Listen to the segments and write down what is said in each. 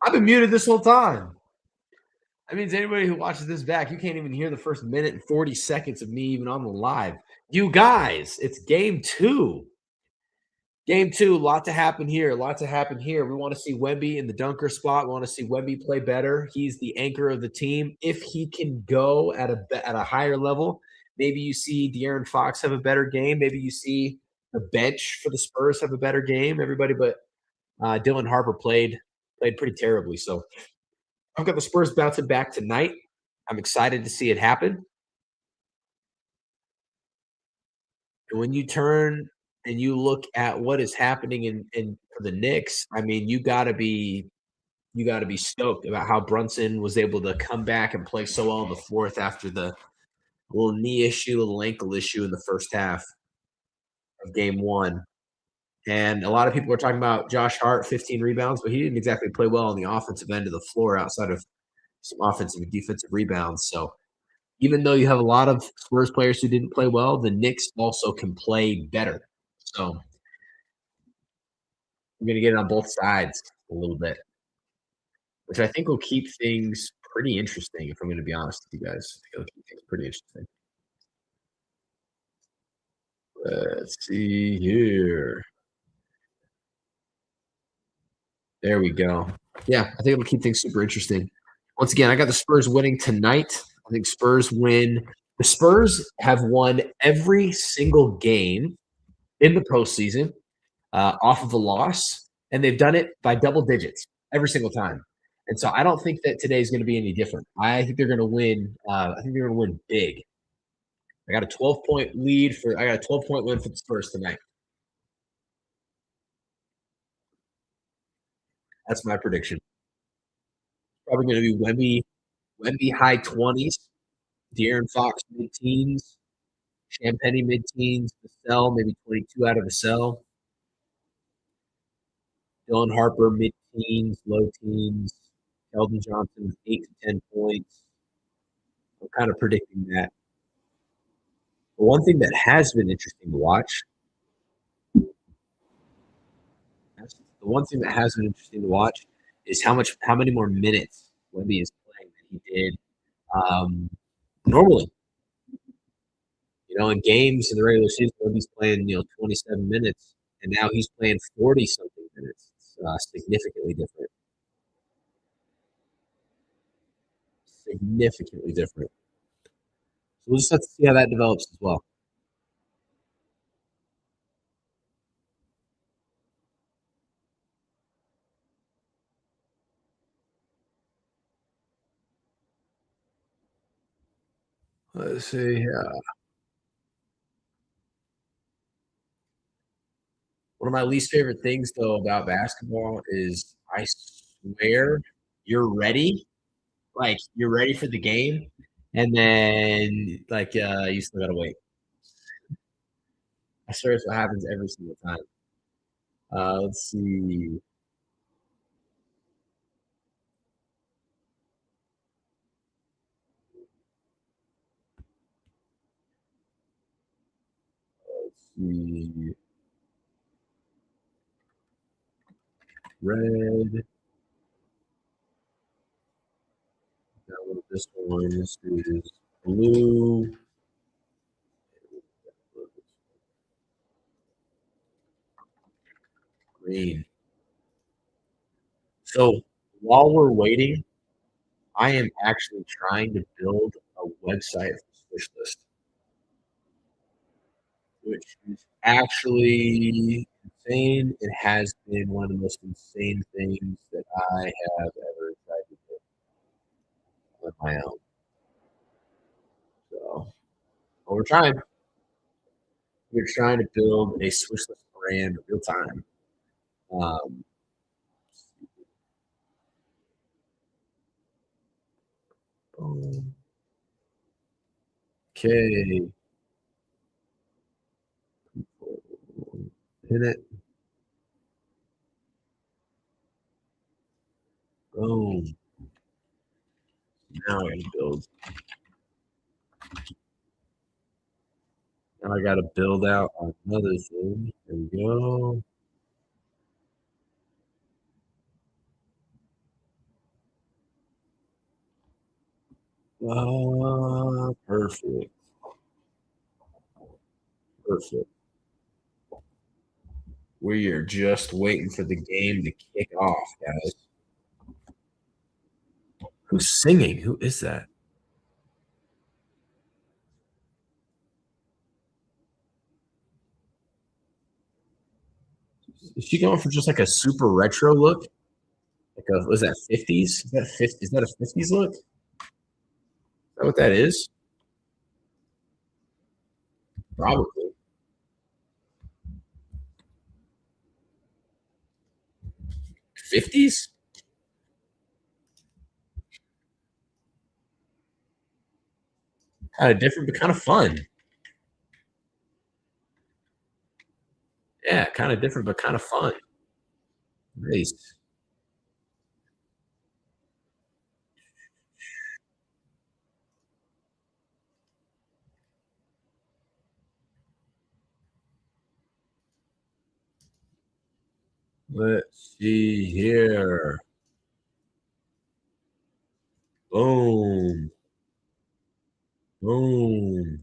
I've been muted this whole time. That means anybody who watches this back, you can't even hear the first minute and 40 seconds of me even on the live. You guys, it's game two. Game two, a lot to happen here. A lot to happen here. We want to see Wemby in the dunker spot. We want to see Wemby play better. He's the anchor of the team. If he can go at a higher level, maybe you see De'Aaron Fox have a better game. Maybe you see the bench for the Spurs have a better game. Everybody but Dylan Harper played pretty terribly. So I've got the Spurs bouncing back tonight. I'm excited to see it happen. And when you turn and you look at what is happening in for the Knicks, I mean, you got to be stoked about how Brunson was able to come back and play so well in the fourth after the little knee issue, little ankle issue in the first half of game one. And a lot of people are talking about Josh Hart, 15 rebounds, but he didn't exactly play well on the offensive end of the floor outside of some offensive and defensive rebounds. So even though you have a lot of Spurs players who didn't play well, the Knicks also can play better. So I'm going to get it on both sides a little bit, which I think will keep things pretty interesting, if I'm going to be honest with you guys. I think it'll keep things pretty interesting. Let's see here. There we go. Yeah, I think it'll keep things super interesting. Once again, I got the Spurs winning tonight. I think Spurs win. The Spurs have won every single game in the postseason off of a loss, and they've done it by double digits every single time. And so I don't think that today is going to be any different. I think they're going to win. I think they're going to win big. I got a 12-point lead for. I got a 12-point win for the Spurs tonight. That's my prediction. Probably going to be Wemby high 20s, De'Aaron Fox mid-teens, Champagny mid-teens, Vassell maybe 22 out of Vassell, Dylan Harper mid-teens, low teens, Keldon Johnson with 8 to 10 points. I'm kind of predicting that. But one thing that has been interesting to watch, is how many more minutes Wemby is playing than he did normally. In games in the regular season, Wemby's playing 27 minutes, and now he's playing 40 something minutes. It's significantly different. Significantly different. So we'll just have to see how that develops as well. Let's see here. One of my least favorite things, though, about basketball is I swear you're ready. Like, you're ready for the game, and then, you still got to wait. I swear it's what happens every single time. Let's see. Let's see. Red. Download this one. This is blue. Green. So while we're waiting, I am actually trying to build a website for Swishlist, which is actually insane. It has been one of the most insane things that I have ever tried to do on my own. So, but we're trying. We're trying to build a Swishlist brand real time. Um, okay. Hit it. Boom. Now I gotta build. Now I gotta build out another thing. There we go. Perfect. Perfect. We are just waiting for the game to kick off, guys. Who's singing? Who is that? Is she going for just like a super retro look? Like a was that 50s? Is that 50? Is that a 50s look? Is that what that is? Probably. 50s? Kind of different, but kind of fun. Yeah, kind of different, but kind of fun. Nice. Let's see here. Boom. Boom.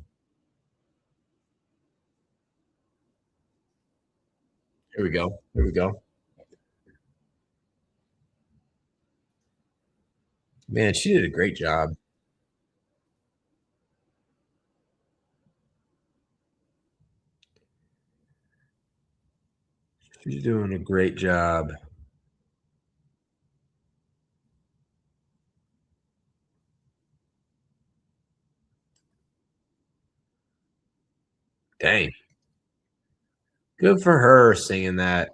Here we go. Here we go. Man, she did a great job. She's doing a great job. Dang. Good for her singing that.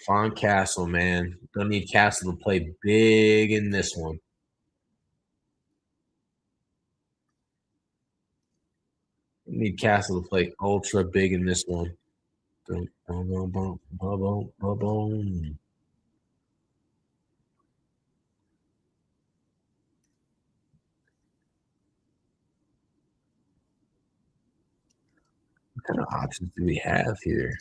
Fon Castle, man. Gonna need Castle to play big in this one. Need Castle to play ultra big in this one. Boom, boom, boom, boom, boom, boom, boom. What kind of options do we have here?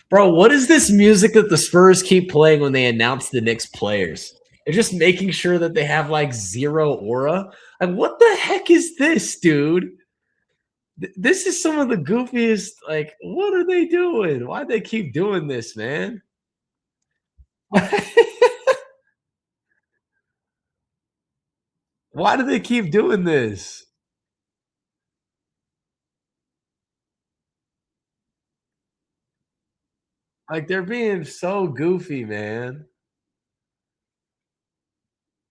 Bro, what is this music that the Spurs keep playing when they announce the Knicks players? They're just making sure that they have like zero aura. Like, what the heck is this, dude? This is some of the goofiest. Like, what are they doing? Why do they keep doing this, man? Why do they keep doing this? Like, they're being so goofy, man.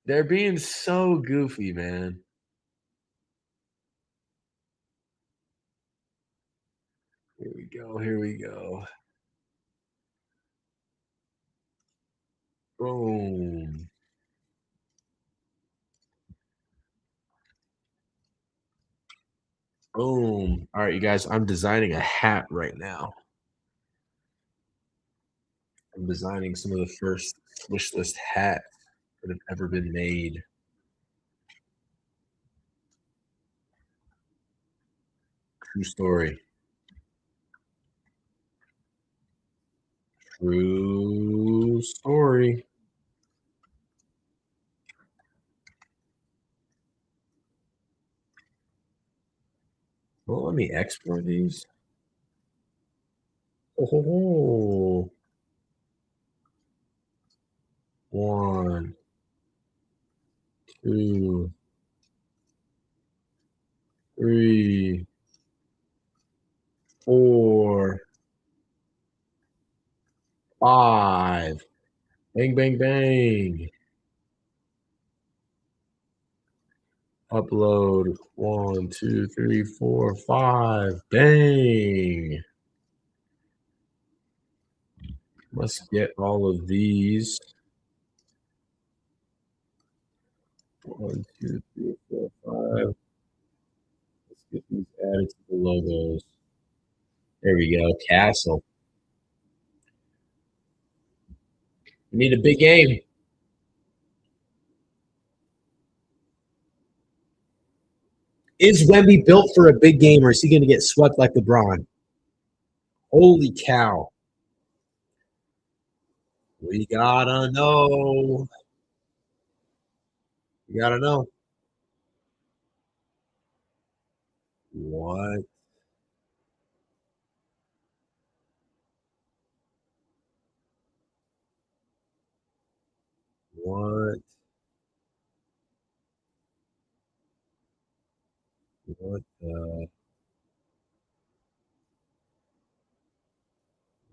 They're being so goofy, man. Here we go. Here we go. Boom. Boom. All right, you guys, I'm designing a hat right now. I'm designing some of the first Swishlist hats that have ever been made. True story. True story. Well, let me export these. Oh, one, two, three, four, five. Bang, bang, bang. Upload. One, two, three, four, five. Bang. Let's get all of these. One, two, three, four, five. Let's get these added to the logos. There we go. Castle. We need a big game. Is Wemby built for a big game, or is he going to get swept like LeBron? Holy cow. We gotta know. You gotta know. What? What? What the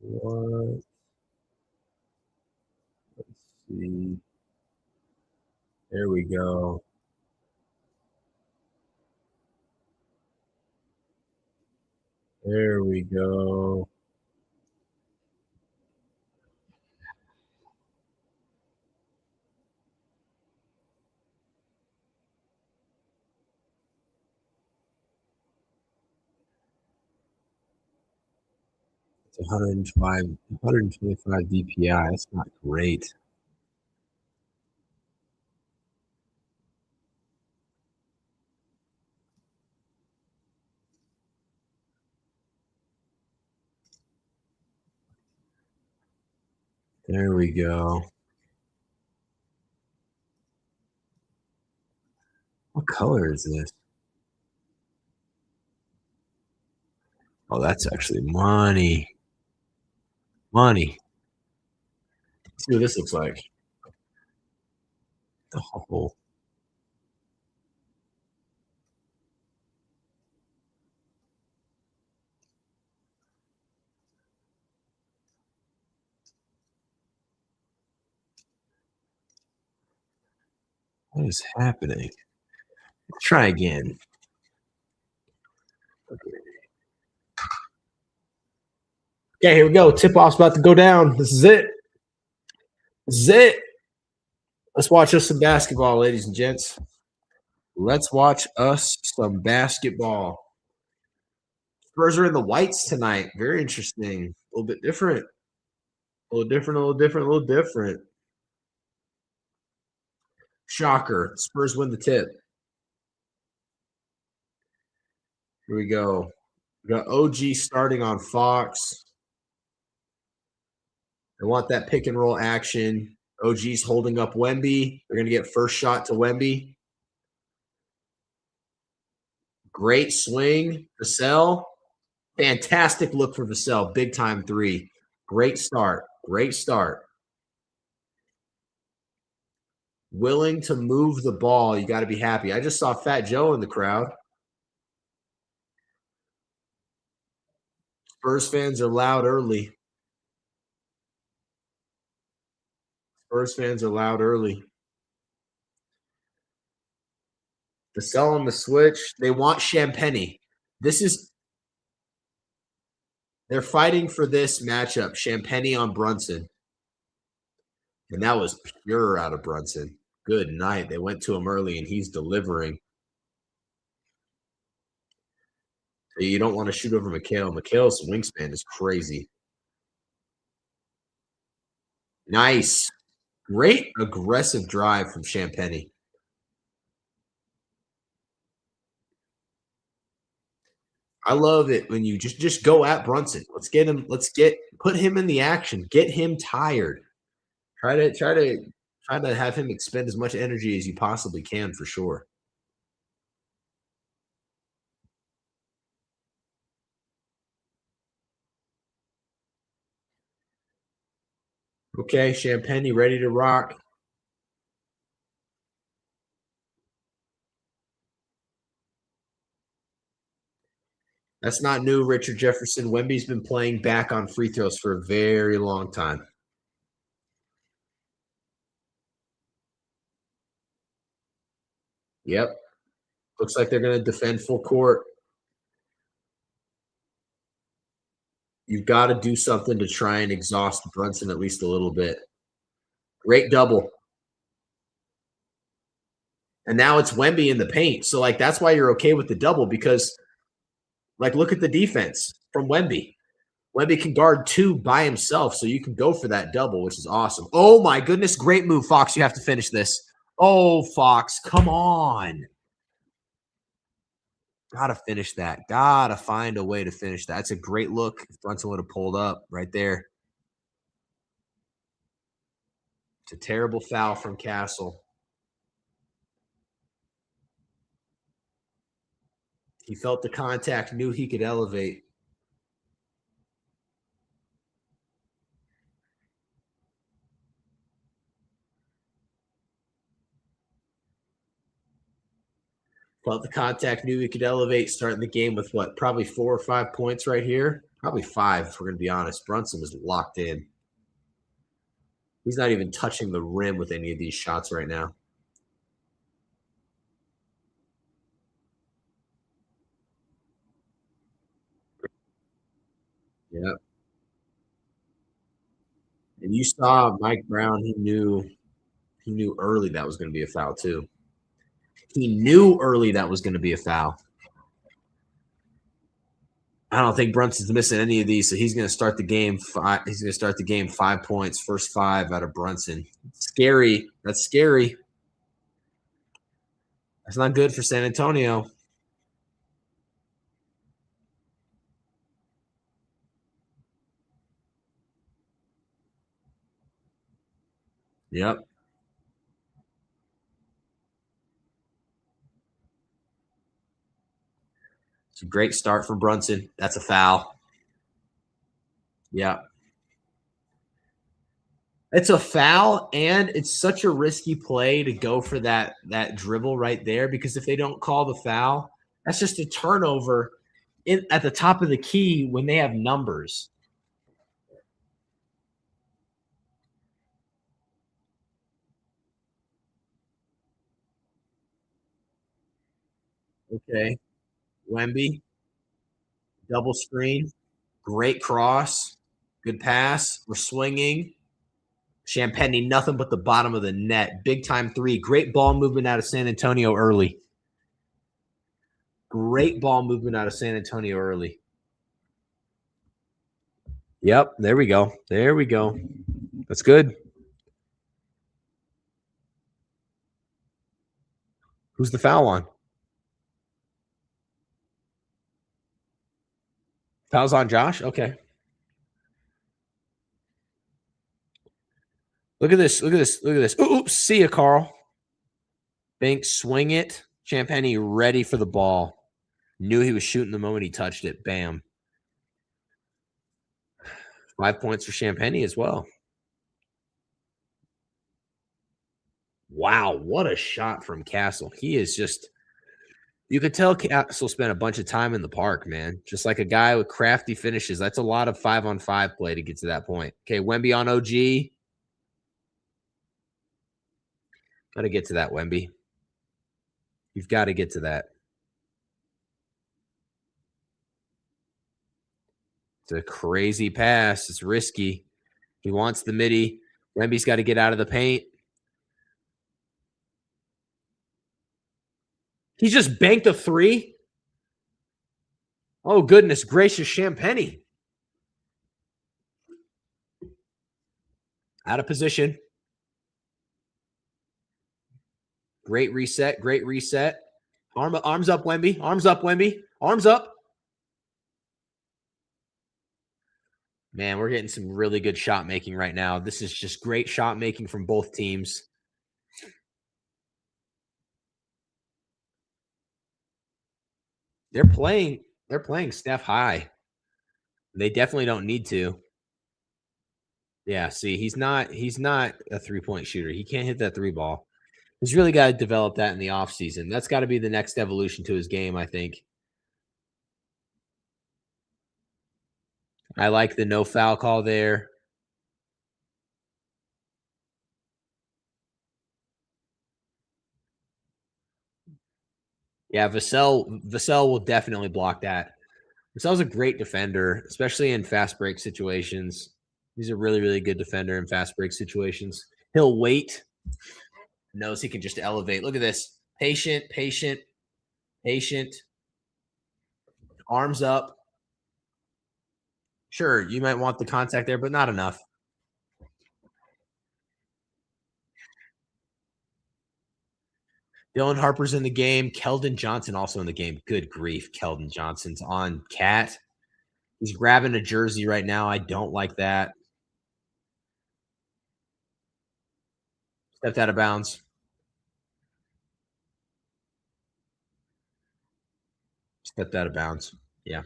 what? Let's see. There we go. There we go. It's 125 DPI. That's not great. There we go. What color is this? Oh, that's actually money. Money. Let's see what this looks like. Oh, what is happening? Let's try again. Okay, here we go. Tip off's about to go down. This is it. This is it. Let's watch us some basketball, ladies and gents. Let's watch us some basketball. Spurs are in the whites tonight. Very interesting. A little bit different. A little different, a little different, a little different. Shocker. Spurs win the tip. Here we go. We got OG starting on Fox. They want that pick and roll action. OG's holding up Wemby. They're going to get first shot to Wemby. Great swing. Vassell. Fantastic look for Vassell. Big time three. Great start. Great start. Willing to move the ball. You got to be happy. I just saw Fat Joe in the crowd. Spurs fans are loud early. Spurs fans are loud early. Vassell on the switch. They want Champagny. They're fighting for this matchup. Champagny on Brunson. And that was pure out of Brunson. Good night. They went to him early, and he's delivering. So you don't want to shoot over Mikhail. Mikhail's wingspan is crazy. Nice. Great aggressive drive from Champagny. I love it when you just go at Brunson. Let's get him. Put him in the action. Get him tired. Try to have him expend as much energy as you possibly can for sure. Okay, Champagny ready to rock. That's not new, Richard Jefferson. Wemby's been playing back on free throws for a very long time. Yep. Looks like they're going to defend full court. You've got to do something to try and exhaust Brunson at least a little bit. Great double. And now it's Wemby in the paint. So, that's why you're okay with the double because, look at the defense from Wemby. Wemby can guard two by himself, so you can go for that double, which is awesome. Oh, my goodness. Great move, Fox. You have to finish this. Oh, Fox. Come on. Gotta finish that. Gotta find a way to finish that. That's a great look. If Brunson would have pulled up right there. It's a terrible foul from Castle. He felt the contact, knew he could elevate. Felt the contact, knew he could elevate, starting the game with what? Probably 4 or 5 points right here. Probably 5, if we're going to be honest. Brunson was locked in. He's not even touching the rim with any of these shots right now. Yeah. And you saw Mike Brown, he knew early that was going to be a foul too. He knew early that was going to be a foul. I don't think Brunson's missing any of these, so he's going to start the game. He's going to start the game 5 points, first 5 out of Brunson. Scary. That's scary. That's not good for San Antonio. Yep. It's a great start from Brunson. That's a foul. Yeah. It's a foul, and it's such a risky play to go for that dribble right there, because if they don't call the foul, that's just a turnover at the top of the key when they have numbers. Okay. Wemby, double screen, great cross, good pass. We're swinging. Champagny, nothing but the bottom of the net. Big time 3. Great ball movement out of San Antonio early. Great ball movement out of San Antonio early. Yep, there we go. There we go. That's good. Who's the foul on? Foul's on Josh? Okay. Look at this. Look at this. Look at this. Oops. See ya, Carl. Banks swing it. Champagny ready for the ball. Knew he was shooting the moment he touched it. Bam. 5 points for Champagny as well. Wow, what a shot from Castle. He is just, you could tell Castle spent a bunch of time in the park, man. Just like a guy with crafty finishes. That's a lot of 5-on-5 play to get to that point. Okay, Wemby on OG. Got to get to that, Wemby. You've got to get to that. It's a crazy pass. It's risky. He wants the midi. Wemby's got to get out of the paint. He just banked a 3. Oh, goodness gracious, Champagny. Out of position. Great reset. Great reset. Arms up, Wemby. Arms up, Wemby. Arms up. Man, we're getting some really good shot making right now. This is just great shot making from both teams. They're playing Steph high. They definitely don't need to. Yeah, see, he's not a 3-point shooter. He can't hit that 3 ball. He's really got to develop that in the offseason. That's got to be the next evolution to his game, I think. I like the no foul call there. Yeah, Vassell will definitely block that. Vassell's a great defender, especially in fast break situations. He's a really, really good defender in fast break situations. He'll wait. Knows he can just elevate. Look at this. Patient, patient, patient. Arms up. Sure, you might want the contact there, but not enough. Dylan Harper's in the game. Keldon Johnson also in the game. Good grief. Keldon Johnson's on Cat. He's grabbing a jersey right now. I don't like that. Stepped out of bounds. Stepped out of bounds. Yeah.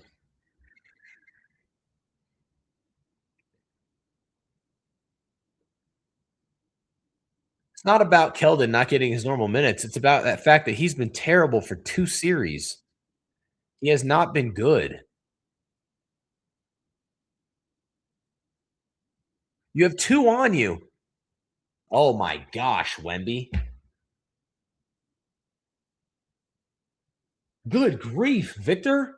It's not about Keldon not getting his normal minutes. It's about that fact that he's been terrible for 2 series. He has not been good. You have 2 on you. Oh my gosh, Wemby. Good grief, Victor.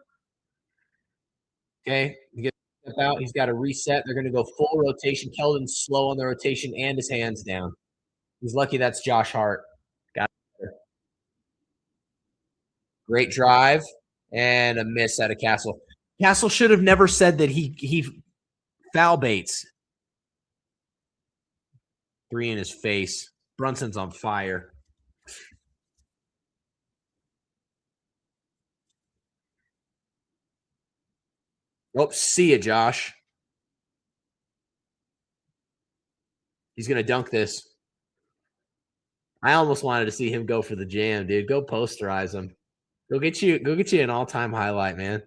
Okay, he gets step out. He's got to reset. They're going to go full rotation. Keldon's slow on the rotation and his hands down. He's lucky that's Josh Hart. Got it. Great drive and a miss out of Castle. Castle should have never said that he foul baits. 3 in his face. Brunson's on fire. Oh, see ya, Josh. He's going to dunk this. I almost wanted to see him go for the jam, dude. Go posterize him. Go get you an all-time highlight, man.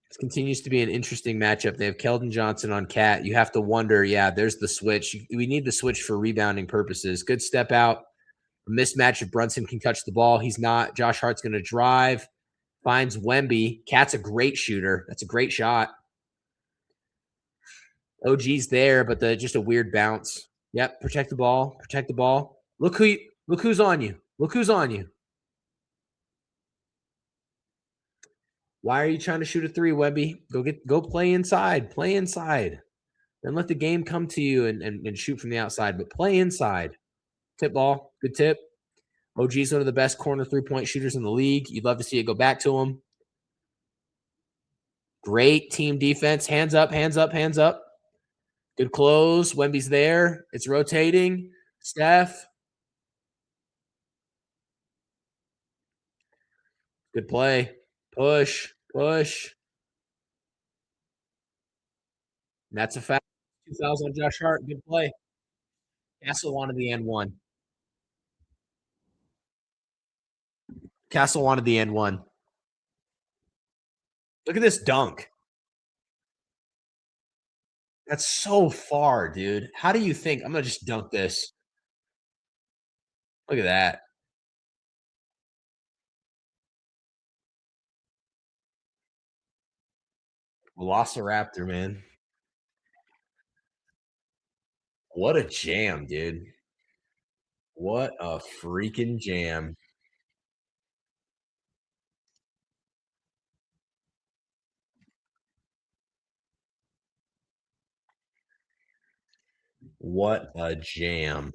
This continues to be an interesting matchup. They have Keldon Johnson on Cat. You have to wonder, yeah, there's the switch. We need the switch for rebounding purposes. Good step out. A mismatch if Brunson can catch the ball. He's not. Josh Hart's going to drive. Finds Wemby. Cat's a great shooter. That's a great shot. OG's there, but just a weird bounce. Yep, protect the ball. Protect the ball. Look who's on you. Look who's on you. Why are you trying to shoot a 3, Wemby? Go play inside. Play inside. Then let the game come to you and shoot from the outside, but play inside. Tip ball. Good tip. OG's one of the best corner 3-point shooters in the league. You'd love to see it go back to him. Great team defense. Hands up, hands up, hands up. Good close. Wemby's there. It's rotating. Steph. Good play. Push. Push. And that's a foul. 2 fouls on Josh Hart. Good play. Castle wanted the N1. Castle wanted the N1. Look at this dunk. That's so far, dude. How do you think? I'm going to just dunk this. Look at that. Velociraptor, man. What a jam, dude. What a freaking jam. What a jam.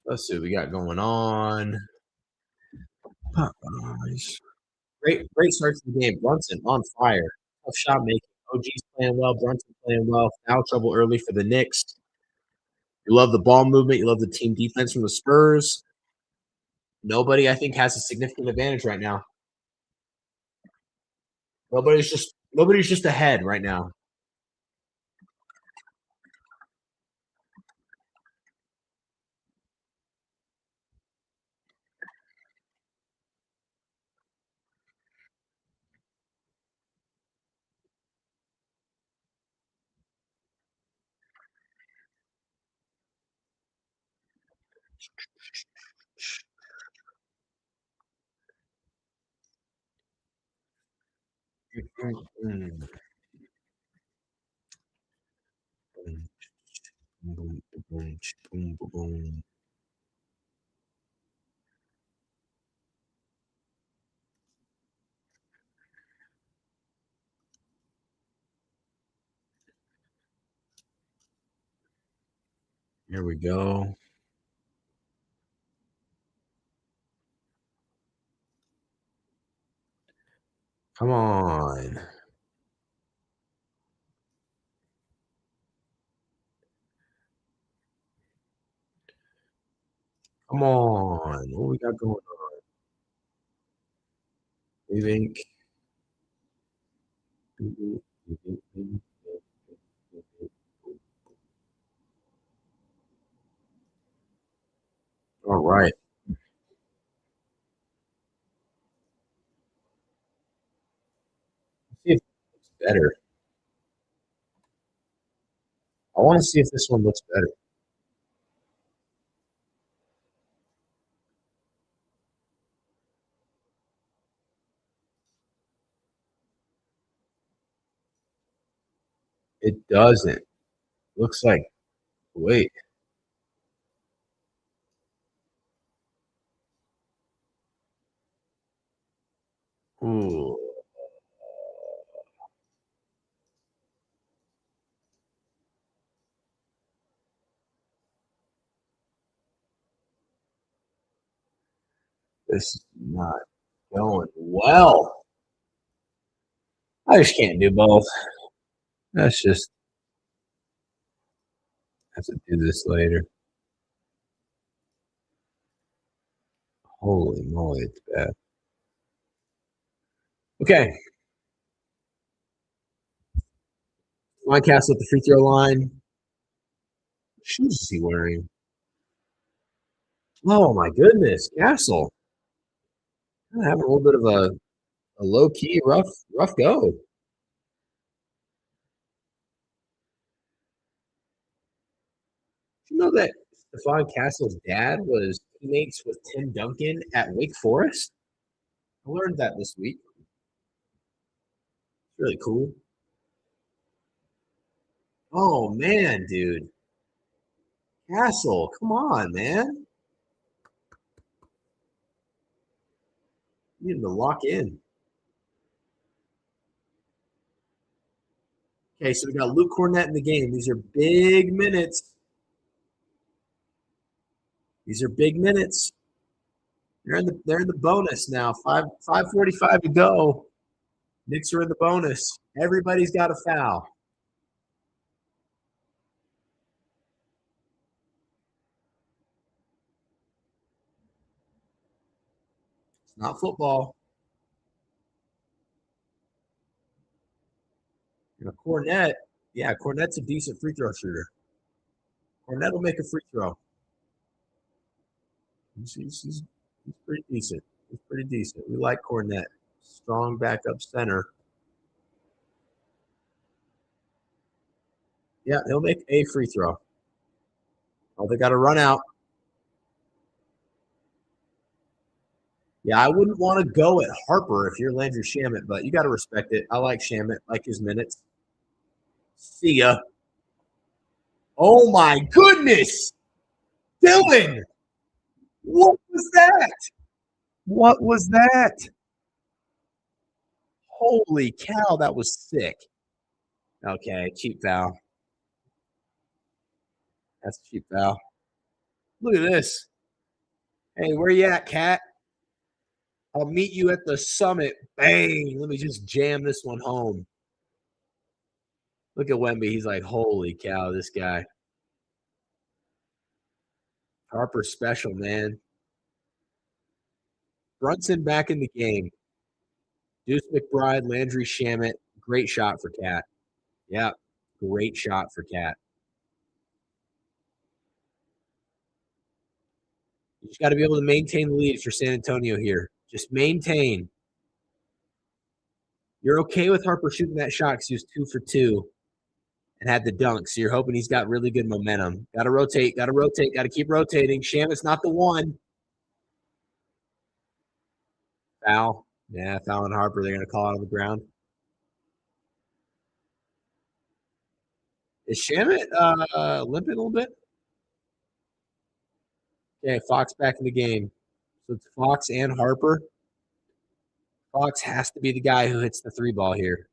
Let's see what we got going on. Great start to the game. Brunson on fire. Tough shot making. OG's playing well. Brunson playing well. Foul trouble early for the Knicks. You love the ball movement. You love the team defense from the Spurs. Nobody, I think, has a significant advantage right now. Nobody's just ahead right now. Here we go. Come on. Come on. What we got going on? Leaving. All right. See if it looks better. I want to see if this one looks better. It doesn't. Looks like, wait. Ooh. This is not going well. I just can't do both. That's just have to do this later. Holy moly, it's bad. Okay. Sidecast at the free throw line. What shoes is he wearing? Oh my goodness, Castle. Having a little bit of a low key, rough go. You know that Stephon Castle's dad was teammates with Tim Duncan at Wake Forest? I learned that this week. It's really cool. Oh man, dude. Castle, come on, man. You need him to lock in. Okay, so we got Luke Cornett in the game. These are big minutes. These are big minutes. They're in the bonus now. 5:45 to go. Knicks are in the bonus. Everybody's got a foul. It's not football. You know, Cornett, yeah, Cornett's a decent free throw shooter. Cornett will make a free throw. He's pretty decent. He's pretty decent. We like Cornett. Strong backup center. Yeah, he'll make a free throw. Oh, they got to run out. Yeah, I wouldn't want to go at Harper if you're Landry Shamet, but you got to respect it. I like Shamet, like his minutes. See ya. Oh my goodness, Dylan! What was that? What was that? Holy cow, that was sick. Okay, cheap foul. That's a cheap foul. Look at this. Hey, where you at, Cat? I'll meet you at the summit. Bang. Let me just jam this one home. Look at Wemby. He's like, holy cow, this guy. Harper special, man. Brunson back in the game. Deuce McBride, Landry Shamet. Great shot for Cat. Yeah, great shot for Cat. You just got to be able to maintain the lead for San Antonio here. Just maintain. You're okay with Harper shooting that shot because he was 2 for 2 and had the dunk. So you're hoping he's got really good momentum. Got to rotate, got to keep rotating. Shamet's not the one. Foul. Yeah, foul on Harper. They're going to call it on the ground. Is Shamet limping a little bit? Okay, Fox back in the game. So it's Fox and Harper. Fox has to be the guy who hits the 3 ball here.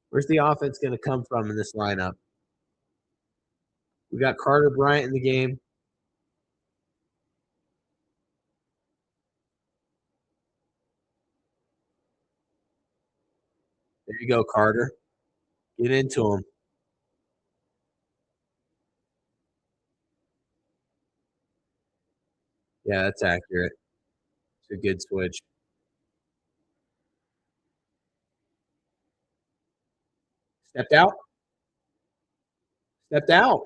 Where's the offense going to come from in this lineup? We got Carter Bryant in the game. There you go, Carter. Get into him. Yeah, that's accurate. It's a good switch. Stepped out. Stepped out.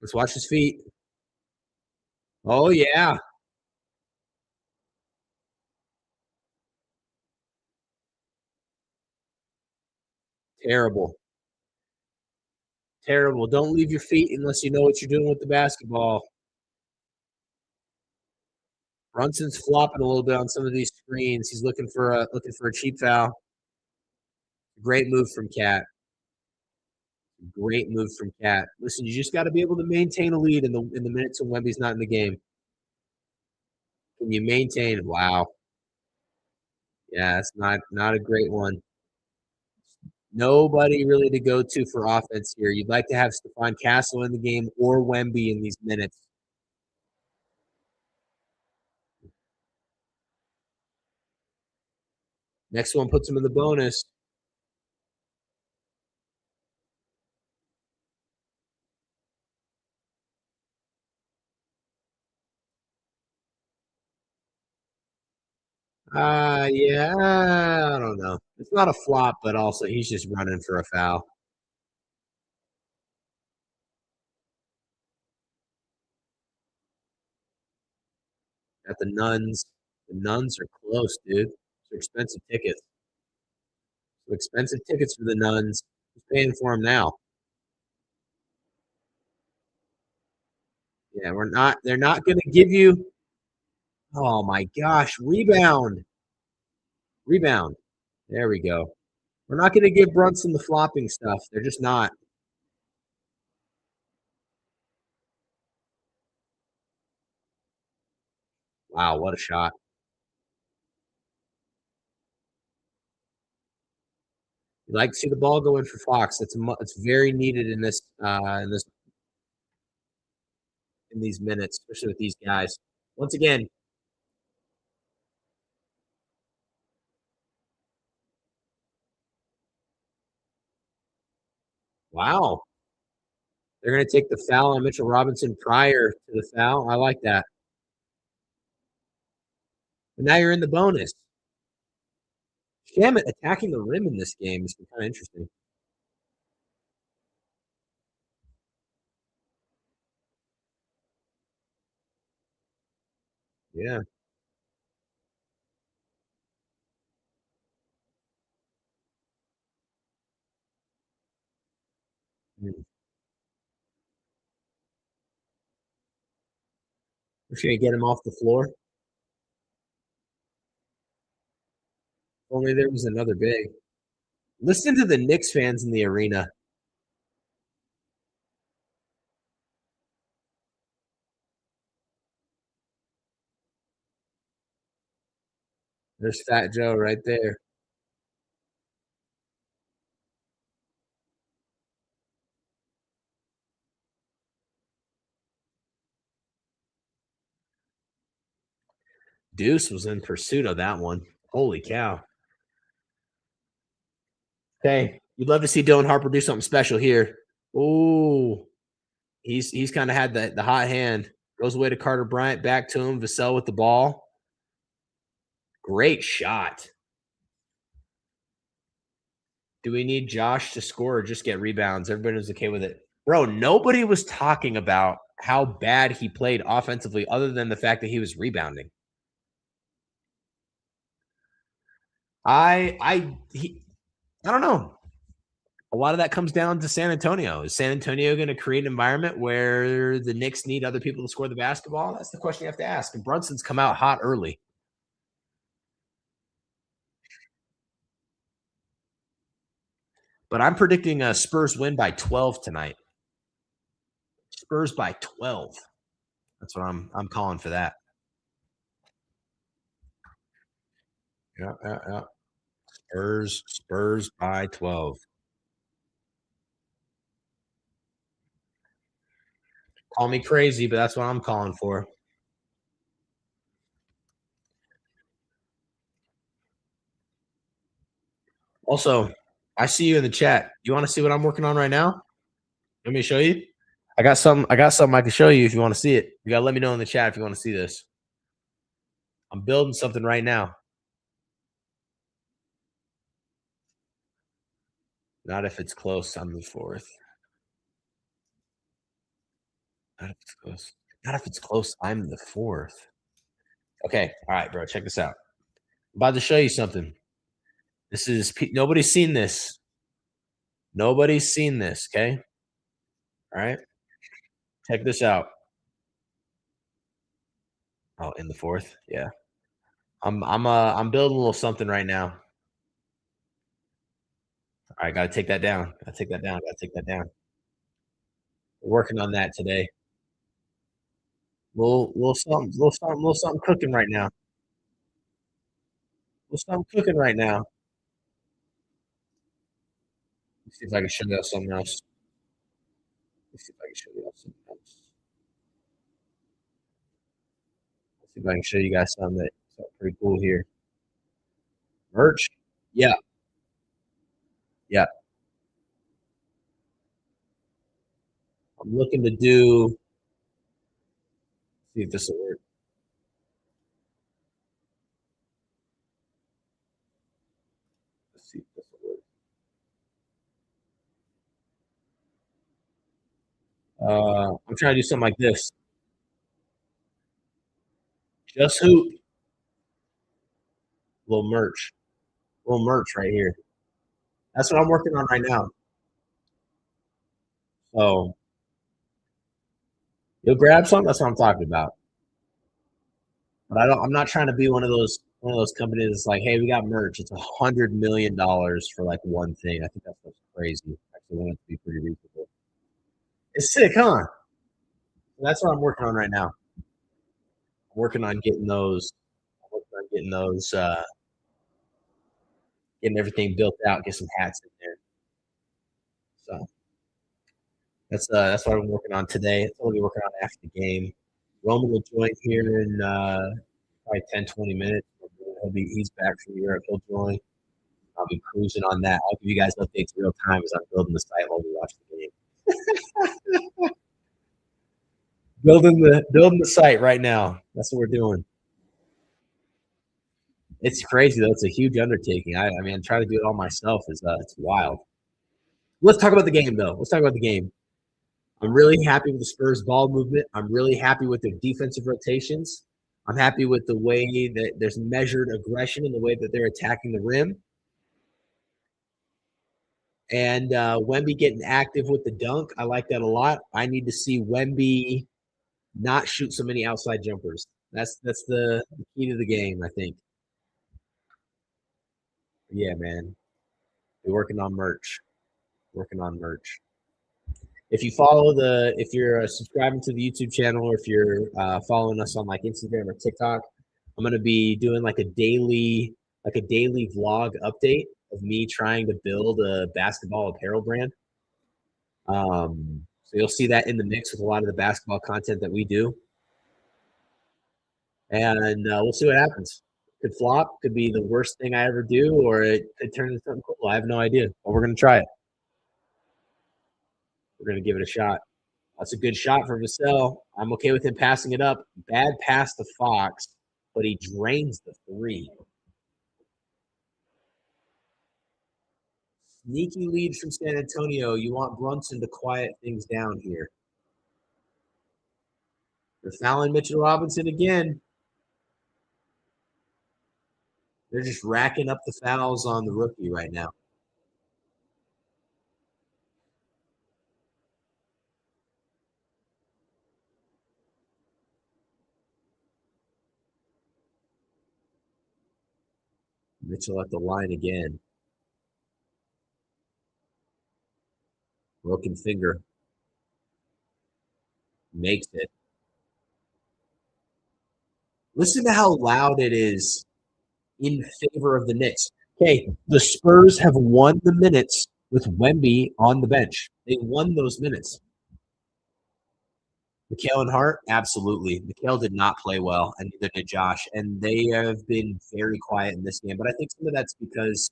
Let's watch his feet. Oh, yeah. Terrible. Terrible. Don't leave your feet unless you know what you're doing with the basketball. Brunson's flopping a little bit on some of these screens. He's looking for a cheap foul. Great move from Cat. Great move from Cat. Listen, you just got to be able to maintain a lead in the minutes when Wemby's not in the game. Can you maintain? Wow. Yeah, it's not a great one. Nobody really to go to for offense here. You'd like to have Stephon Castle in the game or Wemby in these minutes. Next one puts him in the bonus. Yeah, I don't know. It's not a flop, but also he's just running for a foul. At the Nuns. The Nuns are close, dude. They're expensive tickets. So expensive tickets for the Nuns. Who's paying for them now? Yeah, we're not. They're not going to give you. Oh my gosh! Rebound, rebound. There we go. We're not going to give Brunson the flopping stuff. They're just not. Wow, what a shot! You like to see the ball go in for Fox. It's very needed in these minutes, especially with these guys. Once again, wow, they're going to take the foul on Mitchell Robinson prior to the foul. I like that. But now you're in the bonus. Shamit attacking the rim in this game has been kind of interesting. Yeah. Mm. We're going to get him off the floor. If only there was another big. Listen to the Knicks fans in the arena. There's Fat Joe right there. Deuce was in pursuit of that one. Holy cow. Hey, you'd love to see Dylan Harper do something special here. Oh, he's kind of had the hot hand. Goes away to Carter Bryant, back to him. Vassell with the ball. Great shot. Do we need Josh to score or just get rebounds? Everybody was okay with it. Bro, nobody was talking about how bad he played offensively other than the fact that he was rebounding. I don't know. A lot of that comes down to San Antonio. Is San Antonio going to create an environment where the Knicks need other people to score the basketball? That's the question you have to ask. And Brunson's come out hot early. But I'm predicting a Spurs win by 12 tonight. Spurs by 12. That's what I'm calling for that. Yeah. Spurs by 12. Call me crazy, but that's what I'm calling for. Also, I see you in the chat. You want to see what I'm working on right now? Let me show you. I got something I can show you if you want to see it. You gotta let me know in the chat if you want to see this. I'm building something right now. Not if it's close, I'm the fourth. Not if it's close. Not if it's close, I'm the fourth. Okay. All right, bro. Check this out. I'm about to show you something. This is nobody's seen this. Nobody's seen this. Okay. All right. Check this out. Oh, in the fourth. Yeah. I'm building a little something right now. All right, gotta take that down. Gotta take that down. Gotta take that down. We're working on that today. Little something cooking right now. Little something cooking right now. Let's see if I can show you something else. Let's see if I can show you something else. Let's see if I can show you guys something that's pretty cool here. Merch? Yeah. Yeah. I'm looking to do. See if this will work. Let's see if this will work. I'm trying to do something like this. Just hoop. Little merch. Little merch right here. That's what I'm working on right now. So you'll grab something. That's what I'm talking about. But I'm not trying to be one of those companies that's like, hey, we got merch. It's $100 million for like one thing. I think that's crazy. I actually want it to be pretty reasonable. It's sick, huh? That's what I'm working on right now. I'm working on getting those. Getting everything built out. Get some hats in there. So that's what I'm working on today. That's what I'll be working on after the game. Roman will join here in probably 10, 20 minutes. He's back from Europe. He'll join. I'll be cruising on that. I'll give you guys updates real time as I'm building the site while we watch the game. building the site right now. That's what we're doing. It's crazy though. It's a huge undertaking. I mean, trying to do it all myself is it's wild. Let's talk about the game though. Let's talk about the game. I'm really happy with the Spurs ball movement. I'm really happy with their defensive rotations. I'm happy with the way that there's measured aggression in the way that they're attacking the rim. And Wemby getting active with the dunk. I like that a lot. I need to see Wemby not shoot so many outside jumpers. That's the key to the game, I think. Yeah, man. We're working on merch. If you're subscribing to the YouTube channel, or if you're following us on like Instagram or TikTok, I'm gonna be doing like a daily vlog update of me trying to build a basketball apparel brand. So you'll see that in the mix with a lot of the basketball content that we do, and we'll see what happens. Could flop, could be the worst thing I ever do, or it could turn into something cool. I have no idea, but we're gonna try it. We're gonna give it a shot. That's a good shot for Vassell. I'm okay with him passing it up. Bad pass to Fox, but he drains the three. Sneaky lead from San Antonio. You want Brunson to quiet things down here. They're fouling Mitchell Robinson again. They're just racking up the fouls on the rookie right now. Mitchell at the line again. Broken finger. Makes it. Listen to how loud it is in favor of the Knicks. Okay, the Spurs have won the minutes with Wemby on the bench. They won those minutes. Mikal and Hart, absolutely. Mikal did not play well, and neither did Josh. And they have been very quiet in this game. But I think some of that's because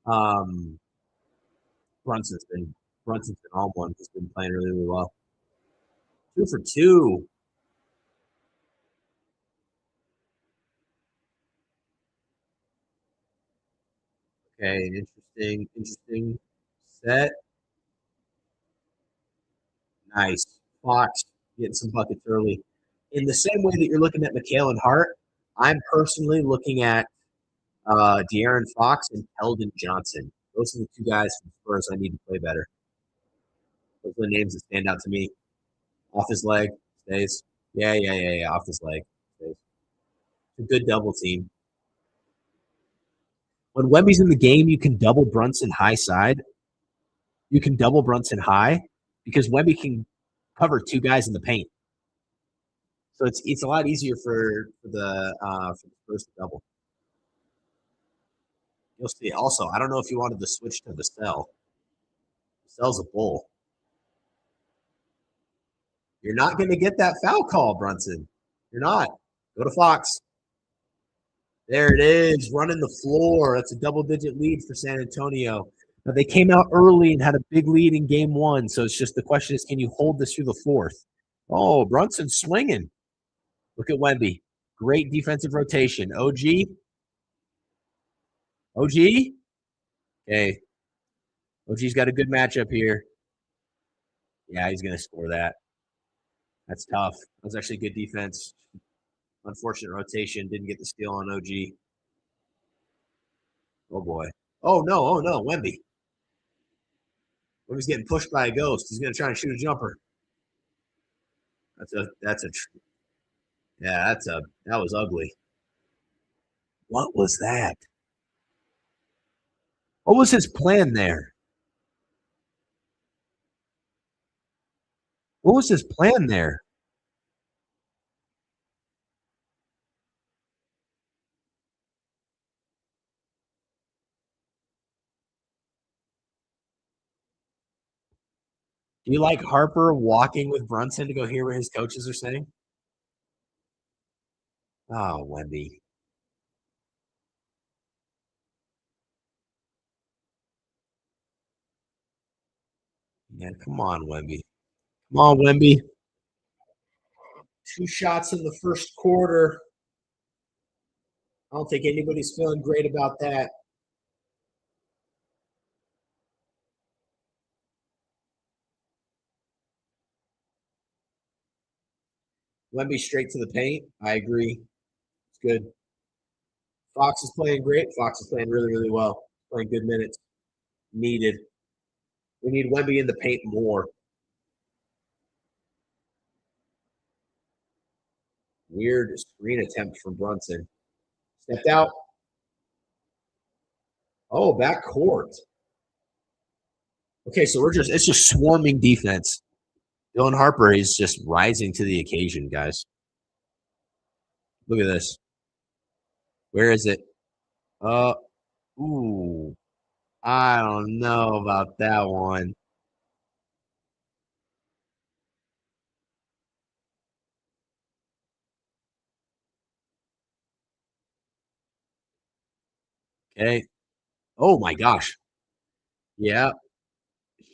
Um, Brunson's been on one. He's been playing really, really well. 2 for 2. Okay, interesting set. Nice. Fox getting some buckets early. In the same way that you're looking at McHale and Hart, I'm personally looking at De'Aaron Fox and Keldon Johnson. Those are the two guys from Spurs I need to play better. Those are the names that stand out to me. Off his leg, stays. Yeah. Off his leg, stays. It's a good double team. When Wemby's in the game, you can double Brunson high side. You can double Brunson high because Wemby can cover two guys in the paint. So it's a lot easier for the Spurs to double. You'll see. Also, I don't know if you wanted to switch to the cell. Cell's a bull. You're not going to get that foul call, Brunson. You're not. Go to Fox. There it is, running the floor. That's a double-digit lead for San Antonio. Now, they came out early and had a big lead in game one, so it's just the question is, can you hold this through the fourth? Oh, Brunson's swinging. Look at Wemby. Great defensive rotation. OG? Okay. OG's got a good matchup here. Yeah, he's going to score that. That's tough. That was actually good defense. Unfortunate rotation. Didn't get the steal on OG. Oh, boy. Oh, no. Wemby. Wemby's getting pushed by a ghost. He's going to try and shoot a jumper. That was ugly. What was that? What was his plan there? What was his plan there? Do you like Harper walking with Brunson to go hear what his coaches are saying? Oh, Wemby. Yeah, come on, Wemby. Come on, Wemby. 2 shots in the first quarter. I don't think anybody's feeling great about that. Wemby straight to the paint. I agree. It's good. Fox is playing great. Fox is playing really, really well. Playing good minutes. Needed. We need Wemby in the paint more. Weird screen attempt from Brunson. Stepped out. Oh, back court. Okay, so it's just swarming defense. Dylan Harper is just rising to the occasion, guys. Look at this. Where is it? Ooh. I don't know about that one. Okay. Oh my gosh. Yeah.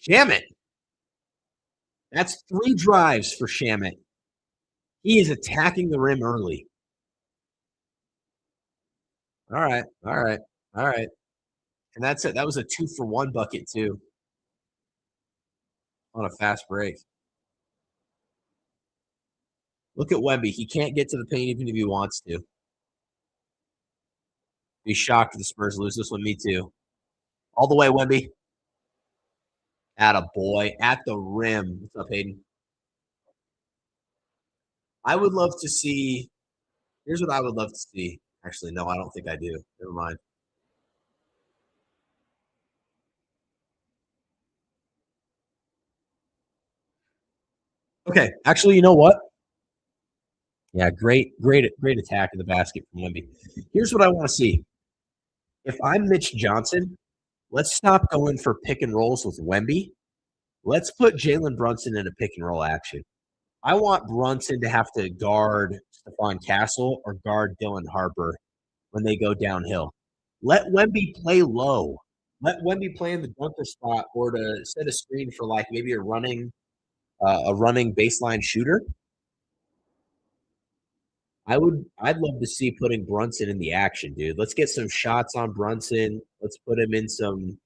Shamit. That's 3 drives for Shamit. He is attacking the rim early. All right. And that's it. That was a 2-for-1 bucket too on a fast break. Look at Wemby. He can't get to the paint even if he wants to. Be shocked if the Spurs lose this one. Me too. All the way, Wemby. Atta boy. At the rim. What's up, Hayden? I would love to see. Here's what I would love to see. Actually, no, I don't think I do. Never mind. Okay. Actually, you know what? Yeah, great attack in the basket from Wemby. Here's what I want to see. If I'm Mitch Johnson, let's stop going for pick and rolls with Wemby. Let's put Jalen Brunson in a pick and roll action. I want Brunson to have to guard Stephon Castle or guard Dylan Harper when they go downhill. Let Wemby play low. Let Wemby play in the dunker spot or to set a screen for like maybe a running baseline shooter. I'd love to see putting Brunson in the action, dude. Let's get some shots on Brunson. Let's put him in some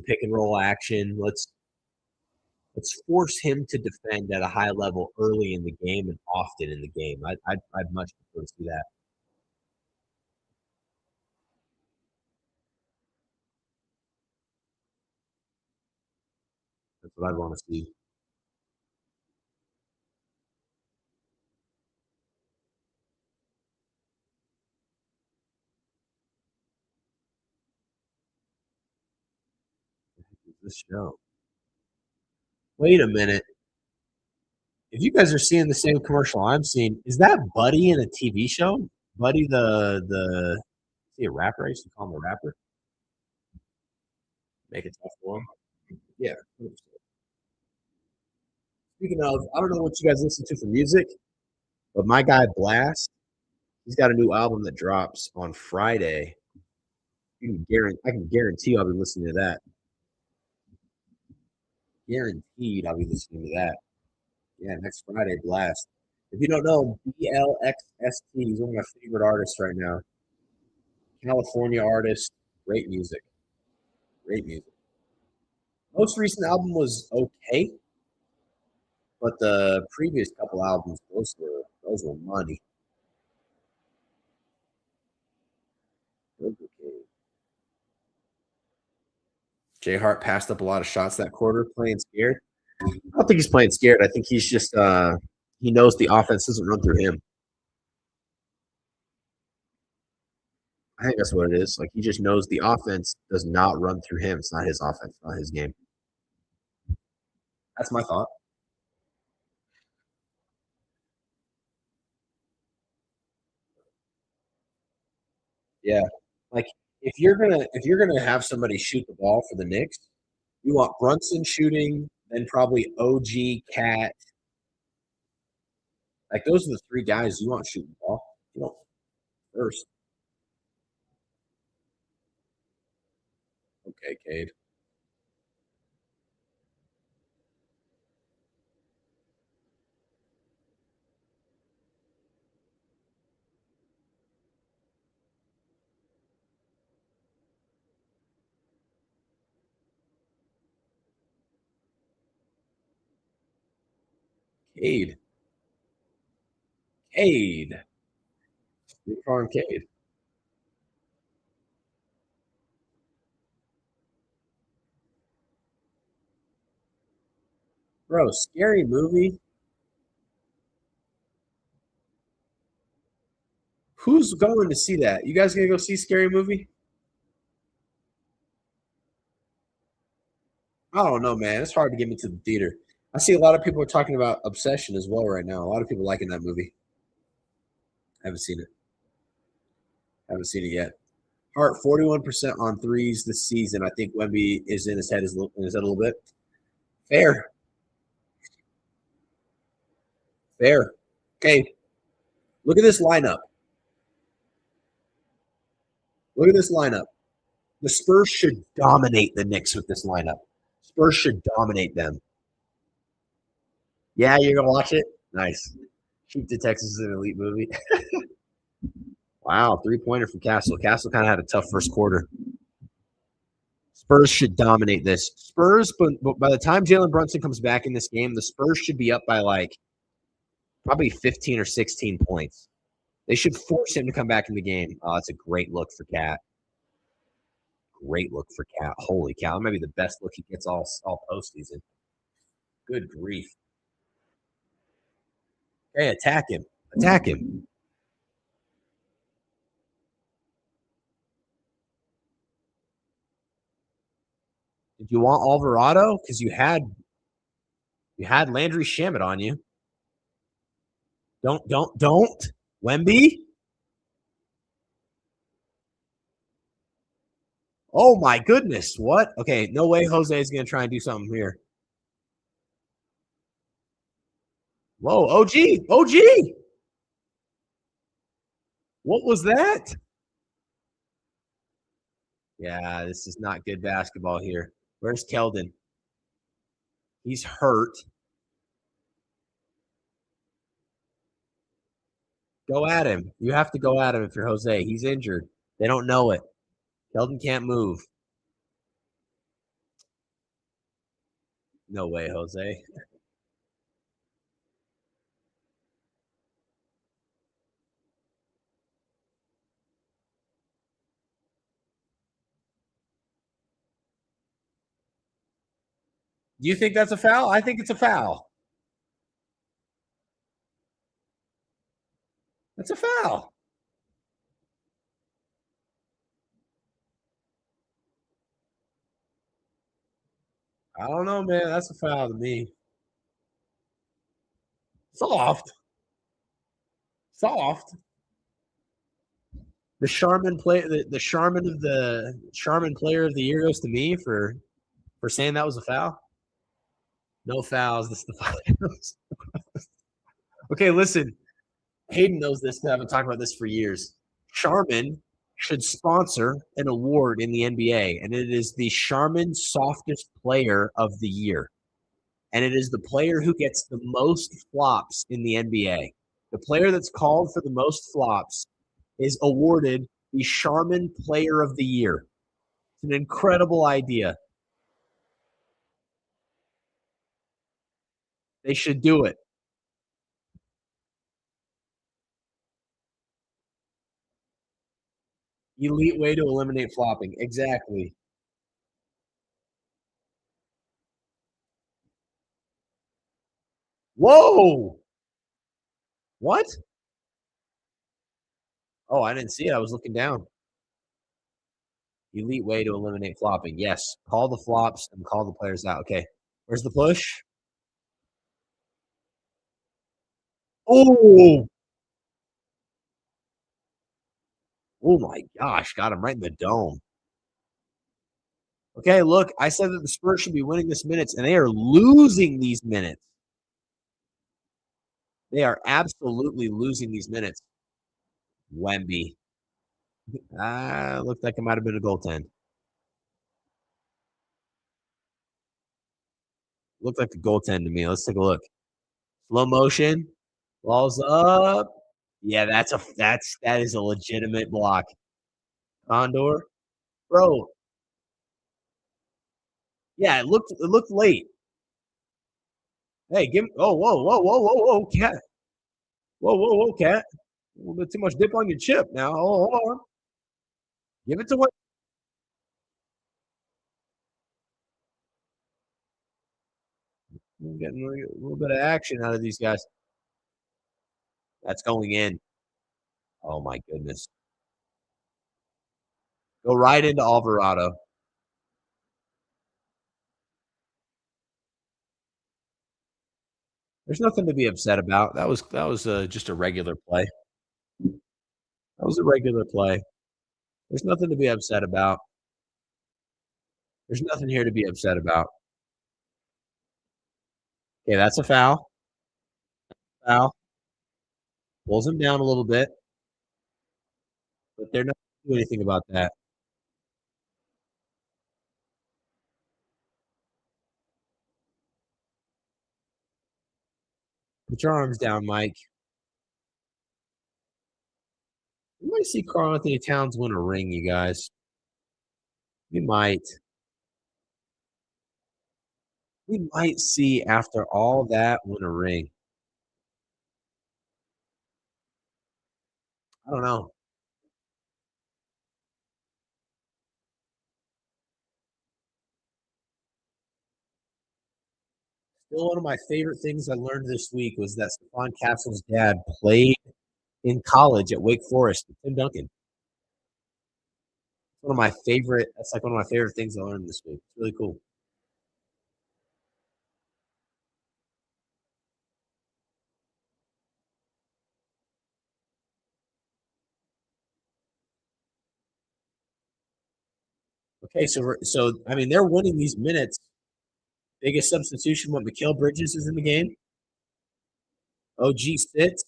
pick and roll action. Let's force him to defend at a high level early in the game and often in the game. I'd much prefer to see that. That's what I'd want to see. This show. Wait a minute. If you guys are seeing the same commercial I'm seeing, is that Buddy in a TV show? Buddy the is he a rapper? I used to call him a rapper. Make it tough for him. Yeah. Speaking of, I don't know what you guys listen to for music, but my guy Blast, he's got a new album that drops on Friday. I can guarantee I'll be listening to that. Guaranteed I'll be listening to that. Yeah, next Friday, Blast. If you don't know, BLXST, he's one of my favorite artists right now. California artist, great music. Great music. Most recent album was okay, but the previous couple albums, those were money. Those were okay. Jay Hart passed up a lot of shots that quarter, playing scared. I don't think he's playing scared. I think he's just he knows the offense doesn't run through him. I think that's what it is. Like he just knows the offense does not run through him. It's not his offense, not his game. That's my thought. Yeah. Like if you're gonna have somebody shoot the ball for the Knicks, you want Brunson shooting, then probably OG Cat. Like those are the three guys you want shooting the ball. You know, first. Okay, Cade. Cade. Cade. Big Farm Cade. Bro, scary movie. Who's going to see that? You guys gonna go see Scary Movie? I don't know, man. It's hard to get me to the theater. I see a lot of people are talking about Obsession as well right now. A lot of people liking that movie. I haven't seen it. Haven't seen it yet. Hart 41% on threes this season. I think Wemby is in his head a little bit. Fair. Fair. Okay. Look at this lineup. Look at this lineup. The Spurs should dominate the Knicks with this lineup. Spurs should dominate them. Yeah, you're gonna watch it? Nice. Cheap to Texas is an elite movie. Wow, 3-pointer from Castle. Castle kind of had a tough first quarter. Spurs should dominate this. Spurs, but by the time Jalen Brunson comes back in this game, the Spurs should be up by like probably 15 or 16 points. They should force him to come back in the game. Oh, that's a great look for Cat. Great look for Cat. Holy cow. That might be the best look he gets all postseason. Good grief. Hey, attack him. Attack him. Did you want Alvarado? Because you had Landry Shamet on you. Don't. Wemby? Oh my goodness. What? Okay, no way Jose is gonna try and do something here. Whoa, OG. OG. What was that? Yeah, this is not good basketball here. Where's Keldon? He's hurt. Go at him. You have to go at him if you're Jose. He's injured. They don't know it. Keldon can't move. No way, Jose. Do you think that's a foul? I think it's a foul. That's a foul. I don't know, man. That's a foul to me. Soft. Soft. The Charmin play the Charmin of the Charmin player of the year goes to me for saying that was a foul. No fouls. This is the foul. Okay, listen. Hayden knows this because I've been talking about this for years. Charmin should sponsor an award in the NBA, and it is the Charmin Softest Player of the Year. And it is the player who gets the most flops in the NBA. The player that's called for the most flops is awarded the Charmin Player of the Year. It's an incredible idea. They should do it. Elite way to eliminate flopping. Exactly. Whoa! What? Oh, I didn't see it. I was looking down. Elite way to eliminate flopping. Yes. Call the flops and call the players out. Okay. Where's the push? Oh! Oh my gosh. Got him right in the dome. Okay, look, I said that the Spurs should be winning this minutes, and they are losing these minutes. They are absolutely losing these minutes. Wemby. Looked like it might have been a goaltend. Looked like a goaltend to me. Let's take a look. Slow motion. Balls up. Yeah, that is a legitimate block. Condor. Bro. Yeah, it looked late. Hey, give him whoa, cat. Whoa, cat. A little bit too much dip on your chip now. Hold on. Give it to what? We're getting a little bit of action out of these guys. That's going in. Oh my goodness. Go right into Alvarado. There's nothing to be upset about. That was just a regular play. That was a regular play. There's nothing to be upset about. There's nothing here to be upset about. Okay, that's a foul. Foul. Pulls him down a little bit, but they're not going to do anything about that. Put your arms down, Mike. We might see Karl Anthony Towns win a ring, you guys. We might. We might see after all that win a ring. I don't know. Still, one of my favorite things I learned this week was that Stephon Castle's dad played in college at Wake Forest with Tim Duncan. One of my favorite. That's like one of my favorite things I learned this week. It's really cool. Okay, so I mean they're winning these minutes. Biggest substitution when Mikal Bridges is in the game. OG sits.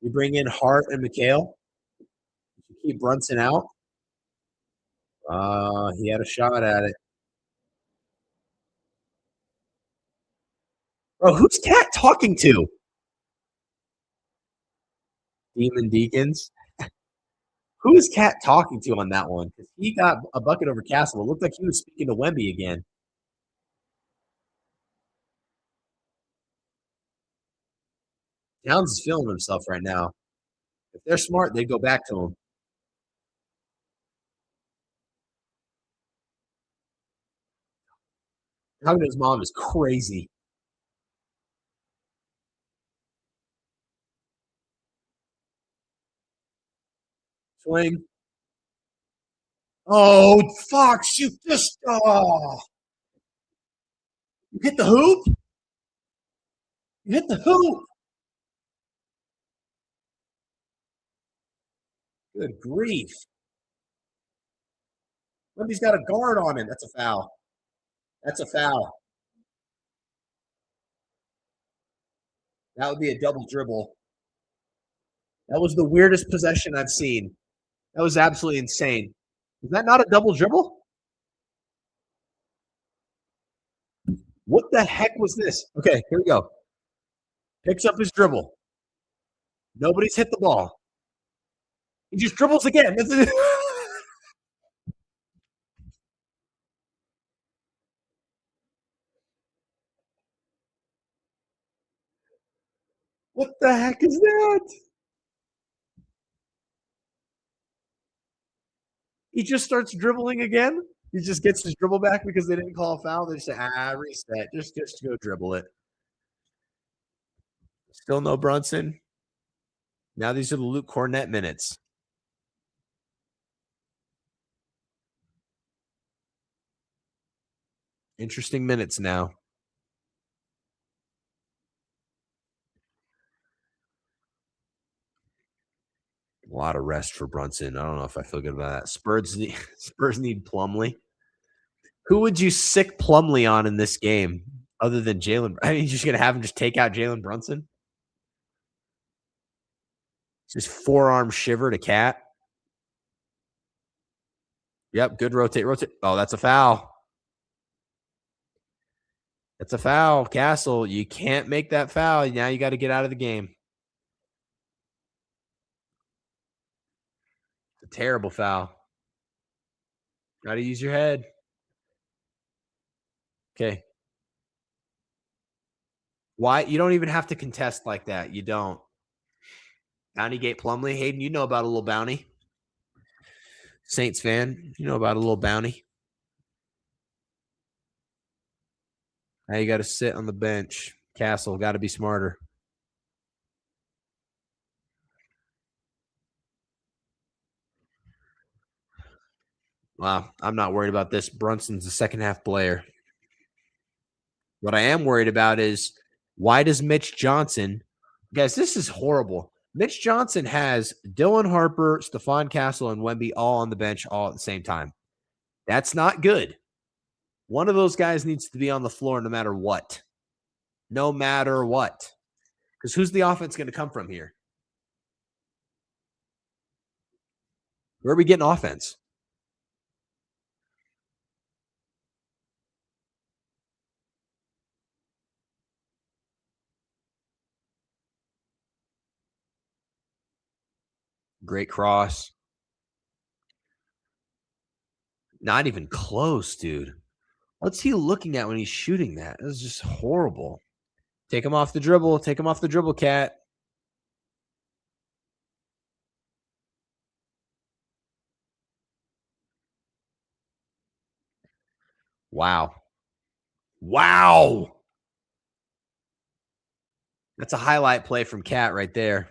You bring in Hart and Mikal. You keep Brunson out. He had a shot at it. Bro, who's Cat talking to? Demon Deacons? Who is Cat talking to on that one? Because he got a bucket over Castle. It looked like he was speaking to Wemby again. Towns is feeling himself right now. If they're smart, they'd go back to him. Talking to his mom is crazy. Swing. Oh, fuck. Shoot this. Oh. You hit the hoop? You hit the hoop. Good grief. Wemby's got a guard on him. That's a foul. That's a foul. That would be a double dribble. That was the weirdest possession I've seen. That was absolutely insane. Is that not a double dribble? What the heck was this? Okay, here we go. Picks up his dribble. Nobody's hit the ball. He just dribbles again. What the heck is that? He just starts dribbling again. He just gets his dribble back because they didn't call a foul. They say, reset. Just go dribble it. Still no Brunson. Now these are the Luke Cornett minutes. Interesting minutes now. A lot of rest for Brunson. I don't know if I feel good about that. Spurs need Plumlee. Who would you sick Plumlee on in this game other than Jalen? I mean, you're just gonna have him just take out Jalen Brunson? Just forearm shiver to Cat. Yep, good rotate. Oh, that's a foul. That's a foul. Castle, you can't make that foul. Now you got to get out of the game. It's a terrible foul. Got to use your head. Okay. Why? You don't even have to contest like that. You don't. Bounty Gate Plumlee. Hayden, you know about a little bounty. Saints fan, you know about a little bounty. Now you got to sit on the bench. Castle, got to be smarter. Wow, I'm not worried about this. Brunson's a second half player. What I am worried about is why does Mitch Johnson, guys, this is horrible. Mitch Johnson has Dylan Harper, Stephon Castle, and Wemby all on the bench all at the same time. That's not good. One of those guys needs to be on the floor no matter what. No matter what. Because who's the offense going to come from here? Where are we getting offense? Great cross. Not even close, dude. What's he looking at when he's shooting that? It was just horrible. Take him off the dribble. Take him off the dribble, Cat. Wow. Wow. That's a highlight play from Cat right there.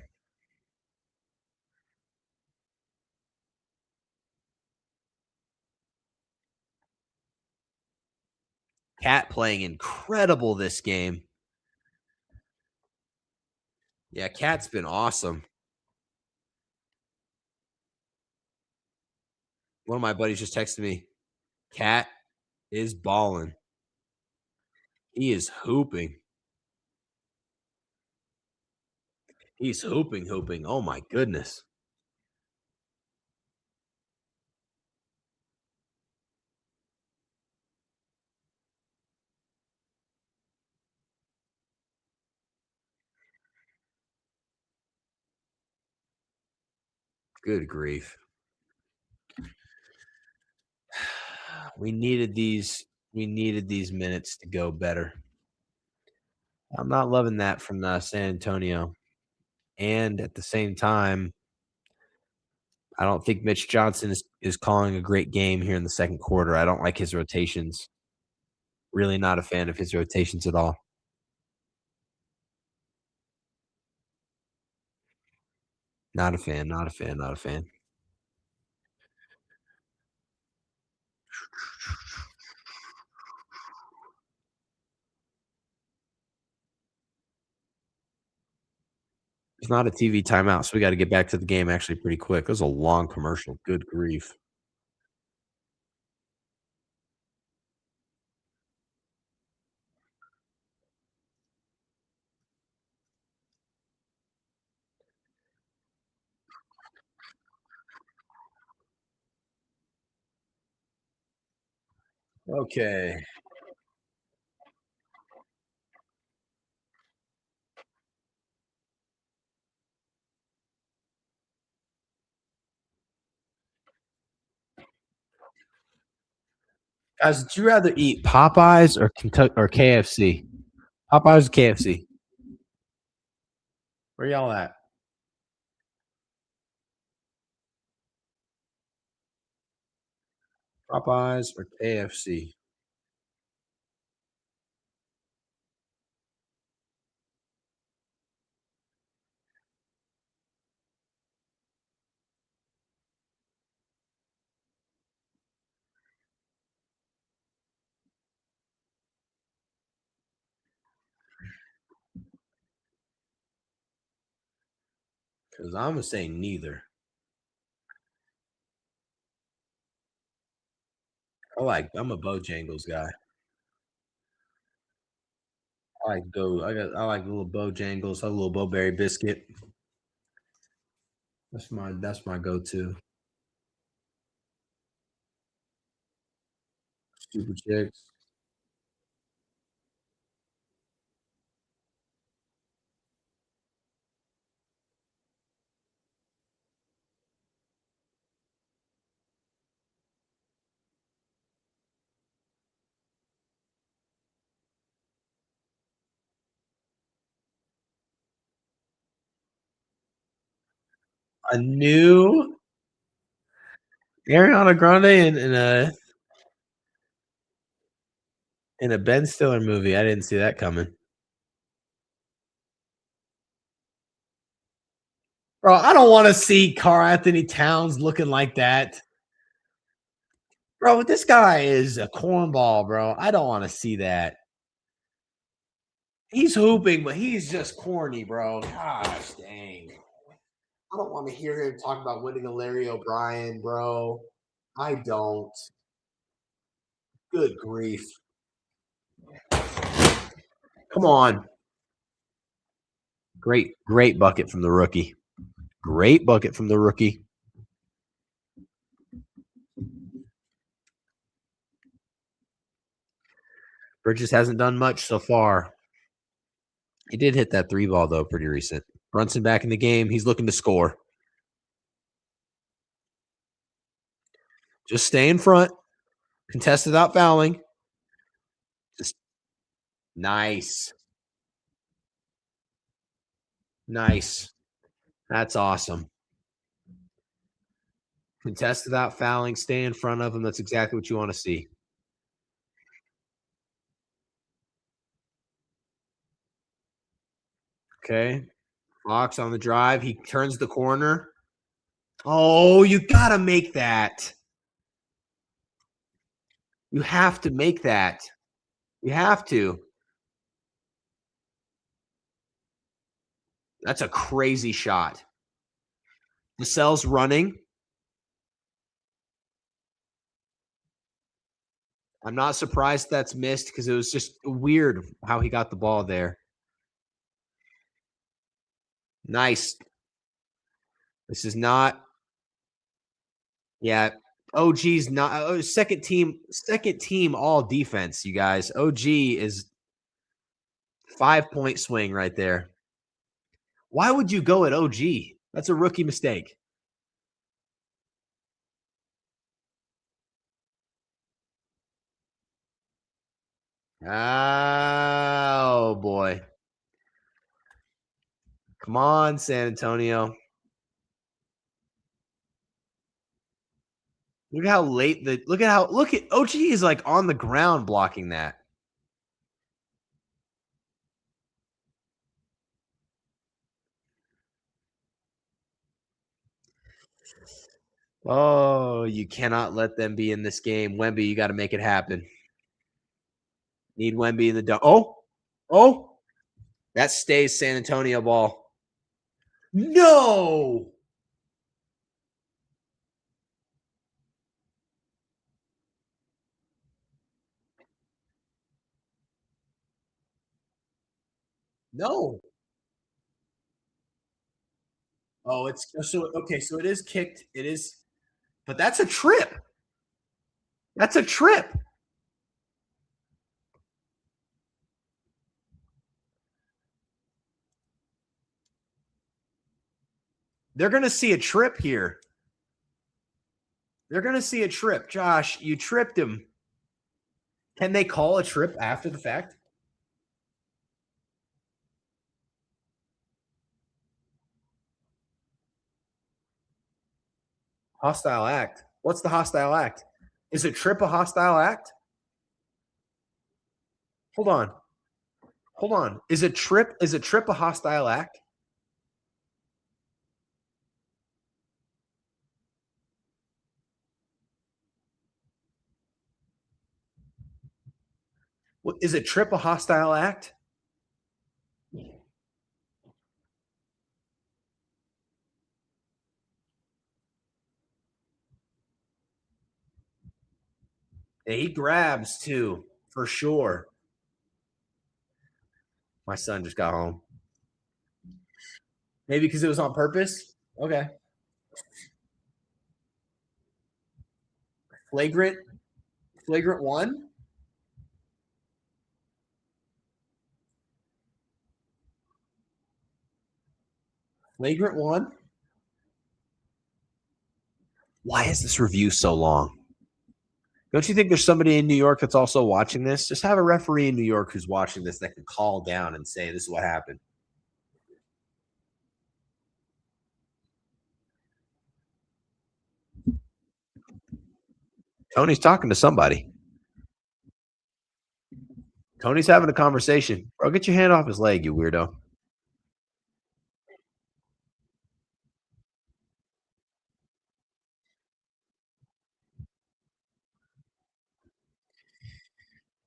Cat playing incredible this game. Yeah, Cat's been awesome. One of my buddies just texted me. Cat is balling. He is hooping. He's hooping. Oh my goodness. Good grief. We needed these minutes to go better. I'm not loving that from San Antonio. And at the same time, I don't think Mitch Johnson is calling a great game here in the second quarter. I don't like his rotations. Really not a fan of his rotations at all. Not a fan, not a fan, not a fan. It's not a TV timeout, so we got to get back to the game actually pretty quick. It was a long commercial. Good grief. Okay. Guys, would you rather eat Popeyes or Kentucky or KFC? Popeyes or KFC? Where y'all at? Popeyes or KFC? Because I'm gonna say neither. I'm a Bojangles guy. I like little Bojangles, a little Bowberry biscuit. That's my go-to. Super chicks. A new Ariana Grande in a Ben Stiller movie. I didn't see that coming. Bro, I don't want to see Carl Anthony Towns looking like that. Bro, this guy is a cornball, bro. I don't want to see that. He's hooping, but he's just corny, bro. Gosh dang. I don't want to hear him talk about winning a Larry O'Brien, bro. I don't. Good grief. Come on. Great bucket from the rookie. Great bucket from the rookie. Bridges hasn't done much so far. He did hit that 3 ball, though, pretty recent. Brunson back in the game. He's looking to score. Just stay in front. Contest without fouling. Just nice. Nice. That's awesome. Contest without fouling. Stay in front of him. That's exactly what you want to see. Okay. Fox on the drive. He turns the corner. Oh, you got to make that. You have to make that. You have to. That's a crazy shot. Vassell's running. I'm not surprised that's missed because it was just weird how he got the ball there. Nice. This is not. Yeah, OG's not second team all defense, you guys. OG is 5-point swing right there. Why would you go at OG? That's a rookie mistake. Oh, boy. Come on, San Antonio. Look at how late look at OG is like on the ground blocking that. Oh, you cannot let them be in this game. Wemby, you got to make it happen. Need Wemby in the dunk. Oh, that stays San Antonio ball. No. No. Oh, it's so okay. So it is kicked. It is, but that's a trip. That's a trip. They're going to see a trip here. They're going to see a trip. Josh, you tripped him. Can they call a trip after the fact? Hostile act. What's the hostile act? Is a trip a hostile act? Hold on. Hold on. Is a trip a hostile act? Is a trip a hostile act? Yeah, he grabs too, for sure. My son just got home. Maybe because it was on purpose. Okay. Flagrant one. Flagrant one. Why is this review so long? Don't you think there's somebody in New York that's also watching this? Just have a referee in New York who's watching this that can call down and say, this is what happened. Tony's talking to somebody. Tony's having a conversation. Bro, get your hand off his leg, you weirdo.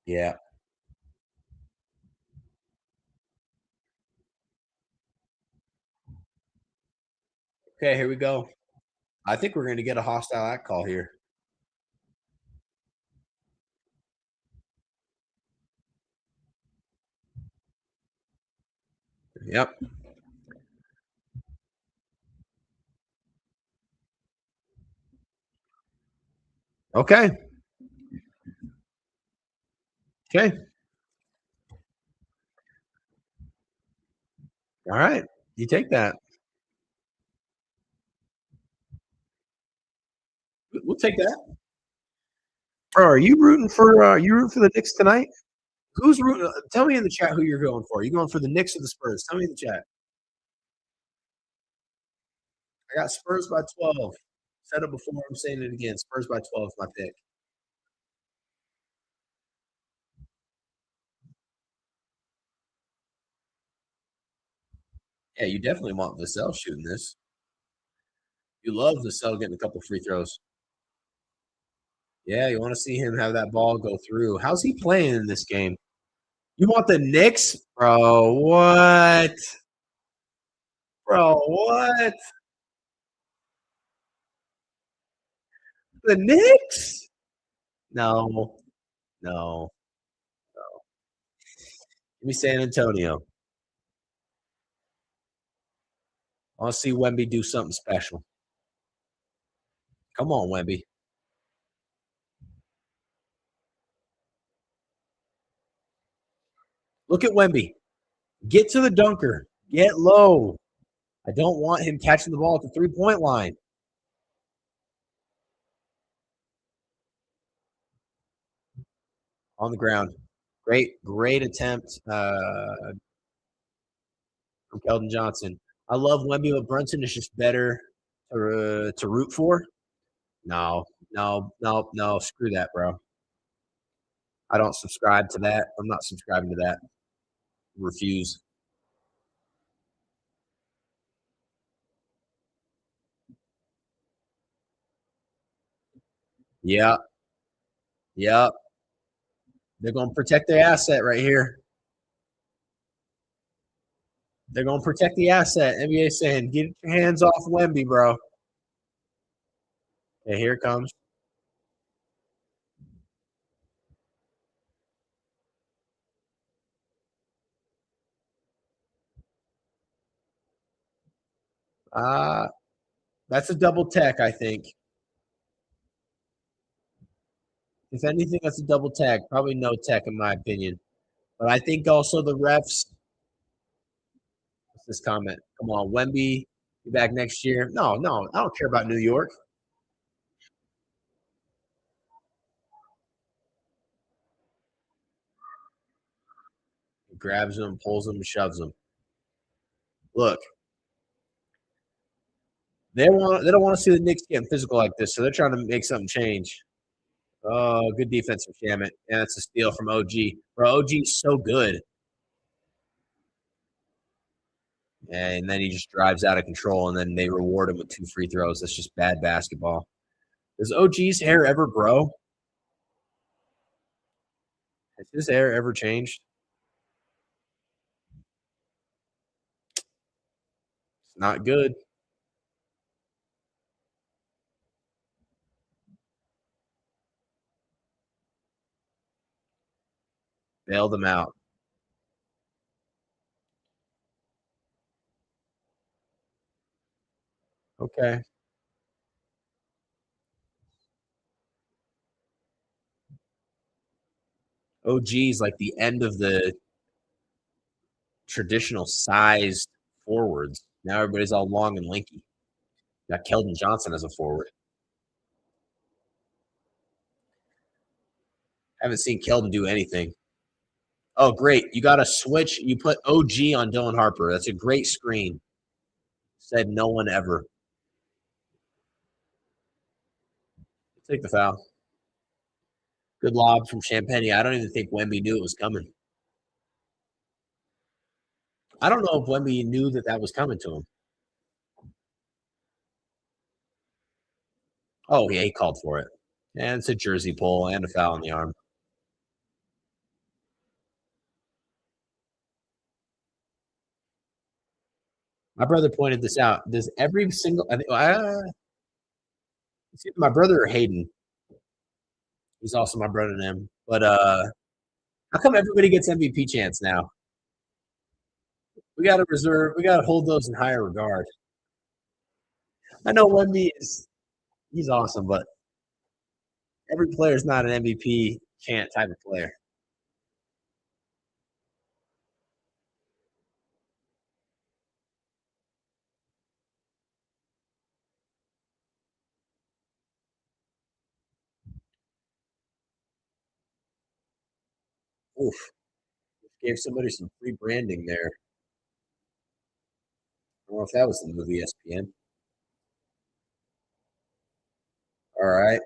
Yeah. Okay, here we go. I think we're going to get a hostile act call here. Yep. Okay. Okay. All right. You take that. We'll take that. Bro, are you rooting for the Knicks tonight? Who's rooting? Tell me in the chat who you're going for. Are you going for the Knicks or the Spurs? Tell me in the chat. I got Spurs by 12. Said it before. I'm saying it again. Spurs by 12 is my pick. Yeah, you definitely want Vassell shooting this. You love Vassell getting a couple free throws. Yeah, you want to see him have that ball go through. How's he playing in this game? You want the Knicks? Bro, what? Bro, what? The Knicks? No. No. Give me San Antonio. I want to see Wemby do something special. Come on, Wemby. Look at Wemby. Get to the dunker. Get low. I don't want him catching the ball at the three-point line. On the ground. Great attempt from Keldon Johnson. I love Wemby, but Brunson is just better to root for. No. Screw that, bro. I don't subscribe to that. I'm not subscribing to that. Refuse. Yeah. They're going to protect their asset right here. They're going to protect the asset. NBA saying, get your hands off Wemby, bro. Okay, here it comes. That's a double tech, I think. If anything, that's a double tag. Probably no tech, in my opinion. But I think also the refs. What's this comment? Come on, Wemby, be back next year. No, I don't care about New York. He grabs him, pulls him, and shoves him. Look, they don't want to see the Knicks getting physical like this, so they're trying to make something change. Oh, good defense from Shamit. And that's a steal from OG. Bro, OG's so good. And then he just drives out of control, and then they reward him with 2 free throws. That's just bad basketball. Does OG's hair ever grow? Has his hair ever changed? It's not good. Bail them out. Okay. OG's like the end of the traditional sized forwards. Now everybody's all long and lanky. Got Keldon Johnson as a forward. Haven't seen Keldon do anything. Oh, great. You got a switch. You put OG on Dylan Harper. That's a great screen. Said no one ever. Take the foul. Good lob from Champagne. I don't even think Wemby knew it was coming. I don't know if Wemby knew that was coming to him. Oh, yeah, he called for it. And it's a jersey pull and a foul in the arm. My brother pointed this out. Does every single it's either my brother or Hayden. He's also my brother and him. But how come everybody gets MVP chance now? We got to reserve. We got to hold those in higher regard. I know Wemby he's awesome, but every player is not an MVP chant type of player. Oof. Gave somebody some free branding there. I don't know if that was the movie ESPN. All right.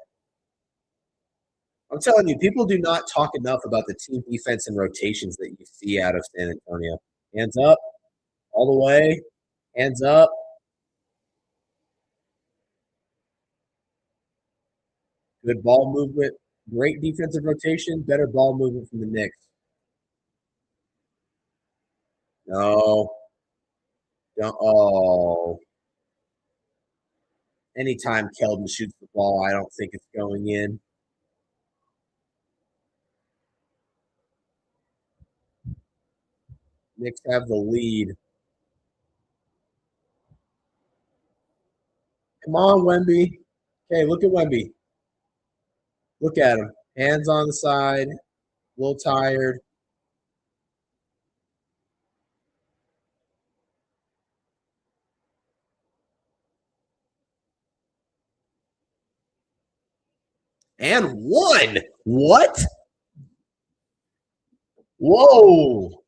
I'm telling you, people do not talk enough about the team defense and rotations that you see out of San Antonio. Hands up, all the way. Hands up. Good ball movement. Great defensive rotation. Better ball movement from the Knicks. No. Don't, oh. Anytime Keldon shoots the ball, I don't think it's going in. Knicks have the lead. Come on, Wemby. Okay, look at Wemby. Look at him. Hands on the side. A little tired. And one. What? Whoa.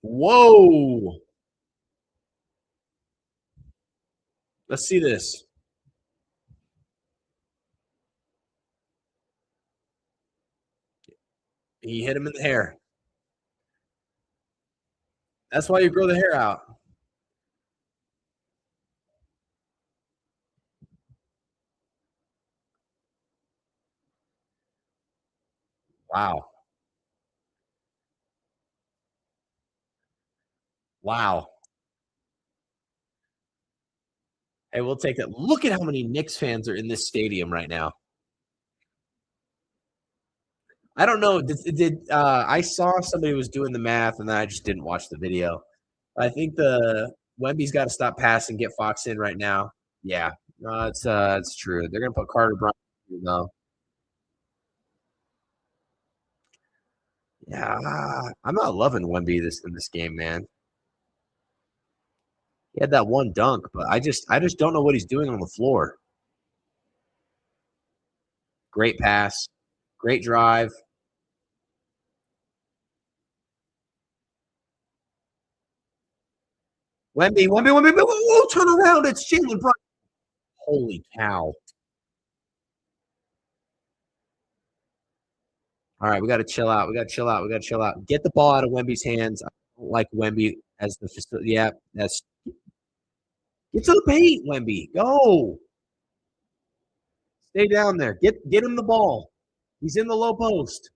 Whoa. Let's see this. He hit him in the hair. That's why you grow the hair out. Wow. Wow. Hey, we'll take that. Look at how many Knicks fans are in this stadium right now. I don't know. I saw somebody was doing the math, and then I just didn't watch the video. I think the Wemby's got to stop passing, get Fox in right now. Yeah, no, it's true. They're gonna put Carter Bryant though. Yeah, I'm not loving Wemby in this game, man. He had that one dunk, but I just don't know what he's doing on the floor. Great pass, great drive. Wemby, whoa, turn around. It's Jalen Brown. Holy cow. All right, we got to chill out. We got to chill out. We got to chill out. Get the ball out of Wemby's hands. I don't like Wemby as the facility. Yeah, that's get to the paint, Wemby. Go. Stay down there. Get him the ball. He's in the low post.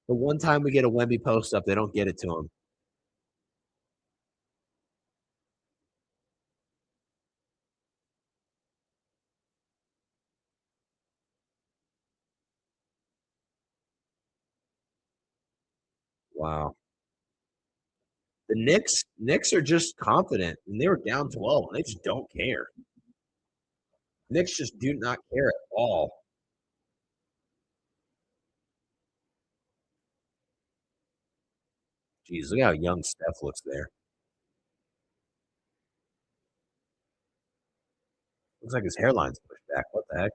The one time we get a Wemby post up, they don't get it to him. Wow. The Knicks are just confident, and they were down 12, and they just don't care. Knicks just do not care at all. Jeez, look how young Steph looks there. Looks like his hairline's pushed back. What the heck?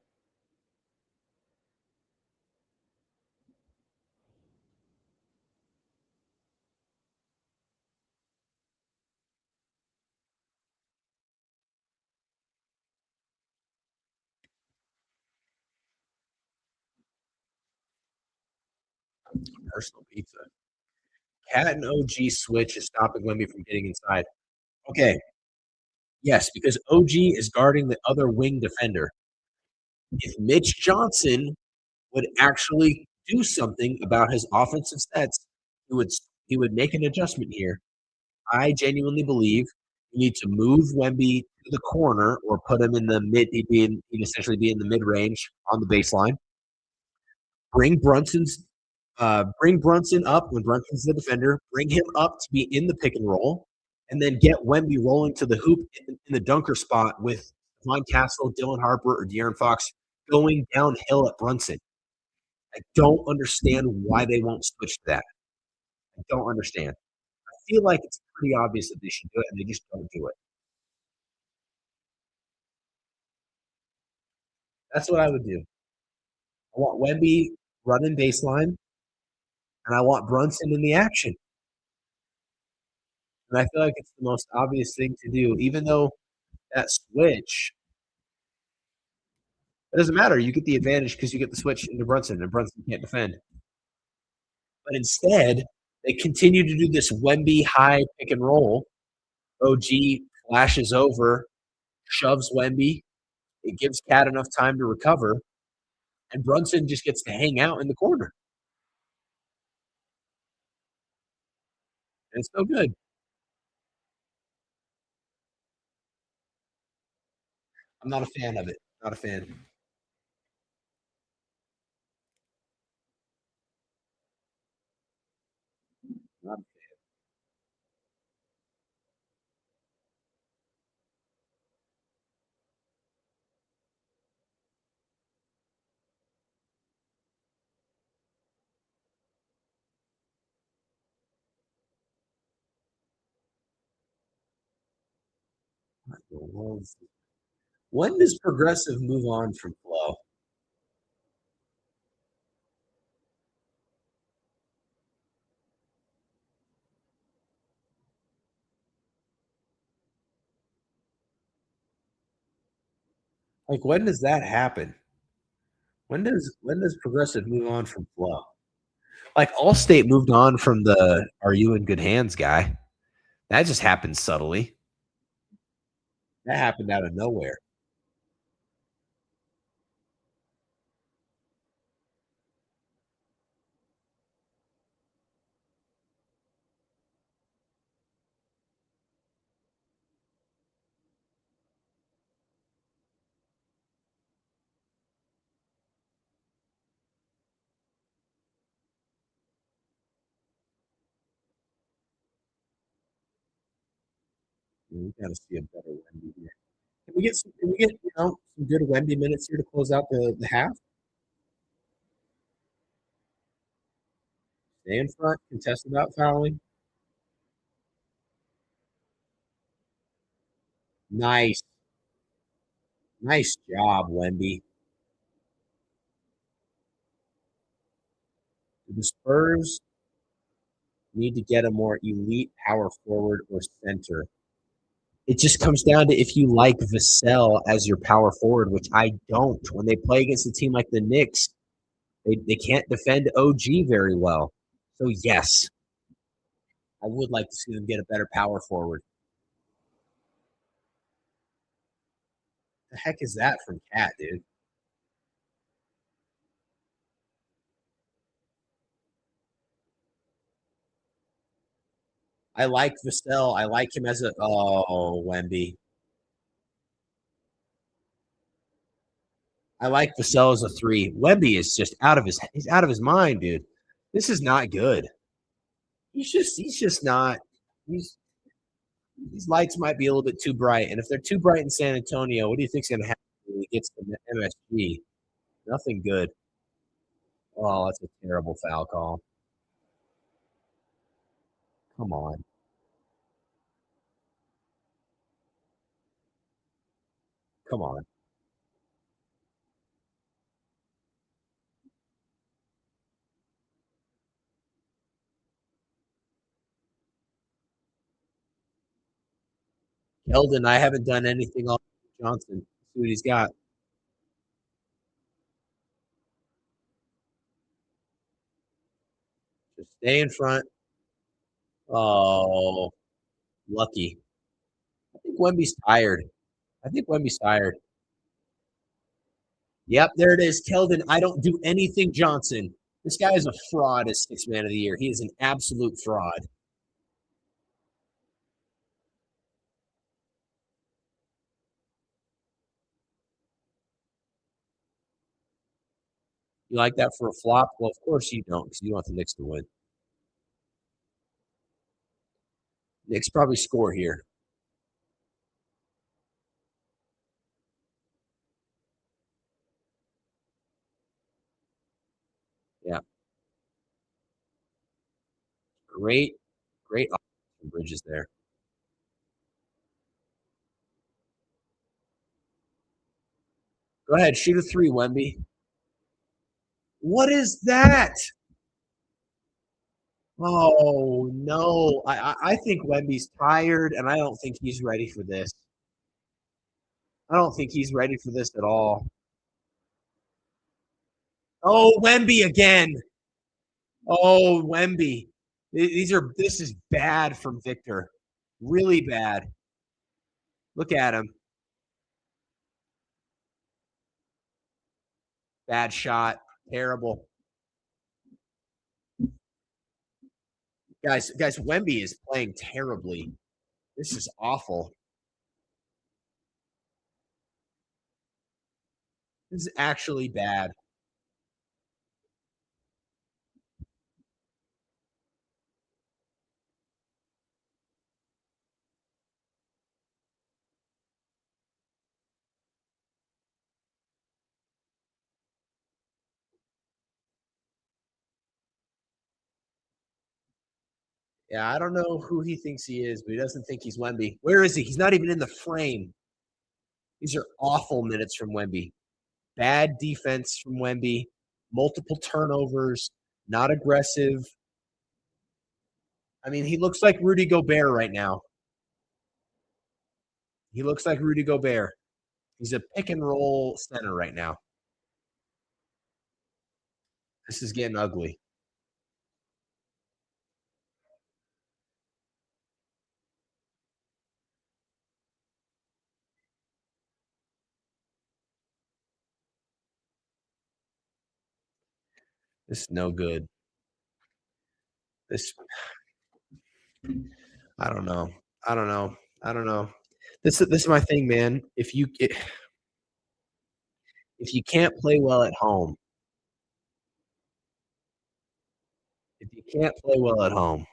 Personal pizza. Cat and OG switch is stopping Wemby from getting inside. Okay. Yes, because OG is guarding the other wing defender. If Mitch Johnson would actually do something about his offensive sets, he would he would make an adjustment here. I genuinely believe you need to move Wemby to the corner or put him in the mid. He'd essentially be in the mid range on the baseline. Bring bring Brunson up when Brunson's the defender. Bring him up to be in the pick and roll, and then get Wemby rolling to the hoop in the dunker spot with Von Castle, Dylan Harper, or De'Aaron Fox going downhill at Brunson. I don't understand why they won't switch to that. I don't understand. I feel like it's pretty obvious that they should do it, and they just don't do it. That's what I would do. I want Wemby running baseline, and I want Brunson in the action. And I feel like it's the most obvious thing to do, even though that switch, it doesn't matter. You get the advantage because you get the switch into Brunson, and Brunson can't defend. But instead, they continue to do this Wemby high pick and roll. OG flashes over, shoves Wemby. It gives Cat enough time to recover, and Brunson just gets to hang out in the corner. And it's so good. I'm not a fan of it. Not a fan. Not When does progressive move on from flow? Like, when does that happen? When does progressive move on from flow? Like, Allstate moved on from the "Are you in good hands?" guy. That just happened subtly. That happened out of nowhere. We gotta see a better Wendy here. Can we get some good Wendy minutes here to close out the half? Stay in front, contest without fouling. Nice. Nice job, Wendy. The Spurs need to get a more elite power forward or center. It just comes down to if you like Vassell as your power forward, which I don't. When they play against a team like the Knicks, they can't defend OG very well. So, yes, I would like to see them get a better power forward. The heck is that from Cat, dude? I like Vassell. I like him as a Wemby. I like Vassell as a three. Wemby is just he's out of his mind, dude. This is not good. He's just not. He's These lights might be a little bit too bright, and if they're too bright in San Antonio, what do you think's going to happen when he gets to MSG? Nothing good. Oh, that's a terrible foul call. Come on, come on. Keldon, I haven't done anything on Johnson. See what he's got. Just stay in front. Oh, lucky. I think Wemby's tired. I think Wemby's tired. Yep, there it is. Keldon, I don't do anything Johnson. This guy is a fraud as sixth man of the year. He is an absolute fraud. You like that for a flop? Well, of course you don't, because you want the Knicks to win. Knicks probably score here. Yeah, great, great Bridges there. Go ahead, shoot a three, Wemby. What is that? Oh no, I think Wemby's tired, and I don't think he's ready for this. I don't think he's ready for this at all. Oh, Wemby again. Oh, Wemby. This is bad from Victor. Really bad. Look at him. Bad shot. Terrible. Guys, Wemby is playing terribly. This is awful. This is actually bad. Yeah, I don't know who he thinks he is, but he doesn't think he's Wemby. Where is he? He's not even in the frame. These are awful minutes from Wemby. Bad defense from Wemby, multiple turnovers, not aggressive. I mean, he looks like Rudy Gobert right now. He looks like Rudy Gobert. He's a pick and roll center right now. This is getting ugly. This is no good. This, I don't know. I don't know. I don't know. This is my thing, man. If you can't play well at home, if you can't play well at home,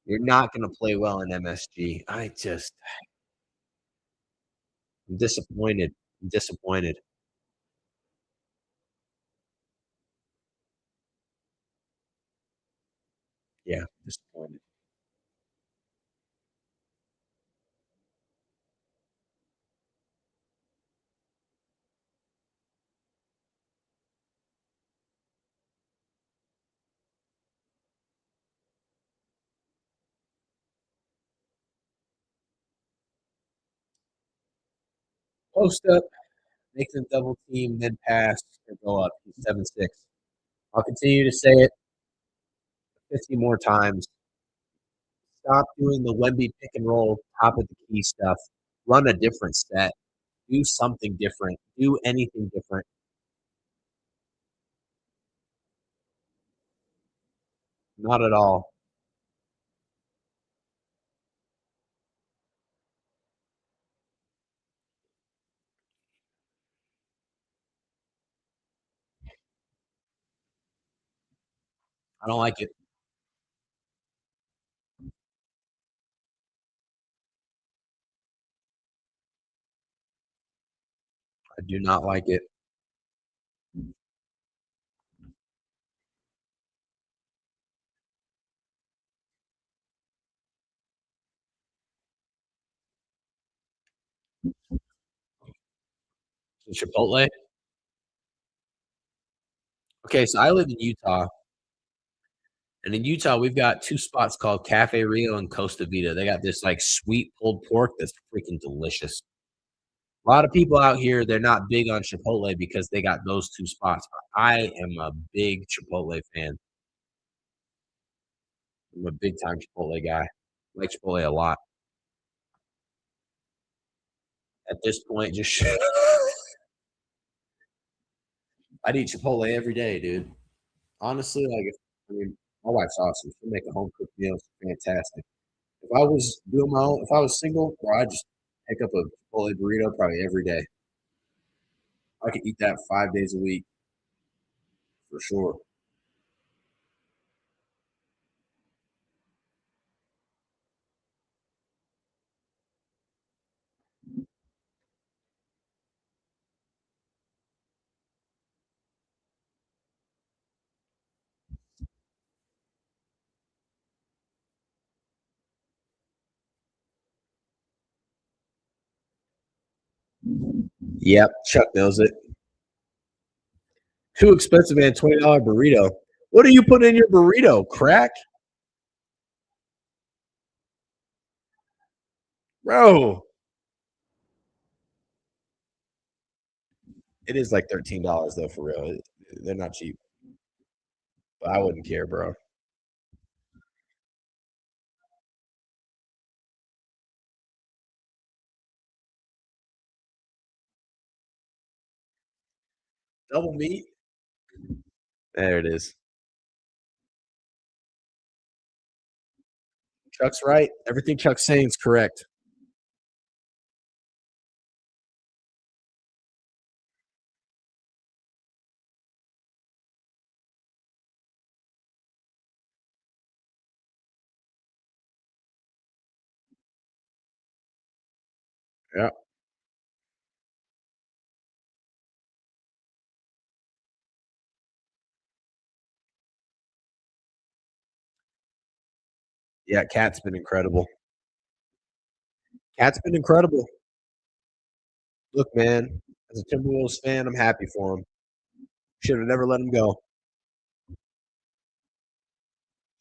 you're not going to play well in MSG. I'm disappointed. I'm disappointed. Yeah, disappointed. Post up, make them double team, then pass, and go up. He's 7'6". I'll continue to say it 50 more times. Stop doing the Wemby pick and roll, top of the key stuff. Run a different set. Do something different. Do anything different. Not at all. I don't like it. I do not like it. Chipotle. Okay, so I live in Utah, and in Utah we've got two spots called Cafe Rio and Costa Vida. They got this like sweet pulled pork that's freaking delicious. A lot of people out here they're not big on Chipotle because they got those two spots. But I am a big Chipotle fan. I'm a big time Chipotle guy. I like Chipotle a lot. At this point, just I'd eat Chipotle every day, dude. Honestly, like I mean, my wife's awesome. She'll make a home cooked meal. It's fantastic. If I was doing my own, if I was single, bro, I'd just pick up a Chipotle burrito probably every day. I could eat that 5 days a week for sure. Yep, Chuck knows it. Too expensive, man. $20 burrito. What do you put in your burrito? Crack, bro. It is like $13 though, for real. They're not cheap, but I wouldn't care, bro. Double meat. There it is. Chuck's right. Everything Chuck's saying is correct. Yeah. Yeah, Cat's been incredible. Cat's been incredible. Look, man, as a Timberwolves fan, I'm happy for him. Should have never let him go.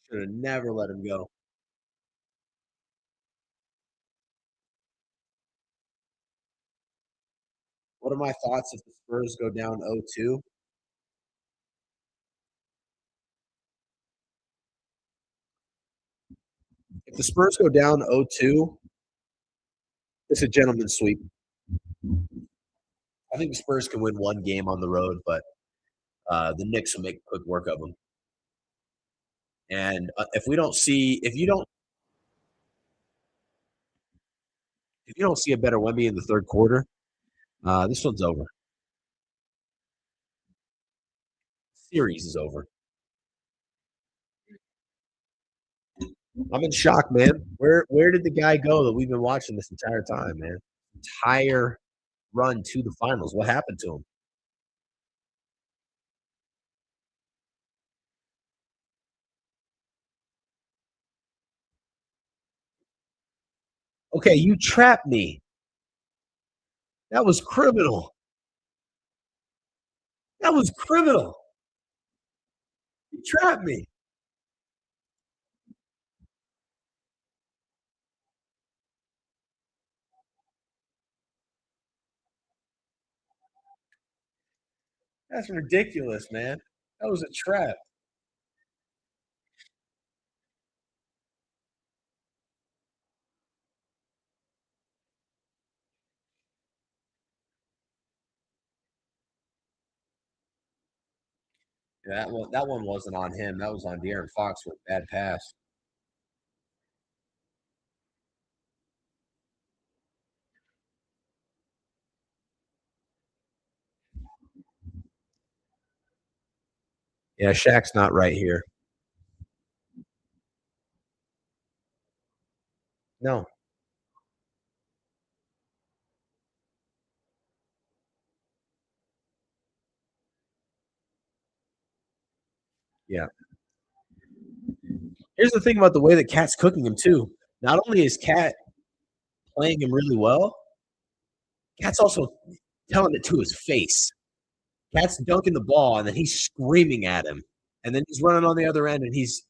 Should have never let him go. What are my thoughts if the Spurs go down 0-2? If the Spurs go down 0-2, it's a gentleman's sweep. I think the Spurs can win one game on the road, but the Knicks will make quick work of them. And if you don't see a better Wemby in the third quarter, this one's over. Series is over. I'm in shock, man. Where did the guy go that we've been watching this entire time, man? Entire run to the finals. What happened to him? Okay, you trapped me. That was criminal. That was criminal. You trapped me. That's ridiculous, man. That was a trap. Yeah, that one wasn't on him. That was on De'Aaron Fox with a bad pass. Yeah, Shaq's not right here. No. Yeah. Here's the thing about the way that Cat's cooking him too. Not only is Cat playing him really well, Cat's also telling it to his face. Cat's dunking the ball and then he's screaming at him. And then he's running on the other end and he's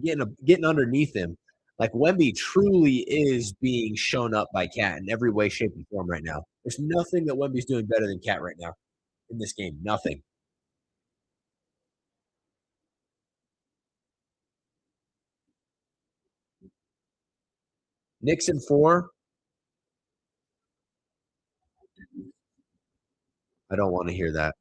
getting underneath him. Like Wemby truly is being shown up by Cat in every way, shape, and form right now. There's nothing that Wemby's doing better than Cat right now in this game. Nothing. Knicks in 4. I don't want to hear that.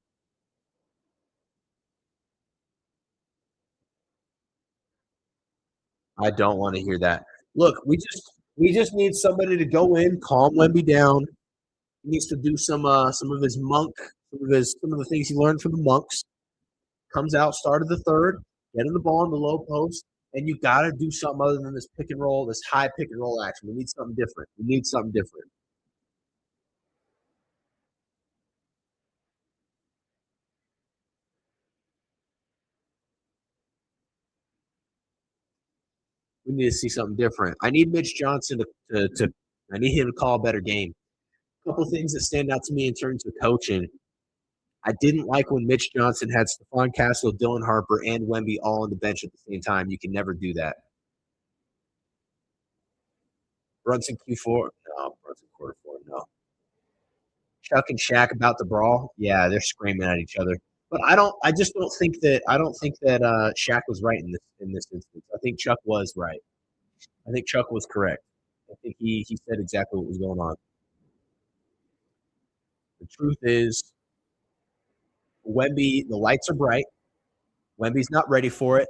I don't want to hear that. Look, we just need somebody to go in, calm Wemby down. He needs to do some of his monk, some of the things he learned from the monks. Comes out, started the third, getting the ball in the low post, and you got to do something other than this pick and roll, this high pick and roll action. We need something different. We need something different. We need to see something different. I need Mitch Johnson to I need him to call a better game. A couple of things that stand out to me in terms of coaching. I didn't like when Mitch Johnson had Stephon Castle, Dylan Harper, and Wemby all on the bench at the same time. You can never do that. Brunson Q4, no. Brunson quarter four, no. Chuck and Shaq about the brawl, yeah, they're screaming at each other. But I just don't think that Shaq was right in this instance. I think Chuck was right. I think Chuck was correct. I think he said exactly what was going on. The truth is, Wemby, the lights are bright. Wemby's not ready for it.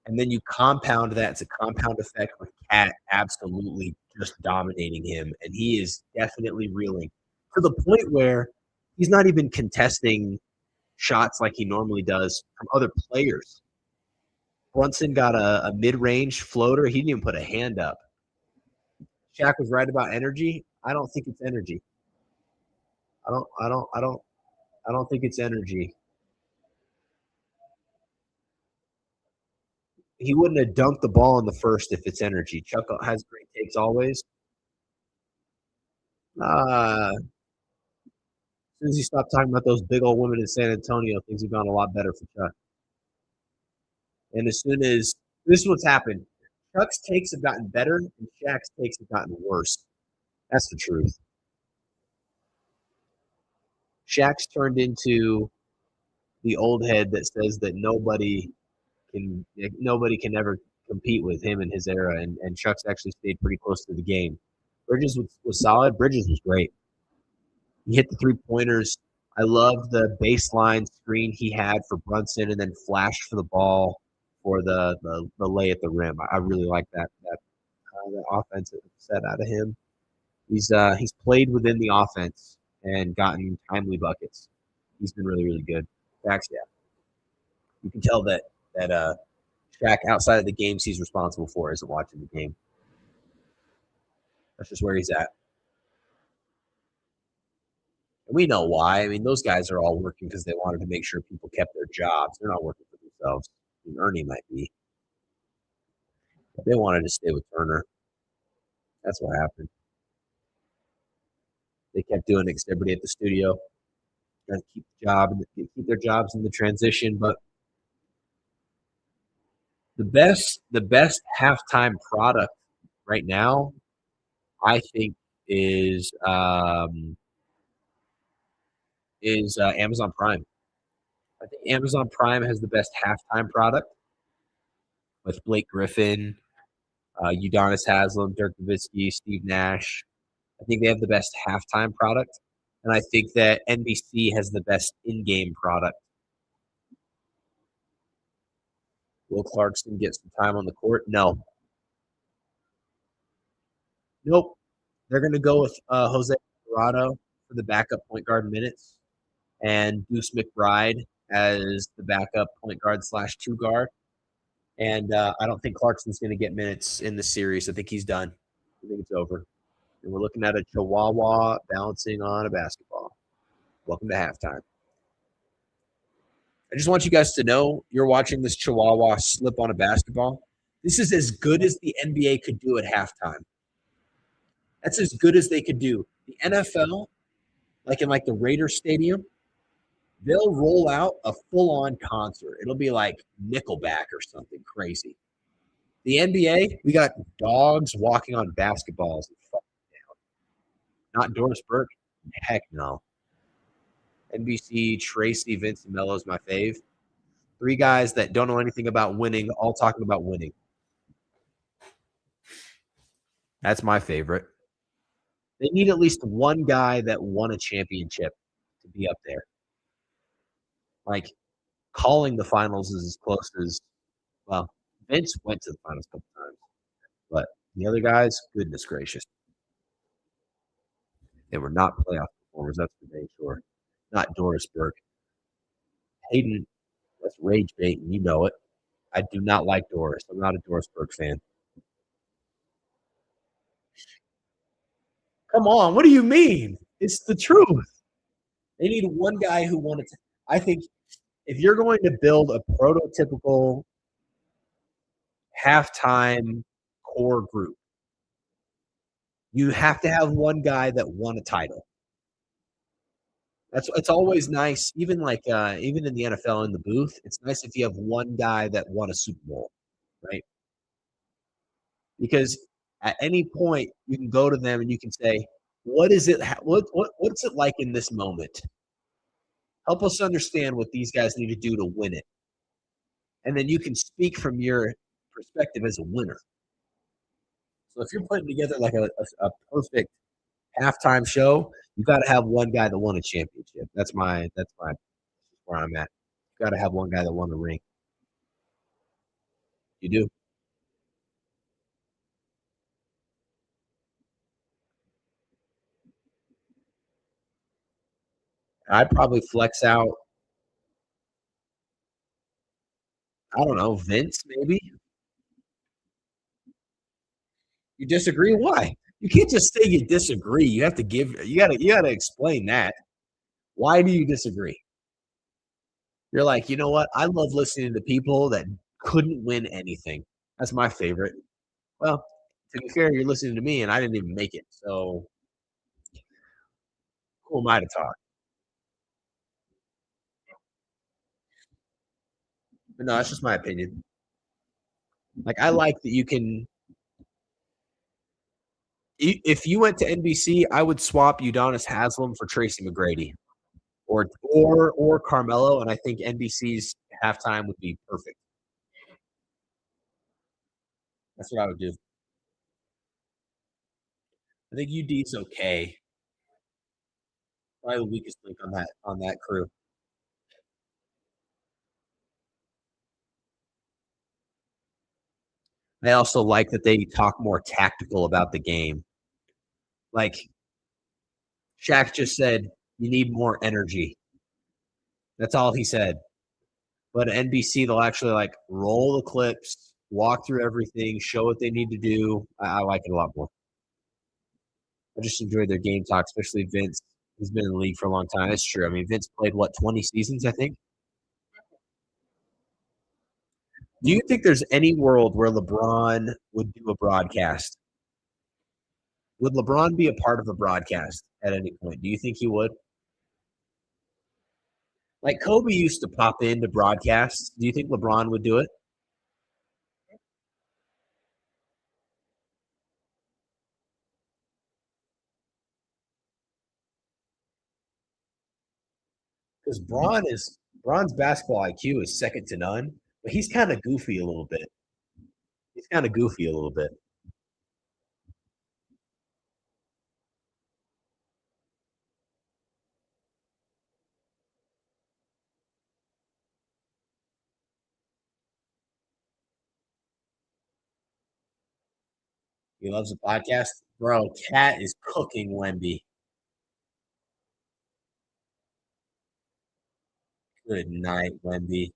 And then you compound that. It's a compound effect with Cat absolutely just dominating him. And he is definitely reeling to the point where he's not even contesting shots like he normally does from other players. Brunson got a mid-range floater. He didn't even put a hand up. Shaq was right about energy. I don't think it's energy. I don't. I don't. I don't. I don't think it's energy. he wouldn't have dunked the ball in the first if it's energy. Chuck has great takes always. As soon as he stopped talking about those big old women in San Antonio, things have gone a lot better for Chuck. And as soon as this is what's happened, Chuck's takes have gotten better and Shaq's takes have gotten worse. That's the truth. Shaq's turned into the old head that says that nobody can ever compete with him in his era, and Chuck's actually stayed pretty close to the game. Bridges was solid. Bridges was great. He hit the 3-pointers. I loved the baseline screen he had for Brunson and then flashed for the ball for the lay at the rim. I really like that offensive set out of him. He's played within the offense and gotten timely buckets. He's been really, really good. Facts, yeah. You can tell that Shaq, outside of the games he's responsible for, isn't watching the game. That's just where he's at. And we know why. I mean, those guys are all working because they wanted to make sure people kept their jobs. They're not working for themselves. I mean, Ernie might be. But they wanted to stay with Turner. That's what happened. They kept doing it because everybody at the studio got to keep their jobs in the transition. But the best halftime product right now, I think, is Amazon Prime. I think Amazon Prime has the best halftime product with Blake Griffin, Udonis Haslem, Dirk Nowitzki, Steve Nash. I think they have the best halftime product, and I think that NBC has the best in-game product. Will Clarkson get some time on the court? No. Nope. They're going to go with Jose Alvarado for the backup point guard minutes and Deuce McBride as the backup point guard / 2 guard. And I don't think Clarkson's going to get minutes in the series. I think he's done. I think it's over. And we're looking at a Chihuahua bouncing on a basketball. Welcome to halftime. I just want you guys to know you're watching this Chihuahua slip on a basketball. This is as good as the NBA could do at halftime. That's as good as they could do. The NFL, like in the Raiders Stadium, they'll roll out a full-on concert. It'll be like Nickelback or something crazy. The NBA, we got dogs walking on basketballs and fucking down. Not Doris Burke? Heck no. NBC, Tracy, Vince, and Mello is my fave. 3 guys that don't know anything about winning, all talking about winning. That's my favorite. They need at least one guy that won a championship to be up there. Like, calling the finals is as close as, well, Vince went to the finals a couple times. But the other guys, goodness gracious. They were not playoff performers, that's for dang sure. Not Doris Burke. Hayden, that's rage bait, and you know it. I do not like Doris. I'm not a Doris Burke fan. Come on, what do you mean? It's the truth. They need one guy who won it. I think if you're going to build a prototypical halftime core group, you have to have one guy that won a title. It's always nice, even in the NFL in the booth, it's nice if you have one guy that won a Super Bowl, right? Because at any point you can go to them and you can say, what is it? What's it like in this moment? Help us understand what these guys need to do to win it. And then you can speak from your perspective as a winner. So if you're putting together like a perfect halftime show, you got to have one guy that won a championship. That's where I'm at. You got to have one guy that won a ring. You do. I'd probably flex out, I don't know, Vince maybe. You disagree? Why? You can't just say you disagree. You have to you gotta explain that. Why do you disagree? You're like, you know what? I love listening to people that couldn't win anything. That's my favorite. Well, to be fair, you're listening to me, and I didn't even make it. So who am I to talk? But no, that's just my opinion. Like I like that you can. If you went to NBC, I would swap Udonis Haslam for Tracy McGrady, or Carmelo, and I think NBC's halftime would be perfect. That's what I would do. I think UD's okay. Probably the weakest link on that crew. I also like that they talk more tactical about the game. Like Shaq just said, you need more energy. That's all he said. But at NBC, they'll actually like roll the clips, walk through everything, show what they need to do. I like it a lot more. I just enjoy their game talk, especially Vince. He's been in the league for a long time. That's true. I mean, Vince played, 20 seasons, I think? Do you think there's any world where LeBron would do a broadcast? Would LeBron be a part of a broadcast at any point? Do you think he would? Like Kobe used to pop into broadcasts. Do you think LeBron would do it? Because Braun's basketball IQ is second to none, but he's kind of goofy a little bit. He's kind of goofy a little bit. He loves a podcast. Bro, Cat is cooking Wemby. Good night, Wemby.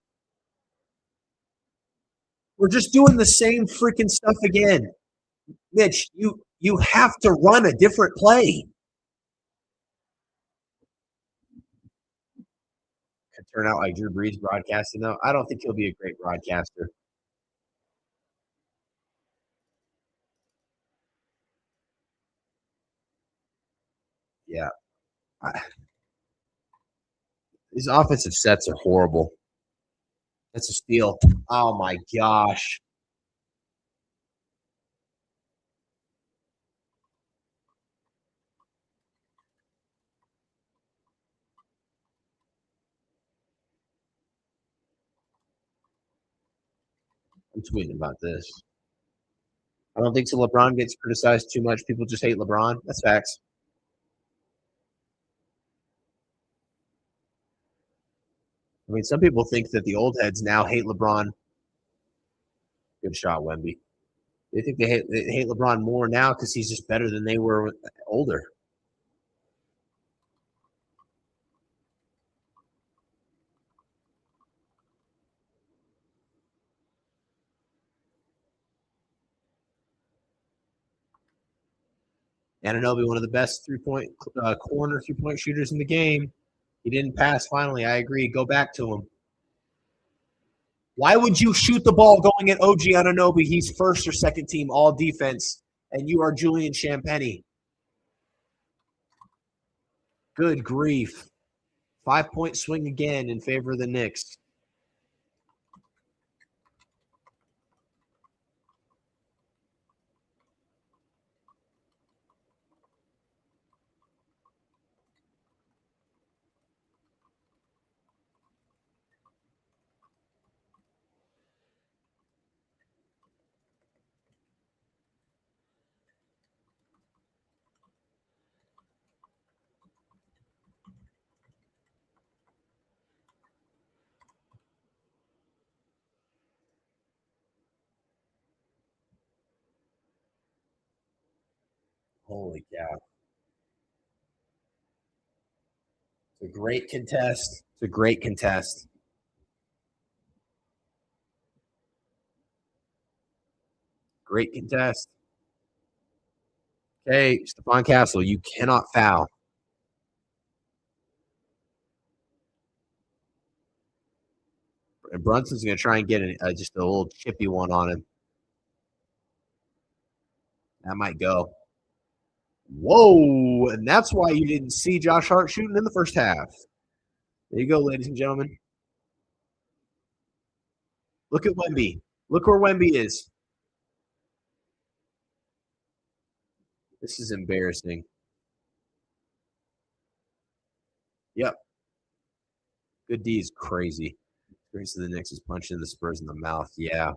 We're just doing the same freaking stuff again. Mitch, you have to run a different play. Could turn out like Drew Brees broadcasting though. I don't think he'll be a great broadcaster. Yeah. I, these offensive sets are horrible. That's a steal. Oh my gosh. I'm tweeting about this. I don't think so. LeBron gets criticized too much. People just hate LeBron. That's facts. I mean, some people think that the old heads now hate LeBron. Good shot, Wemby. They think they hate LeBron more now because he's just better than they were older. Anunoby, one of the best corner 3-point shooters in the game. He didn't pass finally. I agree. Go back to him. Why would you shoot the ball going at OG Anunoby? He's first or second team all defense, and you are Julian Champagny. Good grief. 5-point swing again in favor of the Knicks. Holy cow. It's a great contest. It's a great contest. Great contest. Okay, Stephon Castle, you cannot foul. And Brunson's going to try and get just a little chippy one on him. That might go. Whoa! And that's why you didn't see Josh Hart shooting in the first half. There you go, ladies and gentlemen. Look at Wemby. Look where Wemby is. This is embarrassing. Yep. Good D is crazy. Grace of the Knicks is punching the Spurs in the mouth. Yeah.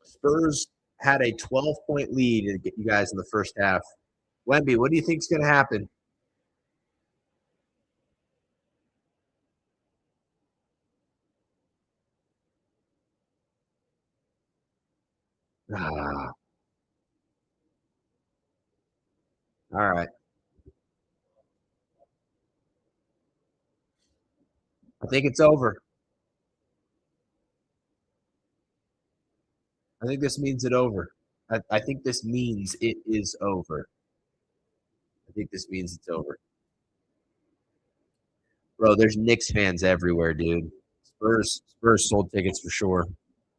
Spurs had a 12-point lead to get you guys in the first half. Wemby, what do you think is going to happen? Ah. All right. I think it's over. I think this means it over. I think this means it is over. I think this means it's over. Bro, there's Knicks fans everywhere, dude. Spurs sold tickets for sure.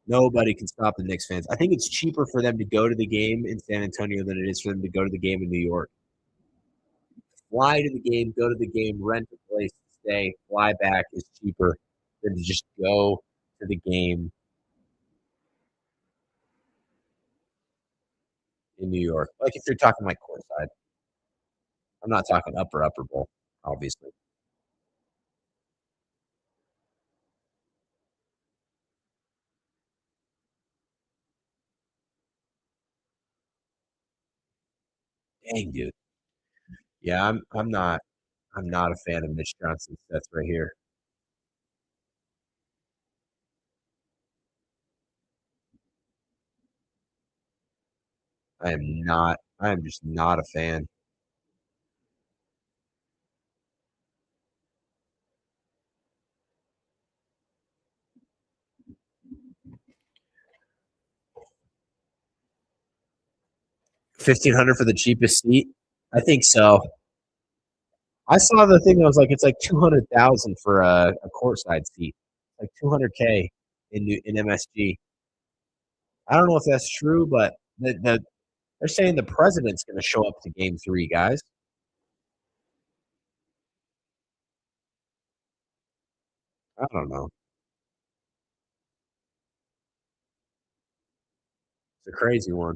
Nobody can stop the Knicks fans. I think it's cheaper for them to go to the game in San Antonio than it is for them to go to the game in New York. Fly to the game, go to the game, rent a place to stay, fly back is cheaper than to just go to the game in New York. Like if you're talking like courtside. I'm not talking upper bowl, obviously. Dang, dude. Yeah, I'm not a fan of Mitch Johnson's sets right here. I am just not a fan. $1,500 for the cheapest seat? I think so. I saw the thing. I was like, it's like 200,000 for a courtside seat, like 200K in MSG. I don't know if that's true, but they're saying the president's going to show up to Game 3, guys. I don't know. It's a crazy one.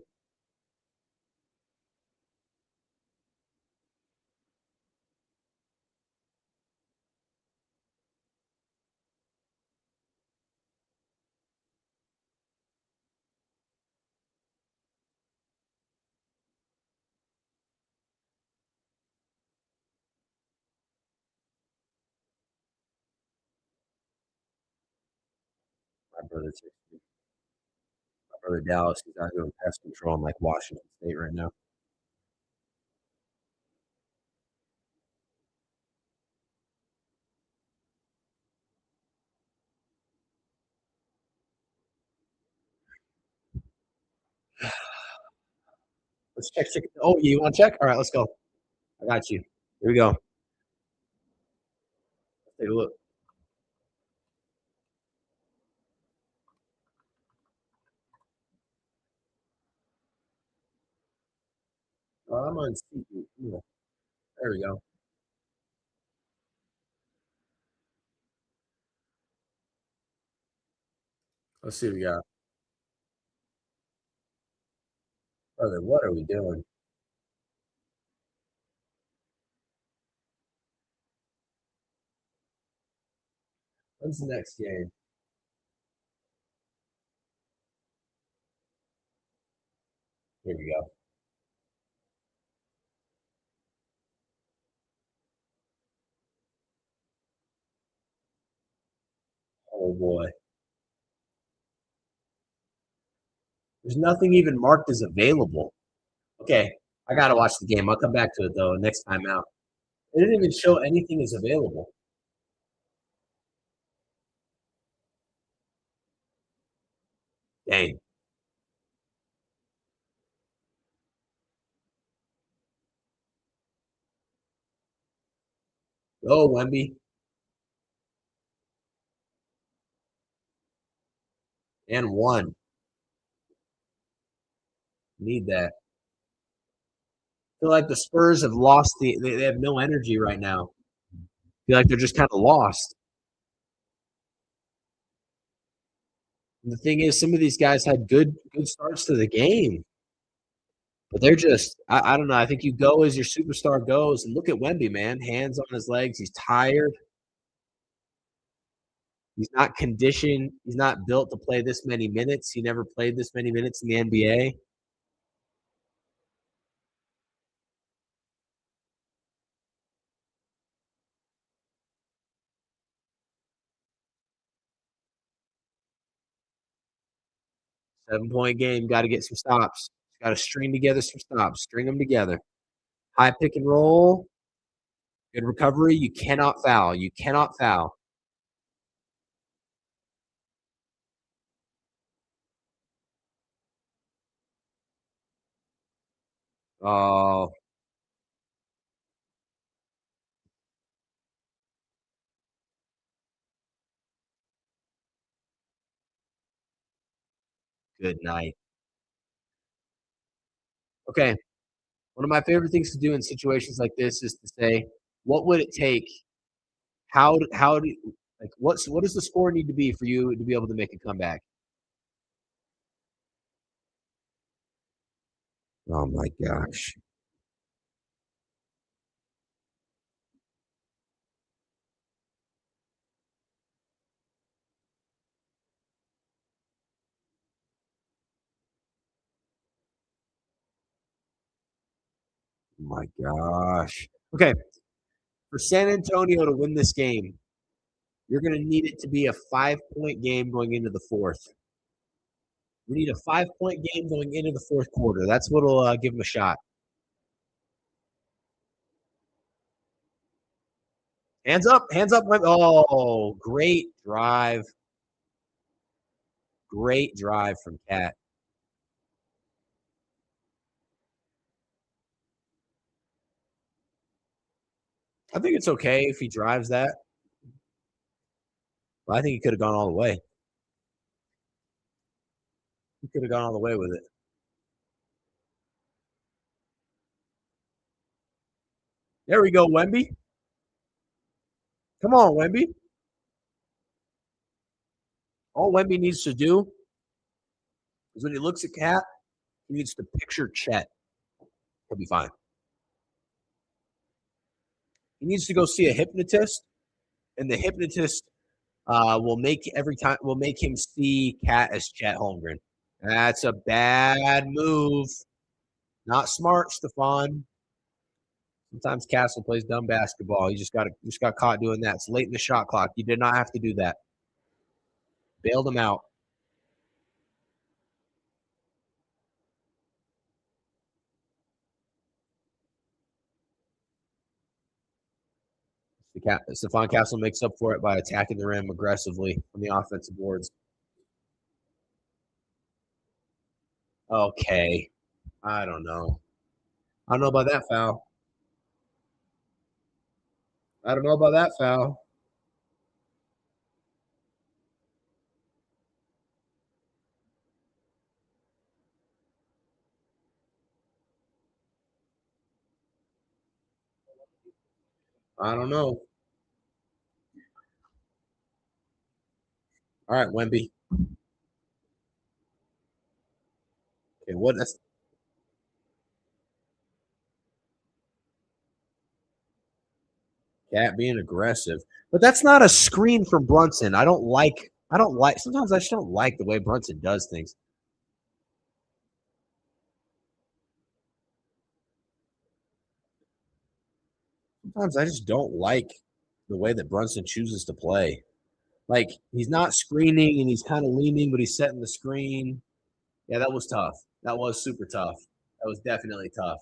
My brother, my brother Dallas, he's out doing pest control in like Washington State right now. Let's check. Oh, you want to check? All right, let's go. I got you. Here we go. Let's take a look. I'm on seat. There we go. Let's see what we got. Brother, what are we doing? When's the next game? Here we go. Oh boy. There's nothing even marked as available. Okay, I gotta watch the game. I'll come back to it though next time out. It didn't even show anything is available. Dang. Go, Wemby. And one. Need that. I feel like the Spurs have lost they have no energy right now. I feel like they're just kind of lost. And the thing is, some of these guys had good starts to the game. But they're just, I don't know. I think you go as your superstar goes. And look at Wemby, man. Hands on his legs. He's tired. He's not conditioned. He's not built to play this many minutes. He never played this many minutes in the NBA. Seven-point game. Got to get some stops. Got to string together some stops. String them together. High pick and roll. Good recovery. You cannot foul. You cannot foul. Oh, good night. Okay. One of my favorite things to do in situations like this is to say, what would it take? How do like what does the score need to be for you to be able to make a comeback? Oh my gosh. Oh my gosh. Okay. For San Antonio to win this game, you're going to need it to be a 5-point game going into the fourth. We need a 5-point game going into the fourth quarter. That's what'll give them a shot. Hands up, hands up. Oh, great drive. Great drive from Cat. I think it's okay if he drives that. But I think he could have gone all the way. He could have gone all the way with it. There we go, Wemby. Come on, Wemby. All Wemby needs to do is when he looks at Cat, he needs to picture Chet. He'll be fine. He needs to go see a hypnotist, and the hypnotist will make him see Cat as Chet Holmgren. That's a bad move. Not smart, Stephon. Sometimes Castle plays dumb basketball. You just got caught doing that. It's late in the shot clock. You did not have to do that. Bailed him out. Stephon Castle makes up for it by attacking the rim aggressively on the offensive boards. Okay. I don't know. I don't know about that foul. I don't know about that foul. I don't know. All right, Wemby. Okay, what? That's Cat being aggressive, but that's not a screen from Brunson. I don't like. Sometimes I just don't like the way Brunson does things. Sometimes I just don't like the way that Brunson chooses to play. Like he's not screening and he's kind of leaning, but he's setting the screen. Yeah, that was tough. That was super tough. That was definitely tough.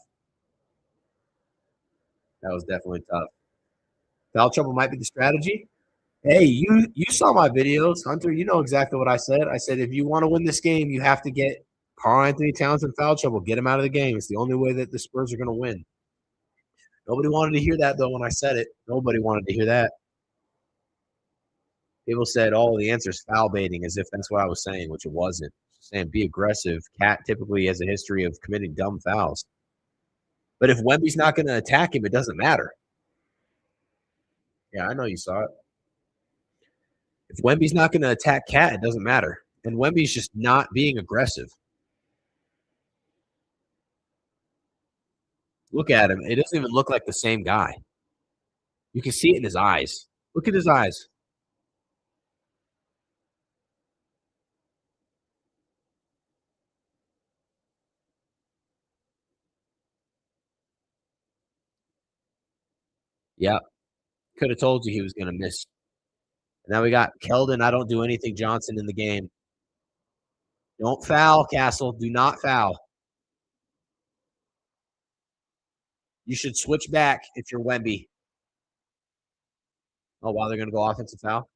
That was definitely tough. Foul trouble might be the strategy. Hey, you saw my videos, Hunter. You know exactly what I said. I said if you want to win this game, you have to get Karl Anthony Towns in foul trouble. Get him out of the game. It's the only way that the Spurs are going to win. Nobody wanted to hear that, though, when I said it. Nobody wanted to hear that. People said, oh, the answer is foul baiting, as if that's what I was saying, which it wasn't. Saying be aggressive. Cat typically has a history of committing dumb fouls. But if Wemby's not going to attack him, it doesn't matter. Yeah, I know you saw it. If Wemby's not going to attack Cat, it doesn't matter. And Wemby's just not being aggressive. Look at him. It doesn't even look like the same guy. You can see it in his eyes. Look at his eyes. Yeah. Could have told you he was going to miss. Now we got Keldon. I don't do anything Johnson in the game. Don't foul, Castle. Do not foul. You should switch back if you're Wemby. Oh, wow, they're going to go offensive foul?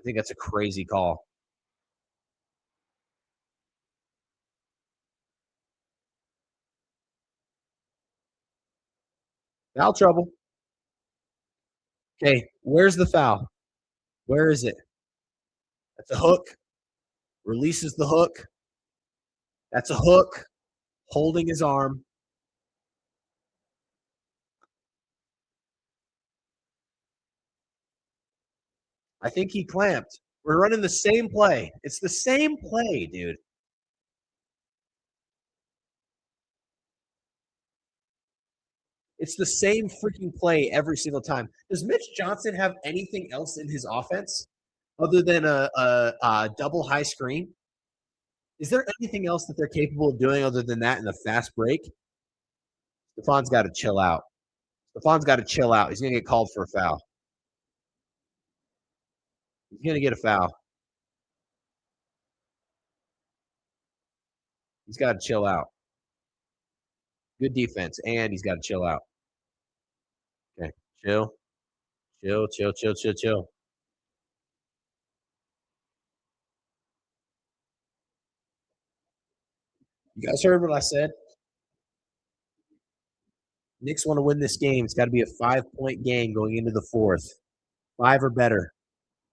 I think that's a crazy call. Foul trouble. Okay, where's the foul? Where is it? That's a hook. Releases the hook. That's a hook. Holding his arm. I think he clamped. We're running the same play. It's the same play, dude. It's the same freaking play every single time. Does Mitch Johnson have anything else in his offense other than a double high screen? Is there anything else that they're capable of doing other than that in the fast break? Stefan's got to chill out. Stefan's got to chill out. He's going to get called for a foul. He's going to get a foul. He's got to chill out. Good defense, and he's got to chill out. Okay, chill. Chill. You guys heard what I said? Knicks want to win this game. It's got to be a 5-point game going into the fourth. 5 or better.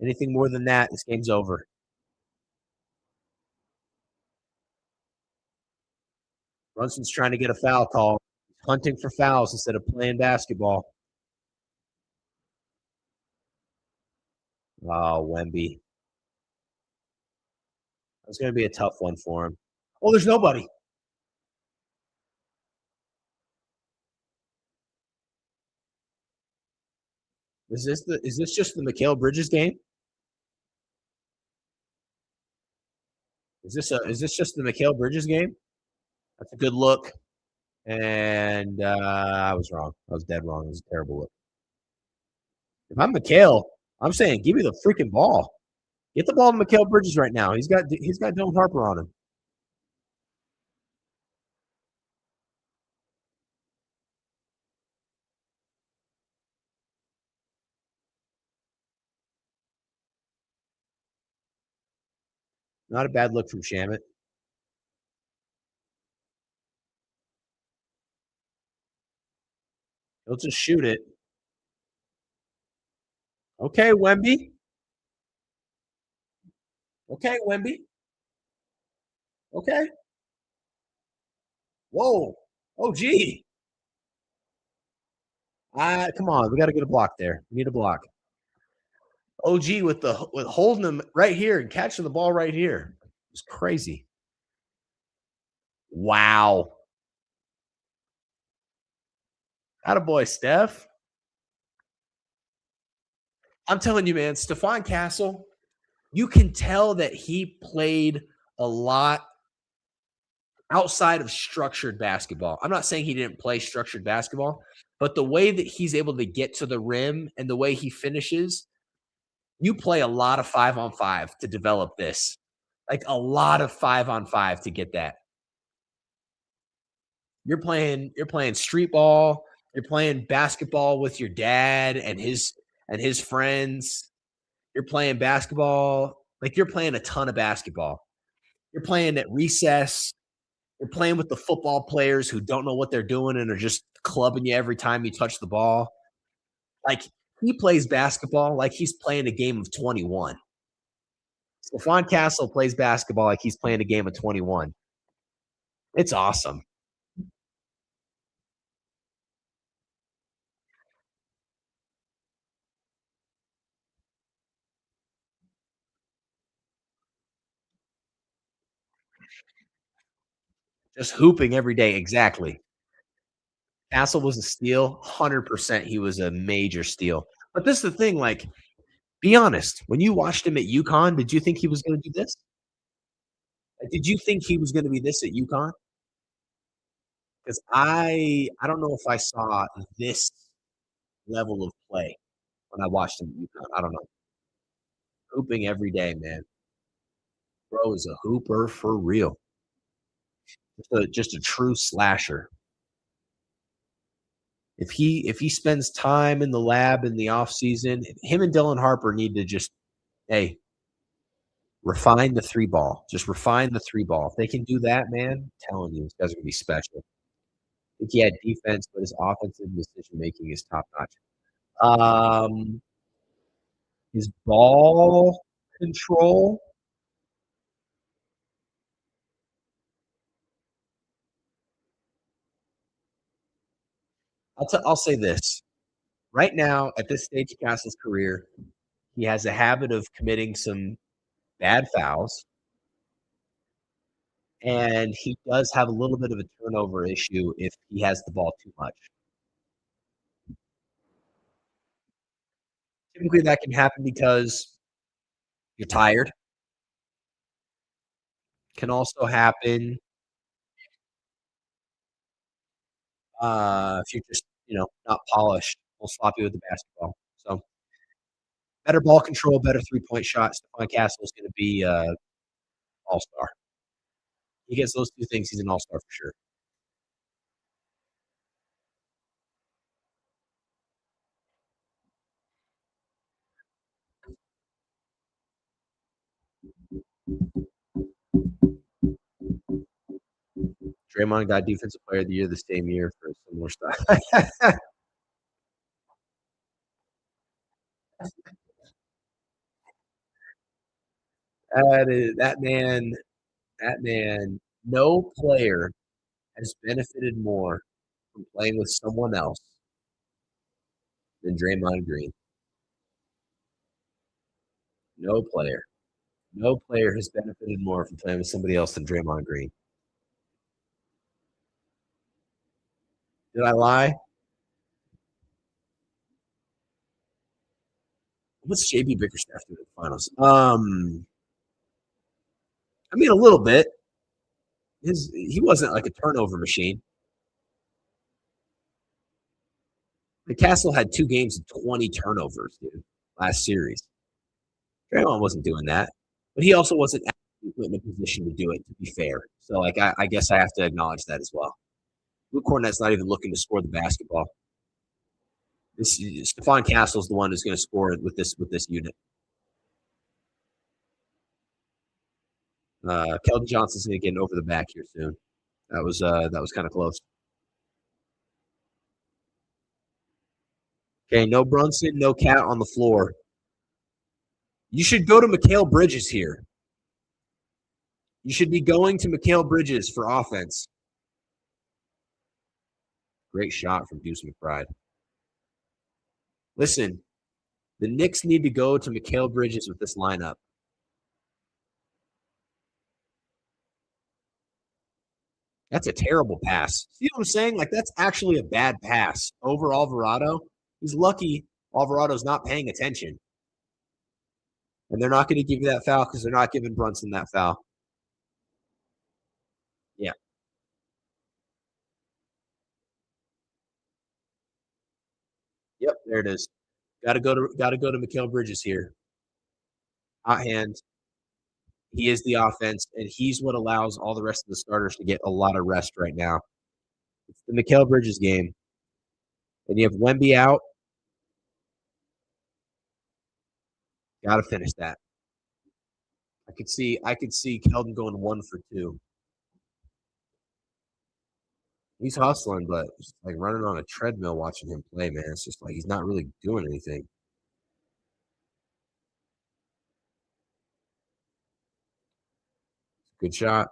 Anything more than that, this game's over. Brunson's trying to get a foul call. He's hunting for fouls instead of playing basketball. Oh, Wemby. That's going to be a tough one for him. Oh, there's nobody. Is this just the Mikal Bridges game? Is this just the Mikal Bridges game? That's a good look. And I was wrong. I was dead wrong. It was a terrible look. If I'm Mikal, I'm saying give me the freaking ball. Get the ball to Mikal Bridges right now. He's got Dylan Harper on him. Not a bad look from Shamet. He'll just shoot it. Okay, Wemby. Okay, Wemby. Okay. Whoa. Oh, gee. Come on. We got to get a block there. We need a block. OG with holding him right here and catching the ball right here. It's crazy. Wow. Attaboy, Steph. I'm telling you, man, Stephon Castle, you can tell that he played a lot outside of structured basketball. I'm not saying he didn't play structured basketball, but the way that he's able to get to the rim and the way he finishes, you play a lot of 5-on-5 to develop this. Like a lot of 5-on-5 to get that. You're playing street ball, you're playing basketball with your dad and his friends. You're playing basketball, like you're playing a ton of basketball. You're playing at recess. You're playing with the football players who don't know what they're doing and are just clubbing you every time you touch the ball. Like, he plays basketball like he's playing a game of 21. Stephon Castle plays basketball like he's playing a game of 21. It's awesome. Just hooping every day. Exactly. Castle was a steal. 100% he was a major steal. But this is the thing, like, be honest. When you watched him at UConn, did you think he was going to do this? Like, did you think he was going to be this at UConn? Because I don't know if I saw this level of play when I watched him at UConn. I don't know. Hooping every day, man. Bro is a hooper for real. Just a true slasher. If he spends time in the lab in the offseason, him and Dylan Harper need to just, hey, refine the three ball. Just refine the three ball. If they can do that, man, I'm telling you, this guy's gonna be special. I think he had defense, but his offensive decision making is top notch. His ball control. I'll say this. Right now, at this stage of Castle's career, he has a habit of committing some bad fouls, and he does have a little bit of a turnover issue if he has the ball too much. Typically, that can happen because you're tired. Can also happen if you're just, not polished, a little sloppy with the basketball. So better ball control, better 3-point shot. Stephon Castle is going to be all-star. He gets those two things, he's an all-star for sure. Draymond got Defensive Player of the Year the same year for a similar style. That man. That man. No player has benefited more from playing with someone else than Draymond Green. No player. No player has benefited more from playing with somebody else than Draymond Green. Did I lie? What's JB Bickerstaff doing in the finals? I mean, a little bit. He wasn't like a turnover machine. The Castle had 2 games of 20 turnovers, dude, last series. Draymond wasn't doing that, but he also wasn't put in a position to do it, to be fair. So, like, I guess I have to acknowledge that as well. Luke Cornett's not even looking to score the basketball. Stephon Castle's the one who's going to score with this unit. Keldon Johnson's going to get over the back here soon. That was kind of close. Okay, no Brunson, no Cat on the floor. You should go to Mikal Bridges here. You should be going to Mikal Bridges for offense. Great shot from Deuce McBride. Listen, the Knicks need to go to Mikal Bridges with this lineup. That's a terrible pass. See what I'm saying? Like, that's actually a bad pass over Alvarado. He's lucky Alvarado's not paying attention. And they're not going to give you that foul because they're not giving Brunson that foul. Yeah. Yep, there it is. Got to go to Mikal Bridges here. Hot hand. He is the offense, and he's what allows all the rest of the starters to get a lot of rest right now. It's the Mikal Bridges game. And you have Wemby out. Got to finish that. I could see Keldon going 1 for 2. He's hustling, but just like running on a treadmill watching him play, man. It's just like he's not really doing anything. Good shot.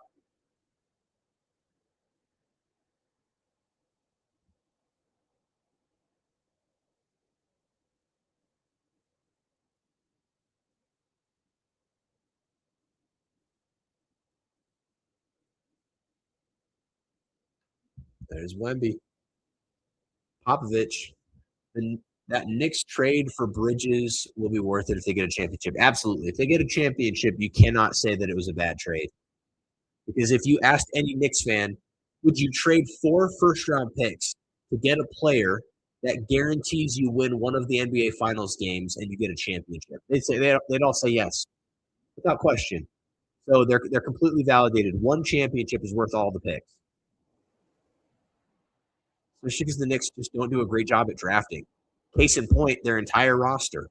There's Wemby. Popovich. And that Knicks trade for Bridges will be worth it if they get a championship. Absolutely. If they get a championship, you cannot say that it was a bad trade. Because if you asked any Knicks fan, would you trade 4 first-round picks to get a player that guarantees you win one of the NBA Finals games and you get a championship? They'd all say yes, without question. So they're completely validated. One championship is worth all the picks. Especially because the Knicks just don't do a great job at drafting. Case in point, their entire roster.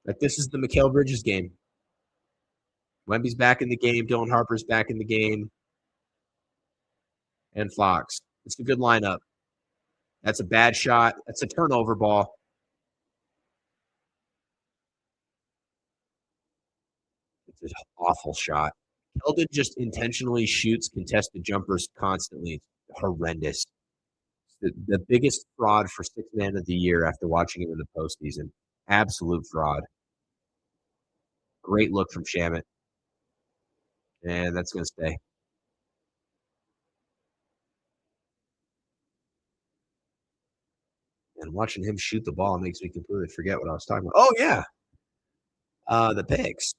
Like, this is the Mikal Bridges game. Wemby's back in the game. Dylan Harper's back in the game. And Fox. It's a good lineup. That's a bad shot. That's a turnover ball. It's an awful shot. Keldon just intentionally shoots contested jumpers constantly. It's horrendous. It's the biggest fraud for sixth man of the year after watching him in the postseason. Absolute fraud. Great look from Shamet. And that's going to stay. And watching him shoot the ball makes me completely forget what I was talking about. Oh, yeah. The picks.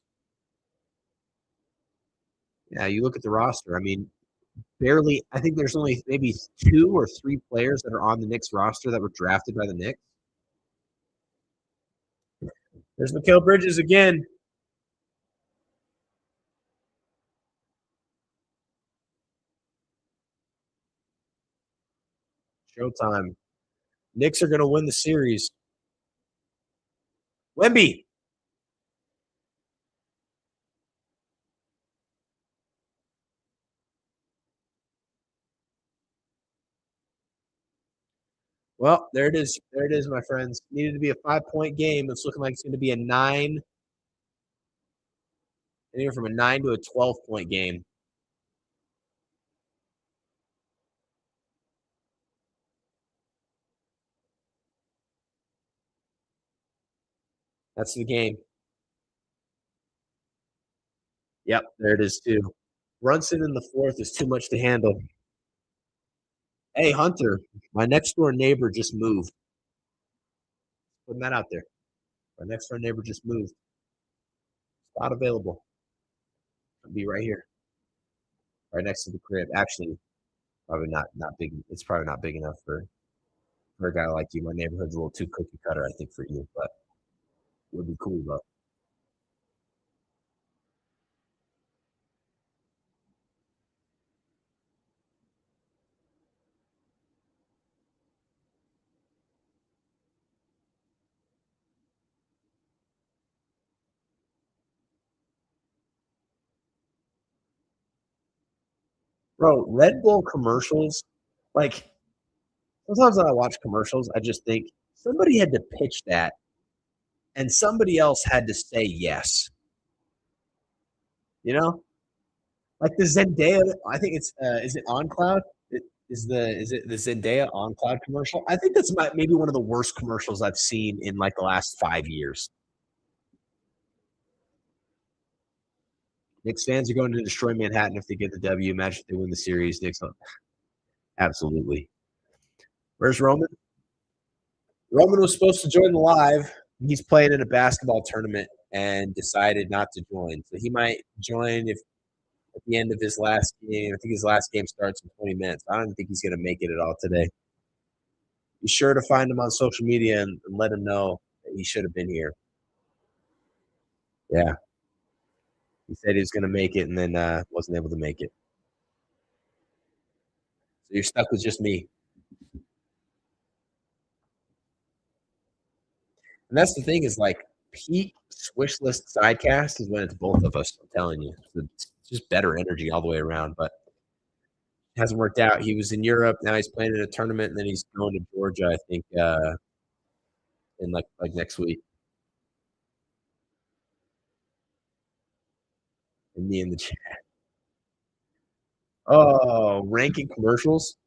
Yeah, you look at the roster. I mean, barely. I think there's only maybe 2 or 3 players that are on the Knicks roster that were drafted by the Knicks. There's Mikal Bridges again. Showtime. Knicks are going to win the series. Wemby. Well, there it is. There it is, my friends. Needed to be a 5-point game. It's looking like it's going to be a 9. Anywhere from a 9 to a 12-point game. That's the game. Yep, there it is, too. Brunson in the 4th is too much to handle. Hey, Hunter, my next door neighbor just moved. Putting that out there. My next door neighbor just moved. Spot available. I'll be right here. Right next to the crib. Actually, probably not big. It's probably not big enough for a guy like you. My neighborhood's a little too cookie cutter, I think, for you, but it would be cool, though. Bro, Red Bull commercials, like, sometimes when I watch commercials, I just think somebody had to pitch that and somebody else had to say yes. You know? Like the Zendaya, I think it's is it On Cloud? Is it the Zendaya On Cloud commercial? I think that's maybe one of the worst commercials I've seen in like the last 5 years. Knicks fans are going to destroy Manhattan if they get the W. Imagine if they win the series. Knicks, absolutely. Where's Roman? Roman was supposed to join the live. He's playing in a basketball tournament and decided not to join. So he might join if at the end of his last game. I think his last game starts in 20 minutes. I don't think he's going to make it at all today. Be sure to find him on social media and let him know that he should have been here. Yeah. He said he was going to make it and then wasn't able to make it. So you're stuck with just me. And that's the thing is like peak Swishlist Sidecast is when it's both of us. I'm telling you. It's just better energy all the way around. But Hasn't worked out. He was in Europe. Now he's playing in a tournament, and then he's going to Georgia, I think, in like next week. And me in the chat. Oh, ranking commercials.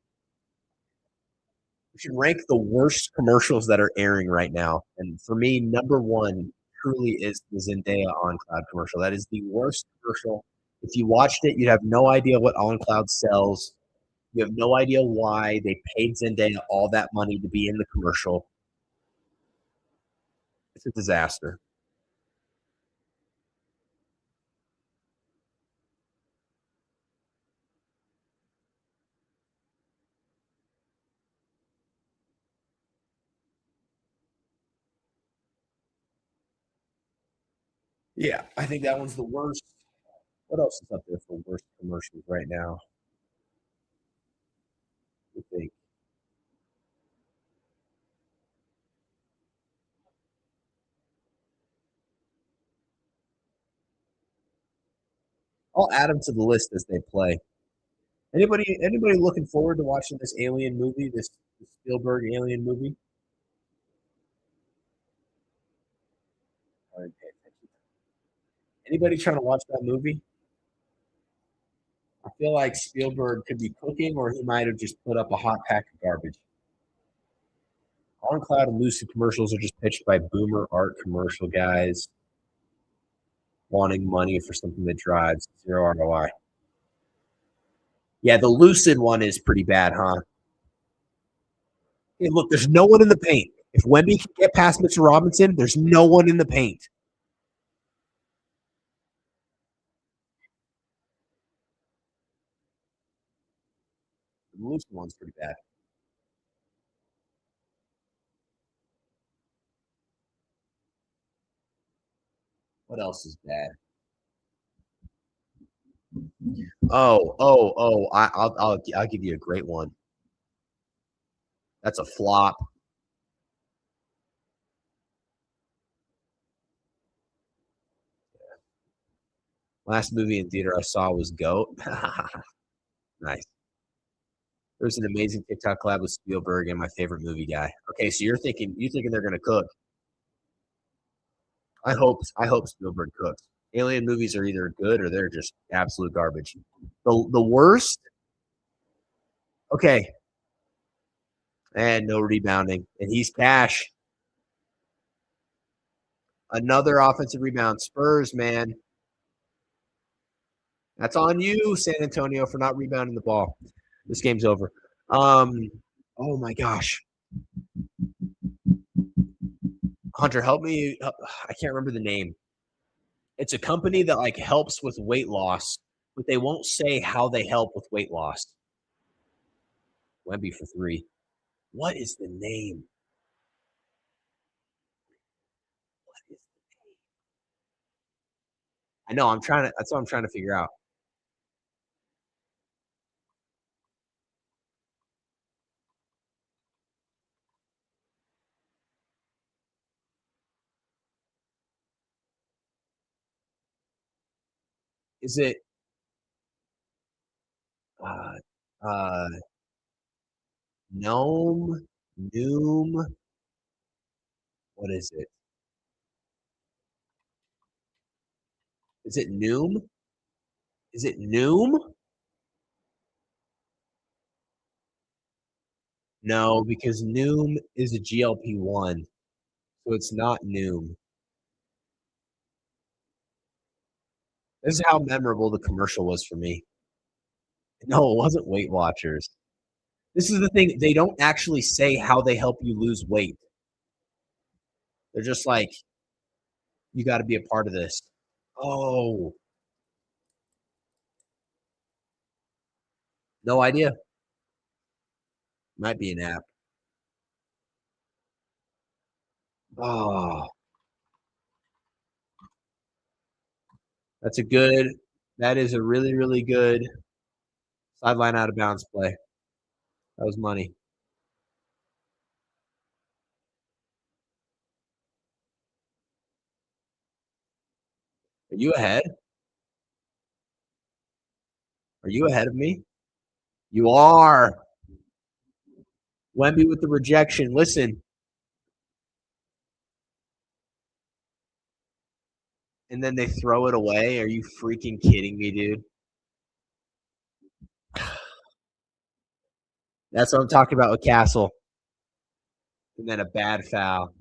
We should rank the worst commercials that are airing right now. And for me, number one truly is the Zendaya OnCloud commercial. That is the worst commercial. If you watched it, you'd have no idea what OnCloud sells. You have no idea why they paid Zendaya all that money to be in the commercial. It's a disaster. Yeah, I think that one's the worst. What else is up there for worst commercials right now? I think. I'll add them to the list as they play. Anybody looking forward to watching this alien movie, this Spielberg alien movie? Anybody trying to watch that movie? I feel like Spielberg could be cooking, or he might have just put up a hot pack of garbage. OnCloud and Lucid commercials are just pitched by boomer art commercial guys wanting money for something that drives zero ROI. Yeah, the Lucid one is pretty bad, huh? Hey, look, there's no one in the paint. If Wemby can get past Mitchell Robinson, there's no one in the paint. The Lucid one's pretty bad. What else is bad? I'll give you a great one. That's a flop. Last movie in theater I saw was Goat. Nice. There's an amazing TikTok collab with Spielberg and my favorite movie guy. Okay, so you're thinking they're gonna cook. I hope Spielberg cooks. Alien movies are either good or they're just absolute garbage. The worst. Okay, and no rebounding, and he's cash. Another offensive rebound. Spurs, man. That's on you, San Antonio, for not rebounding the ball. This game's over. Oh my gosh. Hunter, help me. I can't remember the name. It's a company that like helps with weight loss, but they won't say how they help with weight loss. Wemby for three. What is the name? I know. I'm trying to. That's what I'm trying to figure out. Is it uh, uh, Gnome? Noom? What is it? Is it Noom? Is it Noom? No, because Noom is a GLP-1, so it's not Noom. This is how memorable the commercial was for me. No, it wasn't Weight Watchers. This is the thing. They don't actually say how they help you lose weight. They're just like, you got to be a part of this. Oh, no idea. Might be an app. Oh, that's a good. That is a really, really good sideline out of bounds play. That was money. Are you ahead? Are you ahead of me? You are. Wemby with the rejection. Listen. And then they throw it away. Are you freaking kidding me, dude? That's what I'm talking about with Castle. And then a bad foul.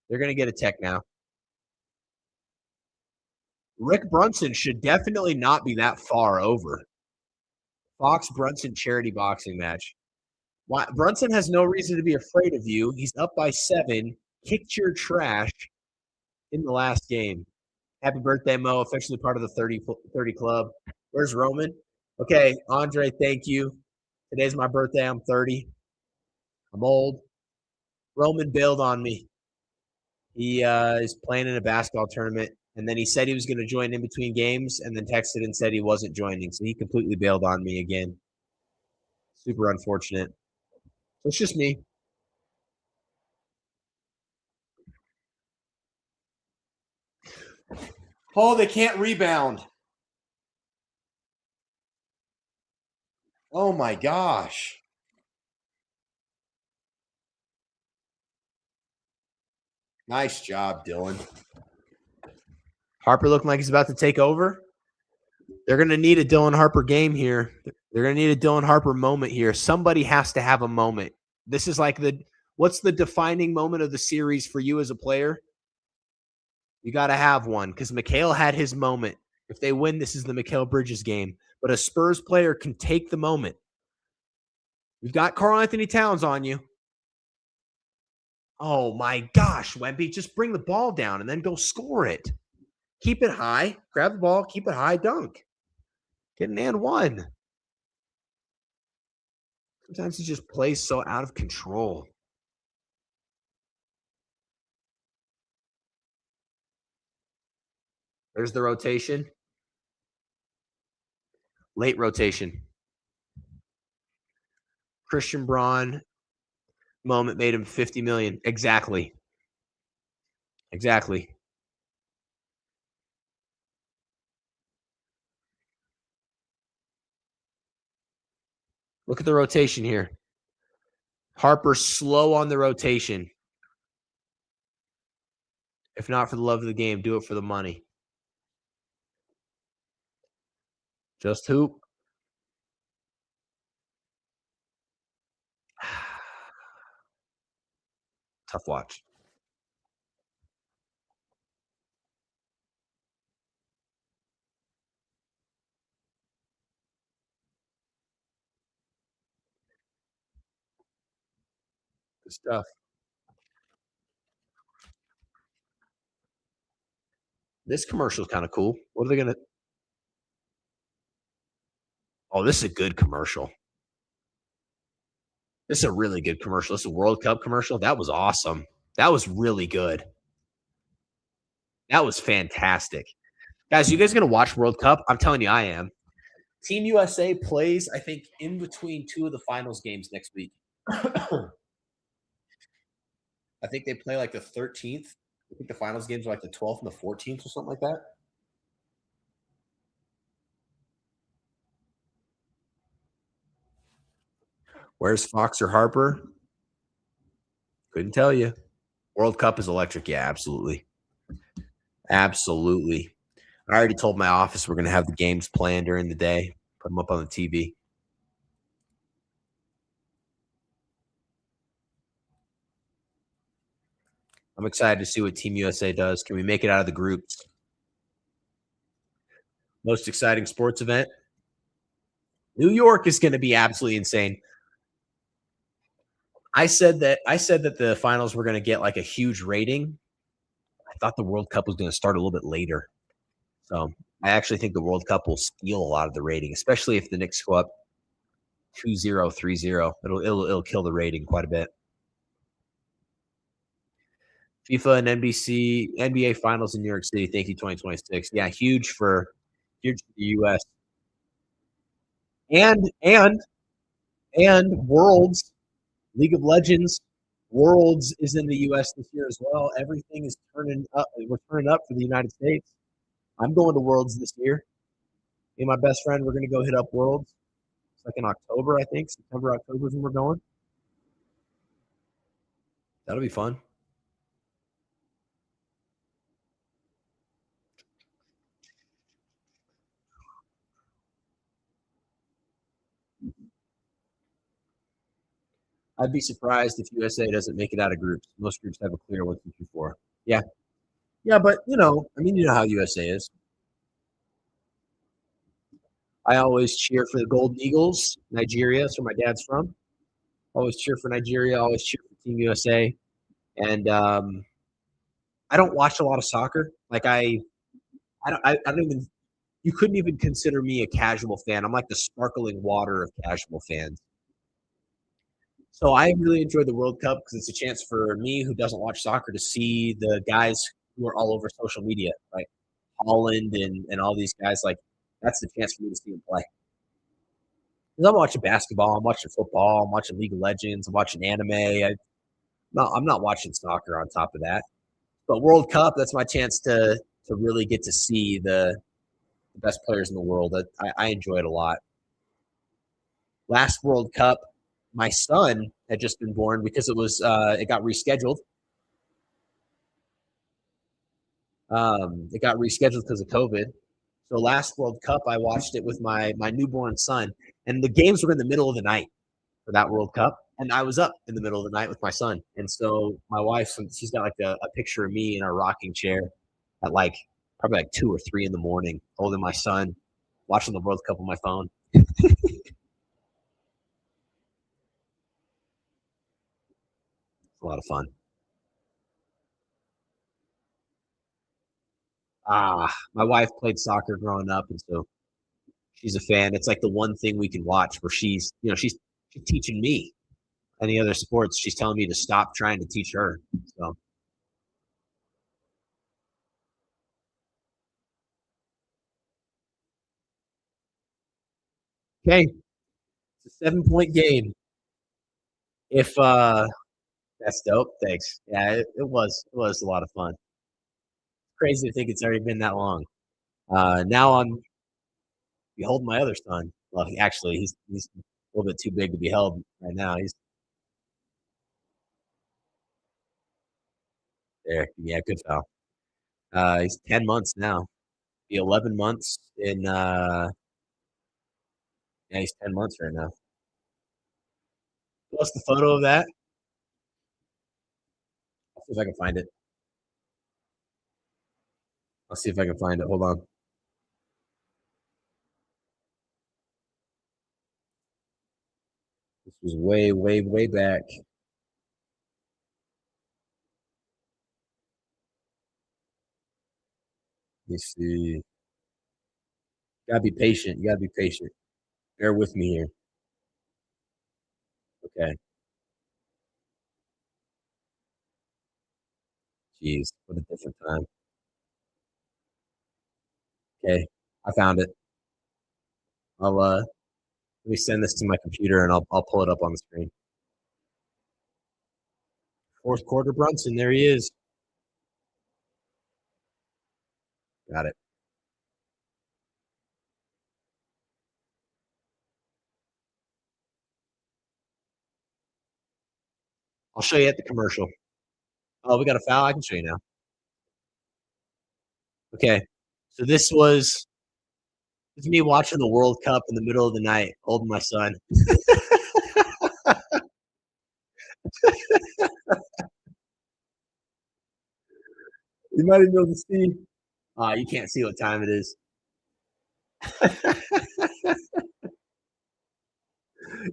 They're going to get a tech now. Rick Brunson should definitely not be that far over. Fox Brunson charity boxing match. Brunson has no reason to be afraid of you. He's up by 7, kicked your trash in the last game. Happy birthday, Mo. Officially part of the 30 club. Where's Roman? Okay, Andre, thank you. Today's my birthday. I'm 30. I'm old. Roman bailed on me. He is playing in a basketball tournament, and then he said he was going to join in between games, and then texted and said he wasn't joining. So he completely bailed on me again. Super unfortunate. So it's just me. Oh, they can't rebound. Oh, my gosh. Nice job, Dylan. Harper looking like he's about to take over. They're going to need a Dylan Harper game here. They're going to need a Dylan Harper moment here. Somebody has to have a moment. This is like what's the defining moment of the series for you as a player? You got to have one because Mikal had his moment. If they win, this is the Mikal Bridges game. But a Spurs player can take the moment. We've got Karl Anthony Towns on you. Oh, my gosh, Wemby. Just bring the ball down and then go score it. Keep it high. Grab the ball. Keep it high. Dunk. Get an and one. Sometimes he just plays so out of control. There's the rotation. Late rotation. Christian Braun moment made him $50 million. Exactly. Look at the rotation here. Harper slow on the rotation. If not for the love of the game, do it for the money. Just hoop. Tough watch. Good stuff. This commercial is kind of cool. What are they going to? Oh, this is a good commercial. This is a really good commercial. This is a World Cup commercial. That was awesome. That was really good. That was fantastic. Guys, you guys going to watch World Cup? I'm telling you, I am. Team USA plays, I think, in between 2 of the finals games next week. I think they play like the 13th. I think the finals games are like the 12th and the 14th or something like that. Where's Fox or Harper? Couldn't tell you. World Cup is electric. Yeah, absolutely. Absolutely. I already told my office we're going to have the games planned during the day. Put them up on the TV. I'm excited to see what Team USA does. Can we make it out of the groups? Most exciting sports event? New York is going to be absolutely insane. I said that the finals were going to get like a huge rating. I thought the World Cup was going to start a little bit later. So I actually think the World Cup will steal a lot of the rating, especially if the Knicks go up 2-0, 3-0. It'll kill the rating quite a bit. FIFA and NBA Finals in New York City. Thank you, 2026. Yeah, huge for the U.S. And And Worlds, League of Legends, Worlds is in the U.S. this year as well. Everything is turning up. We're turning up for the United States. I'm going to Worlds this year. Me and my best friend, we're going to go hit up Worlds. It's like in October, I think. September, October is when we're going. That'll be fun. I'd be surprised if USA doesn't make it out of groups. Most groups have a clear 1, 2, 3, 4. Yeah. Yeah, but you know how USA is. I always cheer for the Golden Eagles, Nigeria. That's where my dad's from. Always cheer for Nigeria. Always cheer for Team USA. And I don't watch a lot of soccer. Like I don't even. You couldn't even consider me a casual fan. I'm like the sparkling water of casual fans. So I really enjoy the World Cup because it's a chance for me who doesn't watch soccer to see the guys who are all over social media, like Holland and all these guys. Like that's the chance for me to see them play. Because I'm watching basketball, I'm watching football, I'm watching League of Legends, I'm watching anime. I'm not watching soccer on top of that. But World Cup, that's my chance to really get to see the best players in the world. I enjoy it a lot. Last World Cup, my son had just been born because it got rescheduled. It got rescheduled because of COVID. So last World Cup, I watched it with my newborn son, and the games were in the middle of the night for that World Cup, and I was up in the middle of the night with my son. And so my wife, she's got like a picture of me in a rocking chair at like probably like 2 or 3 in the morning, holding my son, watching the World Cup on my phone. It's a lot of fun. My wife played soccer growing up, and so she's a fan. It's like the one thing we can watch where she's teaching me. Any other sports, she's telling me to stop trying to teach her. So okay, it's a 7 point game. If That's dope, thanks. Yeah, it was a lot of fun. Crazy to think it's already been that long. Now I'm beholding my other son. Well, actually, he's a little bit too big to be held right now. He's there. Yeah, good foul. He's 10 months now. Be 11 months in. Yeah, he's 10 months right now. What's the photo of that? I'll see if I can find it. I'll see if I can find it. Hold on. This was way, way, way back. Let me see. Gotta be patient. You gotta be patient. Bear with me here. Okay. Jeez, what a different time. Okay, I found it. I'll let me send this to my computer and I'll pull it up on the screen. Fourth quarter Brunson, there he is. Got it. I'll show you at the commercial. Oh, we got a foul. I can show you now. Okay, so this is me watching the World Cup in the middle of the night, holding my son. You might even be able to see. You can't see what time it is.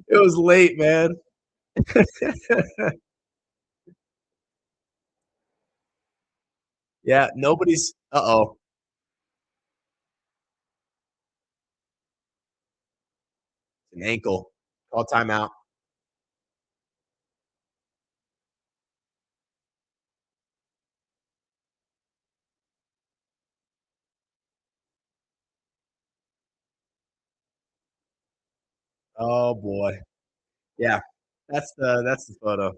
It was late, man. Yeah, nobody's. Uh-oh. It's an ankle. Call timeout. Oh boy. Yeah, that's the photo.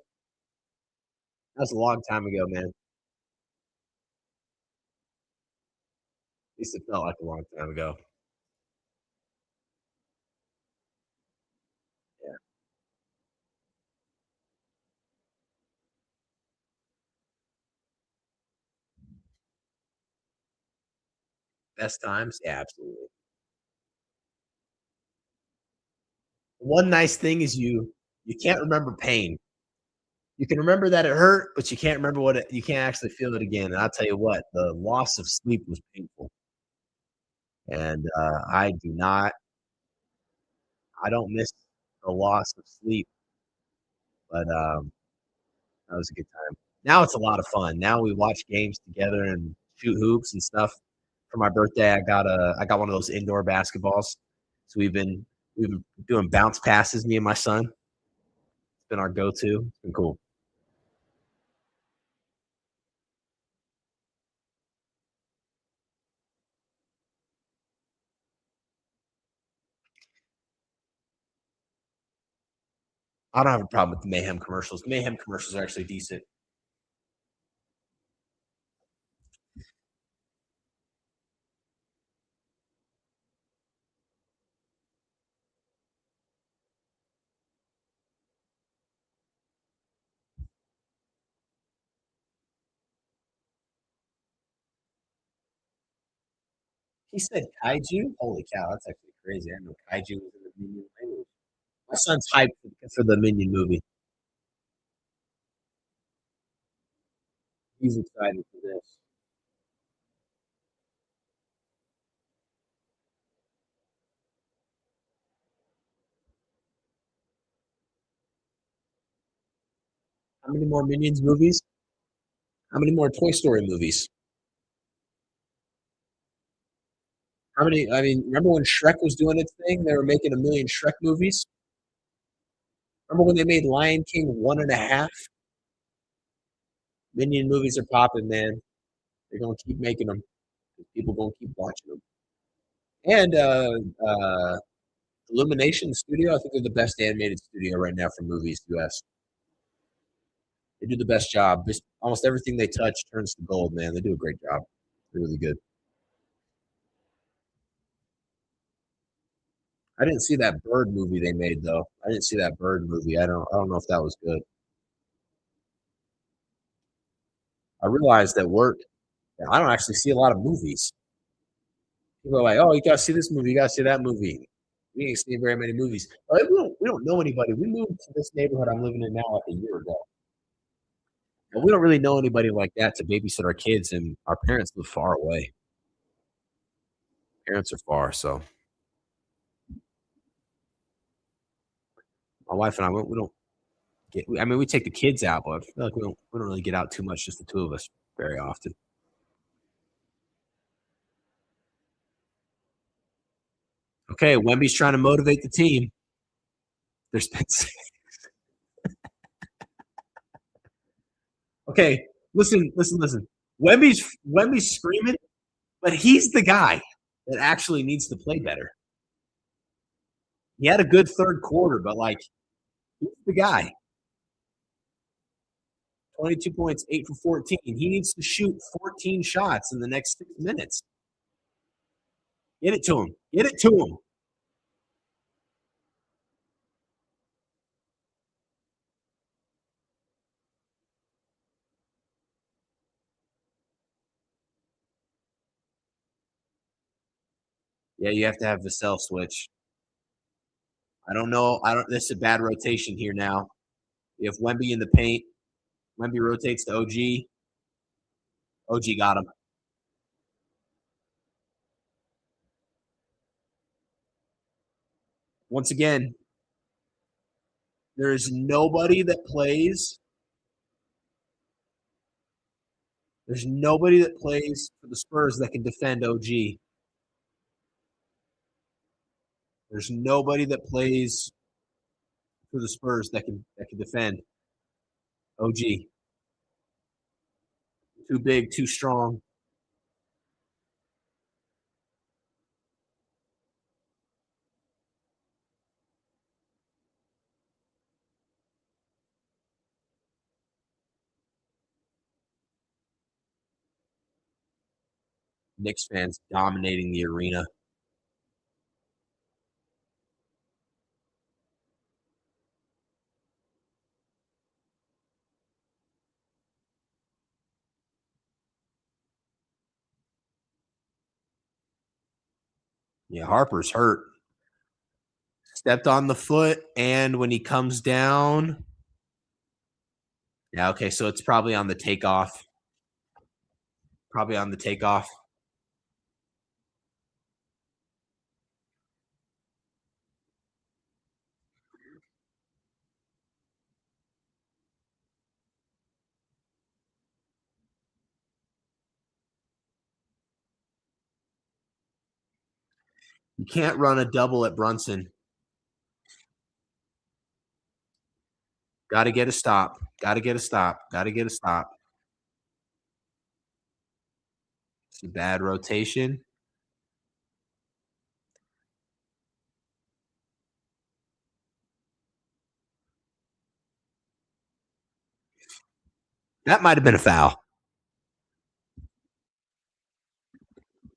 That's a long time ago, man. At least it felt like a long time ago. Yeah, best times. Yeah, absolutely. One nice thing is you can't remember pain. You can remember that it hurt, but you can't remember what you can't actually feel it again. And I'll tell you what, the loss of sleep was painful, and I don't miss the loss of sleep, but that was a good time. Now it's a lot of fun. Now we watch games together and shoot hoops and stuff. For my birthday, I got one of those indoor basketballs. So we've been doing bounce passes, me and my son. It's been our go-to. It's been cool. I don't have a problem with the Mayhem commercials. Mayhem commercials are actually decent. He said kaiju. Holy cow, that's actually crazy. I didn't know kaiju was in the Minion language. My son's hyped for the Minion movie. He's excited for this. How many more Minions movies? How many more Toy Story movies? How many? I mean, remember when Shrek was doing its thing? They were making a million Shrek movies. Remember when they made Lion King 1.5? Minion movies are popping, man. They're gonna keep making them. People gonna keep watching them. And Illumination Studio, I think they're the best animated studio right now for movies, US. They do the best job. Just almost everything they touch turns to gold, man. They do a great job. They're really good. I didn't see that bird movie they made though. I didn't see that bird movie. I don't know if that was good. I realized at work that I don't actually see a lot of movies. People are like, "Oh, you gotta see this movie. You gotta see that movie." We ain't seen very many movies. Like, we don't know anybody. We moved to this neighborhood I'm living in now like a year ago, and we don't really know anybody like that to babysit our kids. And our parents live far away. Parents are far, so my wife and I we don't get. I mean, we take the kids out, but I feel like we don't really get out too much. Just the two of us very often. Okay, Wemby's trying to motivate the team. There's been okay. Listen. Wemby's screaming, but he's the guy that actually needs to play better. He had a good third quarter, but like he's the guy. 22 points, 8 for 14. He needs to shoot 14 shots in the next 6 minutes. Get it to him. Get it to him. Yeah, you have to have Vassell switch. I don't know. I don't. This is a bad rotation here now. If Wemby in the paint, Wemby rotates to OG. OG got him. Once again, there is nobody that plays. There's nobody that plays for the Spurs that can defend OG. There's nobody that plays for the Spurs that can defend OG. Too big, too strong. Knicks fans dominating the arena. Yeah, Harper's hurt. Stepped on the foot, and when he comes down, yeah, okay, so it's probably on the takeoff. Probably on the takeoff. You can't run a double at Brunson. Got to get a stop. Got to get a stop. Got to get a stop. It's a bad rotation. That might have been a foul.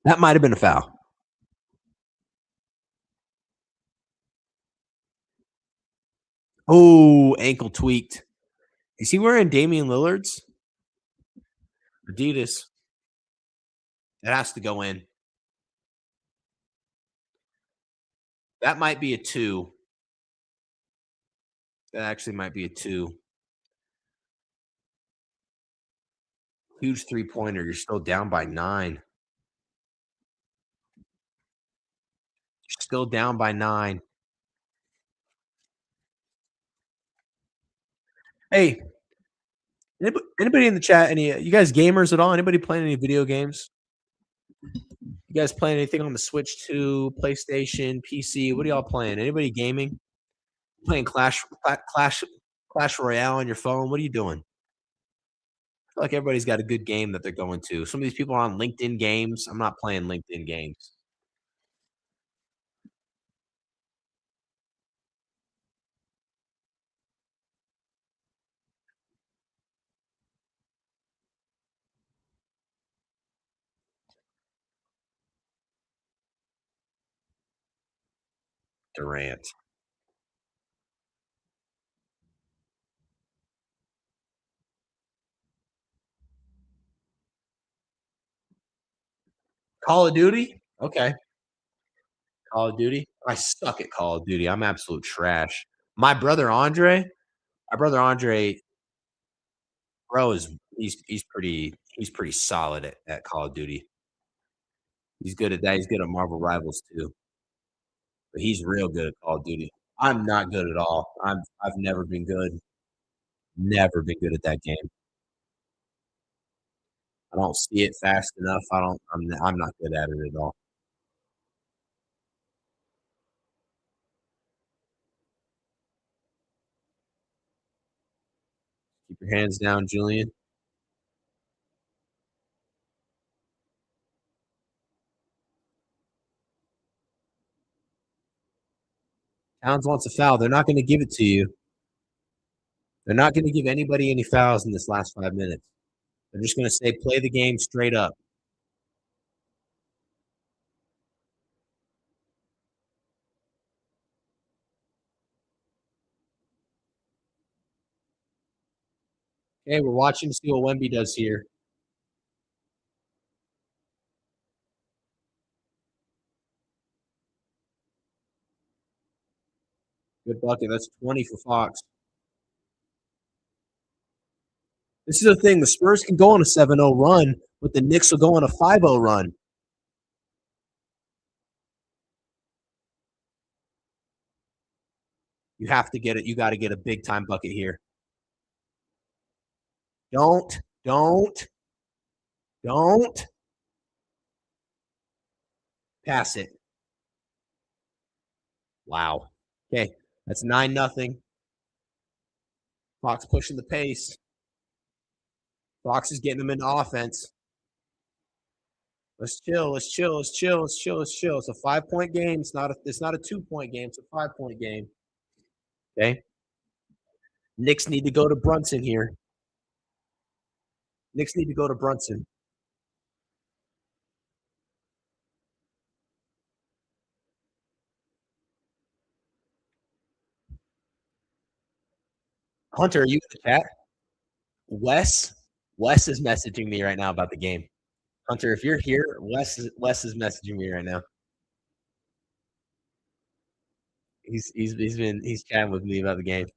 That might have been a foul. Oh, ankle tweaked. Is he wearing Damian Lillard's? Adidas. It has to go in. That might be a 2. That actually might be a 2. Huge three-pointer. You're still down by 9. You're still down by 9. Hey, anybody in the chat? Any you guys gamers at all? Anybody playing any video games? You guys playing anything on the Switch 2, PlayStation, PC? What are y'all playing? Anybody gaming? Playing Clash Royale on your phone? What are you doing? I feel like everybody's got a good game that they're going to. Some of these people are on LinkedIn games. I'm not playing LinkedIn games. Durant. Call of Duty? Okay. Call of Duty? I suck at Call of Duty. I'm absolute trash. My brother Andre, bro, he's pretty solid at Call of Duty. He's good at that. He's good at Marvel Rivals too. But he's real good at Call of Duty. I'm not good at all. I've never been good. Never been good at that game. I don't see it fast enough. I'm not good at it at all. Keep your hands down, Julian. Towns wants a foul. They're not going to give it to you. They're not going to give anybody any fouls in this last 5 minutes. They're just going to say, play the game straight up. Okay, we're watching to see what Wemby does here. Good bucket. That's 20 for Fox. This is the thing. The Spurs can go on a 7-0 run, but the Knicks will go on a 5-0 run. You have to get it. You got to get a big time bucket here. Don't. Pass it. Wow. Okay. That's 9-0. Fox pushing the pace. Fox is getting them into offense. Let's chill. It's a 5-point game. It's not a 2-point game. It's a 5-point game. Okay. Knicks need to go to Brunson here. Knicks need to go to Brunson. Hunter, are you in the chat? Wes is messaging me right now about the game. Hunter, if you're here, Wes is messaging me right now. He's chatting with me about the game.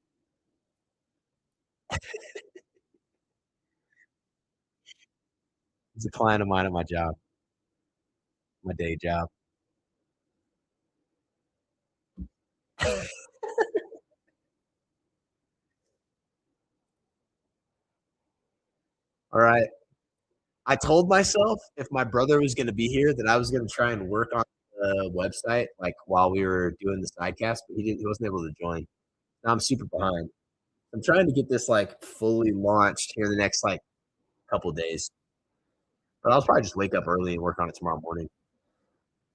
He's a client of mine at my job, my day job. All right. I told myself if my brother was going to be here that I was going to try and work on the website like while we were doing the sidecast, but he wasn't able to join. Now I'm super behind. I'm trying to get this like fully launched here in the next like couple days. But I'll probably just wake up early and work on it tomorrow morning.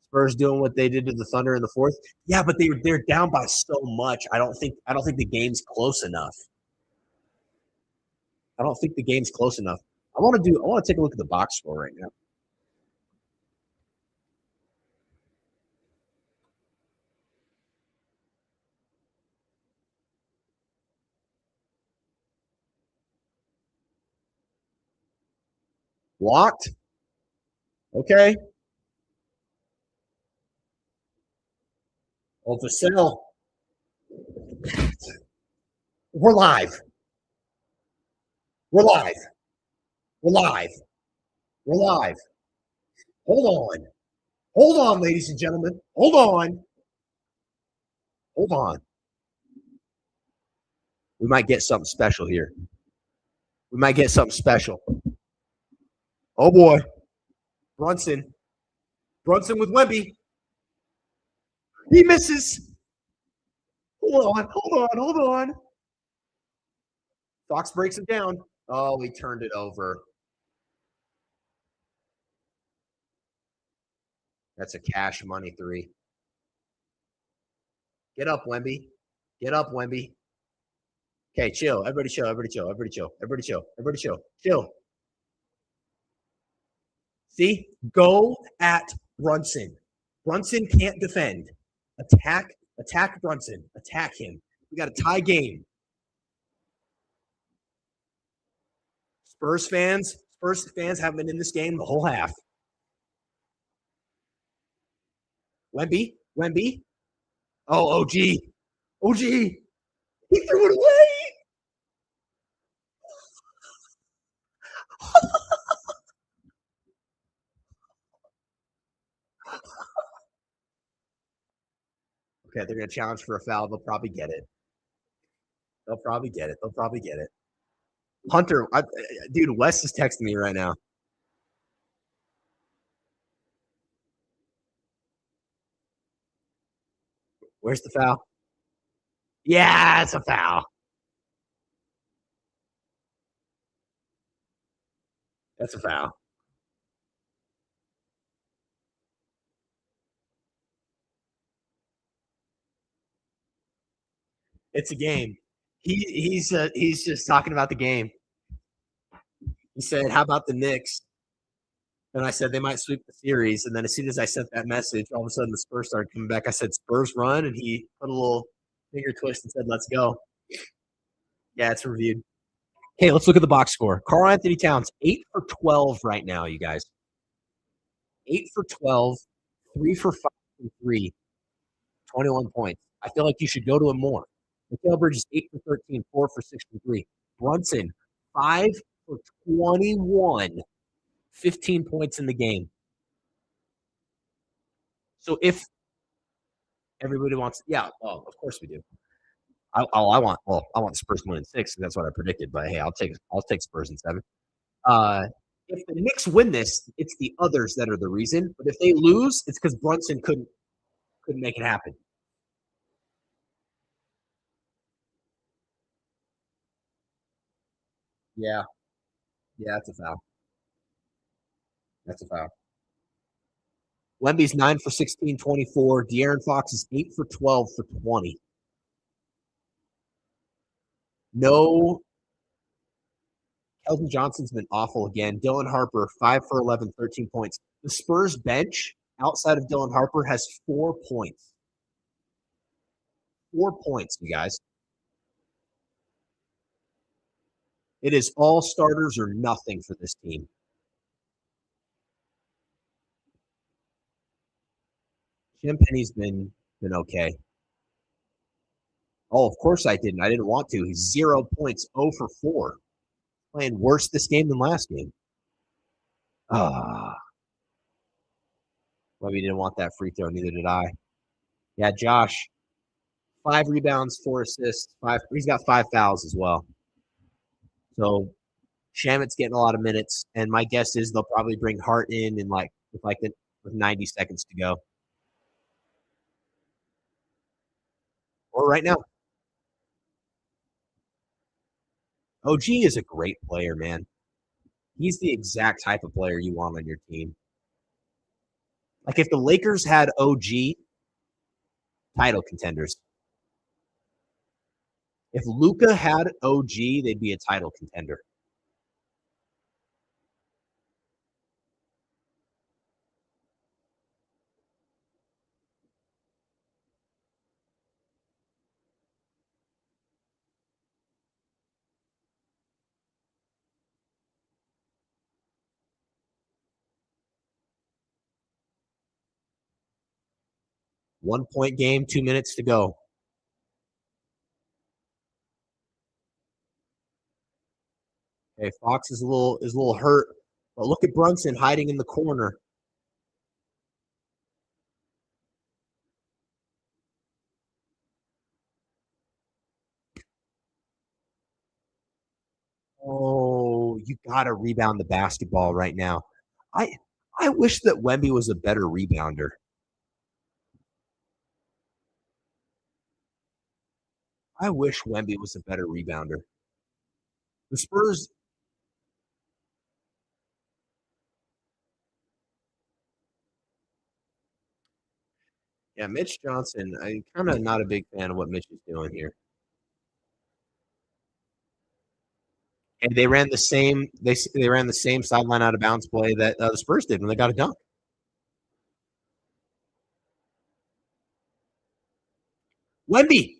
Spurs doing what they did to the Thunder in the fourth. Yeah, but they're down by so much. I don't think the game's close enough. I don't think the game's close enough. I want to take a look at the box score right now. Walked. Okay. Well, to sell. We're live. We're live. We're live. We're live. Hold on. Hold on, ladies and gentlemen. Hold on. Hold on. We might get something special here. We might get something special. Oh, boy. Brunson. Brunson with Wemby. He misses. Hold on. Fox breaks him down. Oh, he turned it over. That's a cash money three. Get up, Wemby. Get up, Wemby. Okay, chill. Everybody chill. Chill. See? Go at Brunson. Brunson can't defend. Attack Brunson. Attack him. We got a tie game. Spurs fans haven't been in this game the whole half. Wemby. Oh, OG. He threw it away. Okay, they're going to challenge for a foul. They'll probably get it. Hunter, dude, Wes is texting me right now. Where's the foul? Yeah, it's a foul. That's a foul. It's a game. He's just talking about the game. He said, "How about the Knicks?" And I said they might sweep the series. And then as soon as I sent that message, all of a sudden the Spurs started coming back. I said, "Spurs run," and he put a little finger twist and said, "Let's go." Yeah, it's reviewed. Okay, let's look at the box score. Karl Anthony Towns, 8 for 12 right now, you guys. 8 for 12, 3 for 5 and 3, 21 points. I feel like you should go to him more. Mikal Bridges, 8 for 13, 4 for 6 and 3. Brunson, 5 for 21, 15 points in the game. So if everybody wants, of course we do. I want the Spurs to win in 6 because that's what I predicted. But hey, I'll take Spurs in 7. If the Knicks win this, it's the others that are the reason. But if they lose, it's because Brunson couldn't make it happen. Yeah, that's a foul. Wemby's 9 for 16, 24. De'Aaron Fox is 8 for 12 for 20. No. Keldon Johnson's been awful again. Dylan Harper, 5 for 11, 13 points. The Spurs bench outside of Dylan Harper has 4 points. 4 points, you guys. It is all starters or nothing for this team. Champagne's been okay. Oh, of course I didn't. I didn't want to. He's 0 points, 0 for 4. Playing worse this game than last game. Well, we didn't want that free throw. Neither did I. Yeah, Josh, 5 rebounds, 4 assists, 5. He's got 5 fouls as well. So Shamit's getting a lot of minutes, and my guess is they'll probably bring Hart in with 90 seconds to go. Or right now. OG is a great player, man. He's the exact type of player you want on your team. Like if the Lakers had OG, title contenders. If Luka had OG, they'd be a title contender. One-point game, 2 minutes to go. Okay, Fox is a little hurt, but look at Brunson hiding in the corner. Oh, you got to rebound the basketball right now. I wish that Wemby was a better rebounder. I wish Wemby was a better rebounder. The Spurs. Yeah, Mitch Johnson. I'm kind of not a big fan of what Mitch is doing here. And they ran the same. They ran the same sideline out of bounds play that the Spurs did when they got a dunk. Wemby.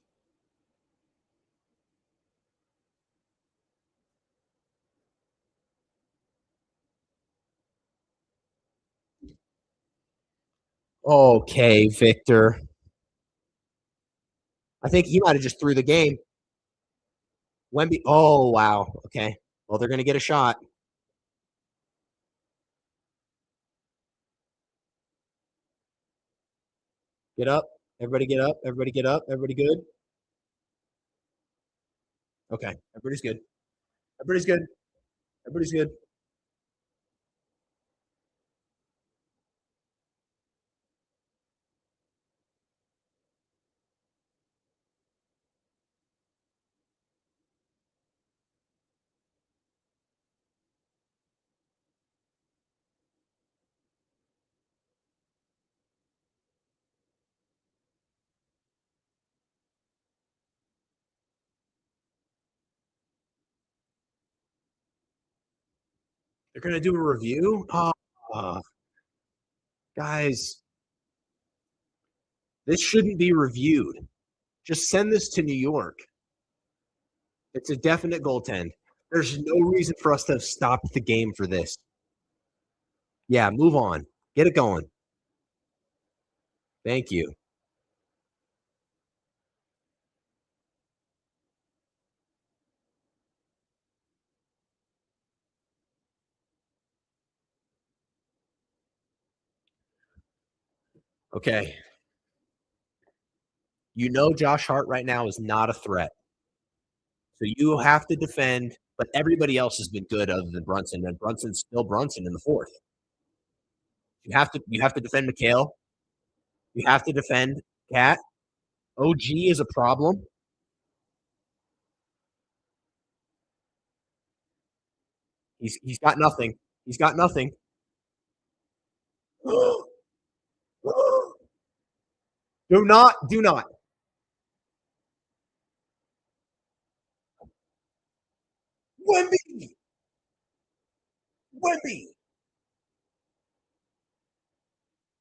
Okay, Victor. I think he might have just threw the game. Wemby. Oh, wow. Okay. Well, they're going to get a shot. Get up. Everybody get up. Everybody get up. Everybody good? Okay. Everybody's good. Everybody's good. Everybody's good. They're going to do a review? Guys, this shouldn't be reviewed. Just send this to New York. It's a definite goaltend. There's no reason for us to have stopped the game for this. Yeah, move on. Get it going. Thank you. Okay. You know Josh Hart right now is not a threat. So you have to defend, but everybody else has been good other than Brunson, and Brunson's still Brunson in the fourth. You have to defend McHale. You have to defend Cat. OG is a problem. He's got nothing. He's got nothing. Do not. Wemby. Wemby.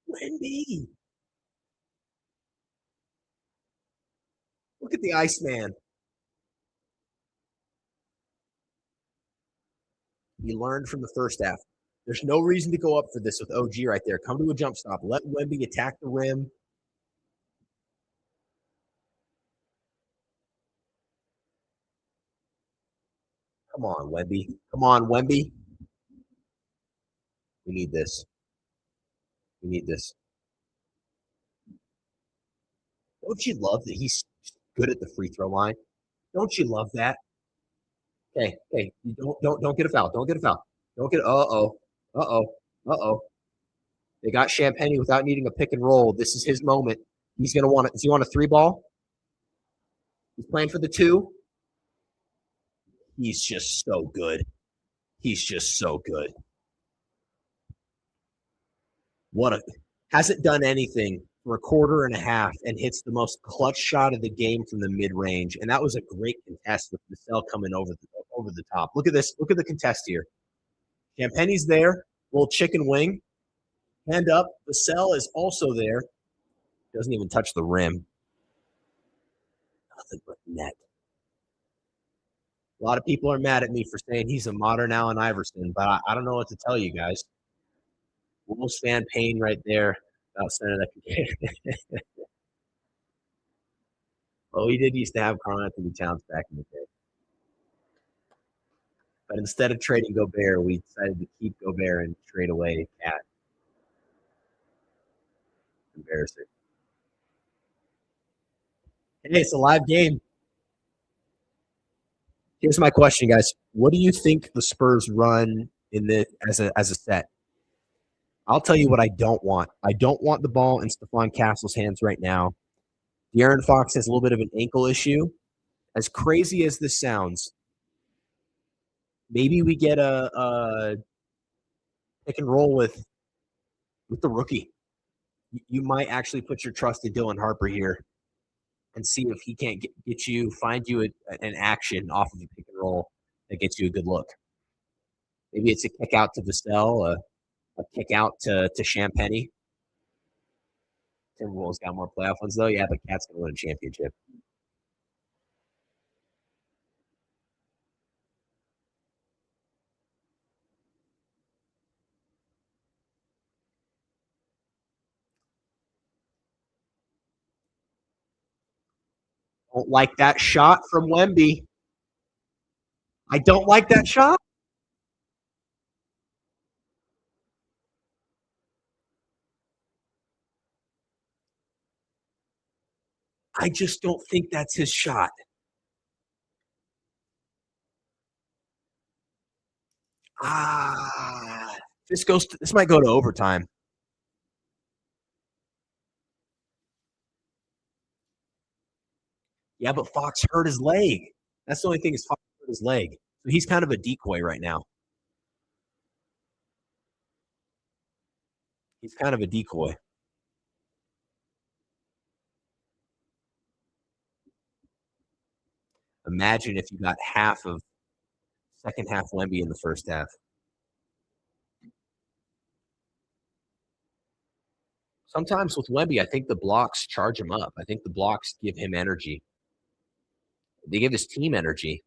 Wemby. Look at the Iceman. He learned from the first half. There's no reason to go up for this with OG right there. Come to a jump stop. Let Wemby attack the rim. Come on, Wemby. Come on, Wemby. We need this. We need this. Don't you love that he's good at the free throw line? Don't you love that? Okay, hey, don't get a foul. Don't get a foul. Don't get uh-oh. They got Champagne without needing a pick and roll. This is his moment. He's gonna want it. Does he want a 3-ball? He's playing for the 2. He's just so good. He's just so good. Hasn't done anything for a quarter and a half and hits the most clutch shot of the game from the mid-range. And that was a great contest with Vassell coming over the top. Look at this. Look at the contest here. Champagne's there. Little chicken wing. Hand up. Vassell is also there. Doesn't even touch the rim. Nothing but net. A lot of people are mad at me for saying he's a modern Allen Iverson, but I don't know what to tell you guys. Wolves fan pain right there. Outside of that. Oh, he did used to have Karl Anthony Towns back in the day. But instead of trading Gobert, we decided to keep Gobert and trade away Cat. Embarrassing. Hey, it's a live game. Here's my question, guys. What do you think the Spurs run in this as a set? I'll tell you what I don't want. I don't want the ball in Stephon Castle's hands right now. De'Aaron Fox has a little bit of an ankle issue. As crazy as this sounds, maybe we get a pick and roll with the rookie. You might actually put your trust in Dylan Harper here and see if he can't find you an action off of a pick and roll that gets you a good look. Maybe it's a kick out to Vassell, a kick out to Champagne. Timberwolves got more playoff ones, though. Yeah, but Cat's going to win a championship. Don't like that shot from Wemby. I don't like that shot. I just don't think that's his shot. This might go to overtime. Yeah, but Fox hurt his leg. That's the only thing is Fox hurt his leg. So he's kind of a decoy right now. He's kind of a decoy. Imagine if you got half of second half Wemby in the first half. Sometimes with Wemby, I think the blocks charge him up. I think the blocks give him energy. They give his team energy.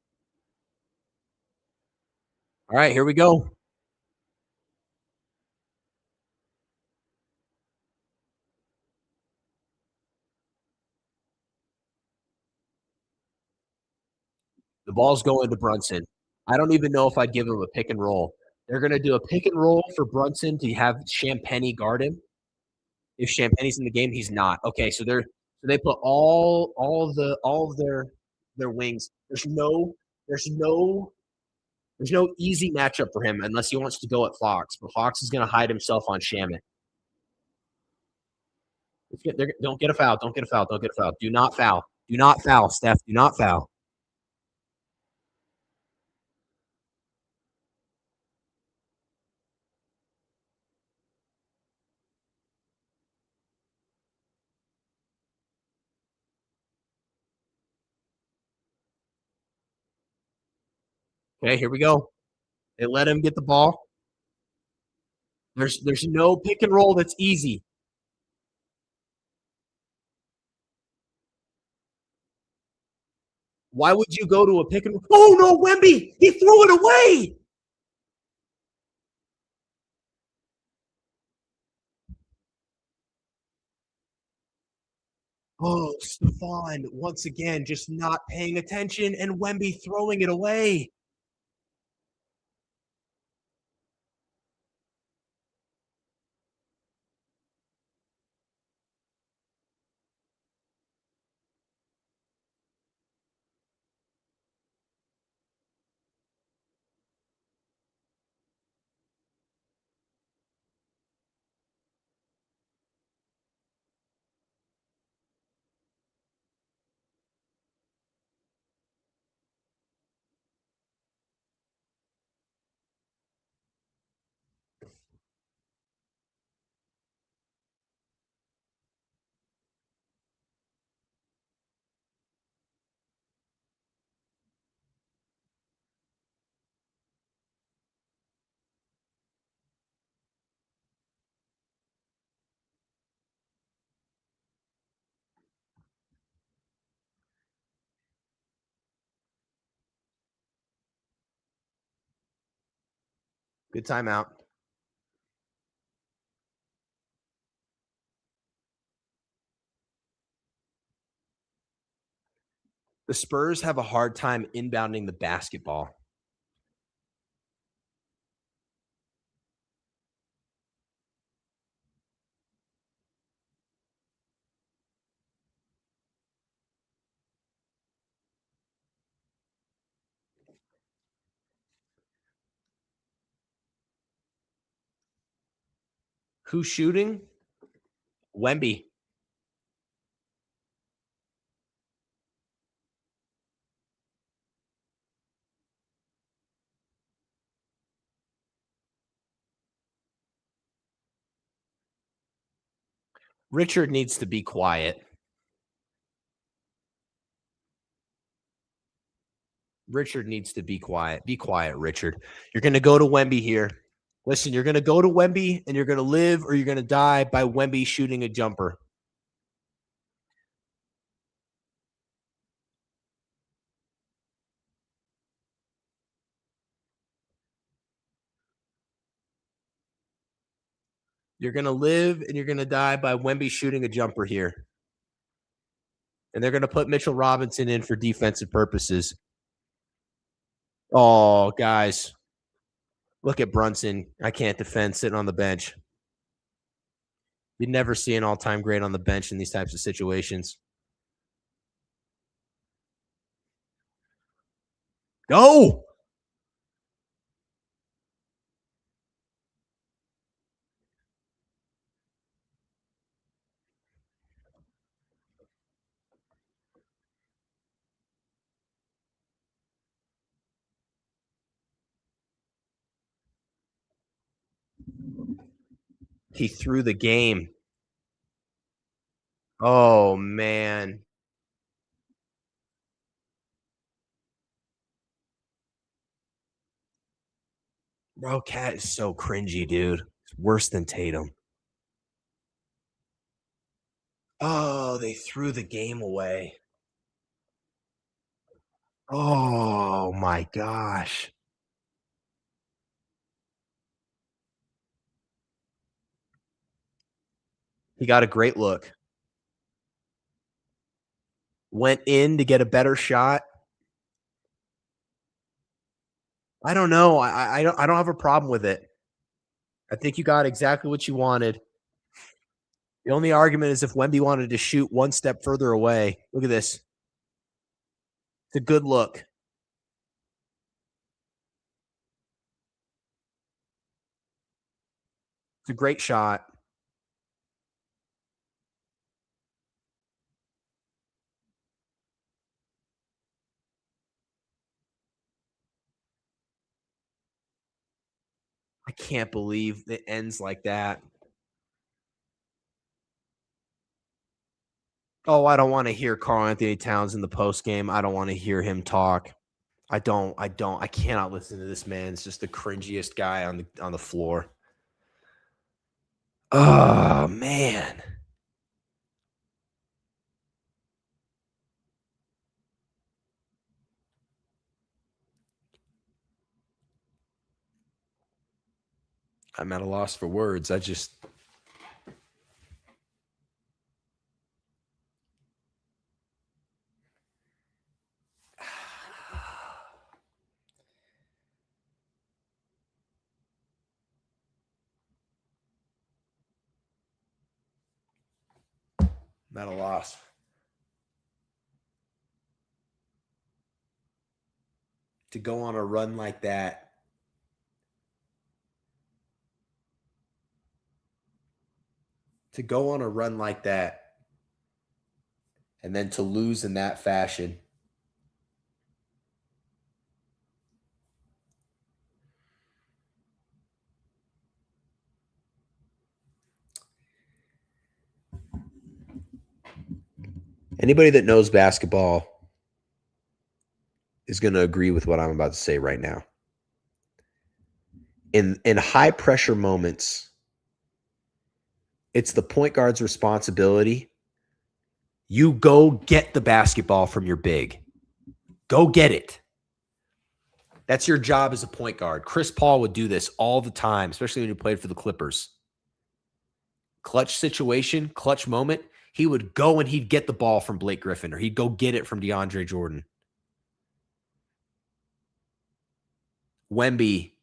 All right, here we go. The ball's going to Brunson. I don't even know if I'd give him a pick and roll. They're going to do a pick and roll for Brunson to have Champagne guard him. If Champagne's in the game, he's not. Okay, so they put all of their wings. There's no easy matchup for him unless he wants to go at Fox. But Fox is going to hide himself on Shaman. Don't get a foul. Don't get a foul. Don't get a foul. Do not foul. Do not foul, Steph. Do not foul. Okay, here we go. They let him get the ball. There's no pick and roll that's easy. Why would you go to a pick and roll? Oh, no, Wemby! He threw it away! Stephon once again just not paying attention, and Wemby throwing it away. Good timeout. The Spurs have a hard time inbounding the basketball. Who's shooting? Wemby. Richard needs to be quiet. Richard needs to be quiet. Be quiet, Richard. You're going to go to Wemby here. Listen, you're going to go to Wemby, and you're going to live or you're going to die by Wemby shooting a jumper. You're going to live and you're going to die by Wemby shooting a jumper here. And they're going to put Mitchell Robinson in for defensive purposes. Oh, guys. Look at Brunson. I can't defend sitting on the bench. You'd never see an all-time great on the bench in these types of situations. Go! He threw the game. Oh, man. Bro, Cat is so cringy, dude. It's worse than Tatum. Oh, they threw the game away. Oh, my gosh. He got a great look. Went in to get a better shot. I don't know. I don't have a problem with it. I think you got exactly what you wanted. The only argument is if Wemby wanted to shoot one step further away. Look at this. It's a good look. It's a great shot. I can't believe it ends like that. Oh, I don't want to hear Karl Anthony Towns in the post game. I don't want to hear him talk. I cannot listen to this man. It's just the cringiest guy on the floor. Oh, man. I'm at a loss for words. I'm at a loss. To go on a run like that. And then to lose in that fashion. Anybody that knows basketball is going to agree with what I'm about to say right now. In high pressure moments, it's the point guard's responsibility. You go get the basketball from your big. Go get it. That's your job as a point guard. Chris Paul would do this all the time, especially when he played for the Clippers. Clutch situation, clutch moment, he would go and he'd get the ball from Blake Griffin, or he'd go get it from DeAndre Jordan. Wemby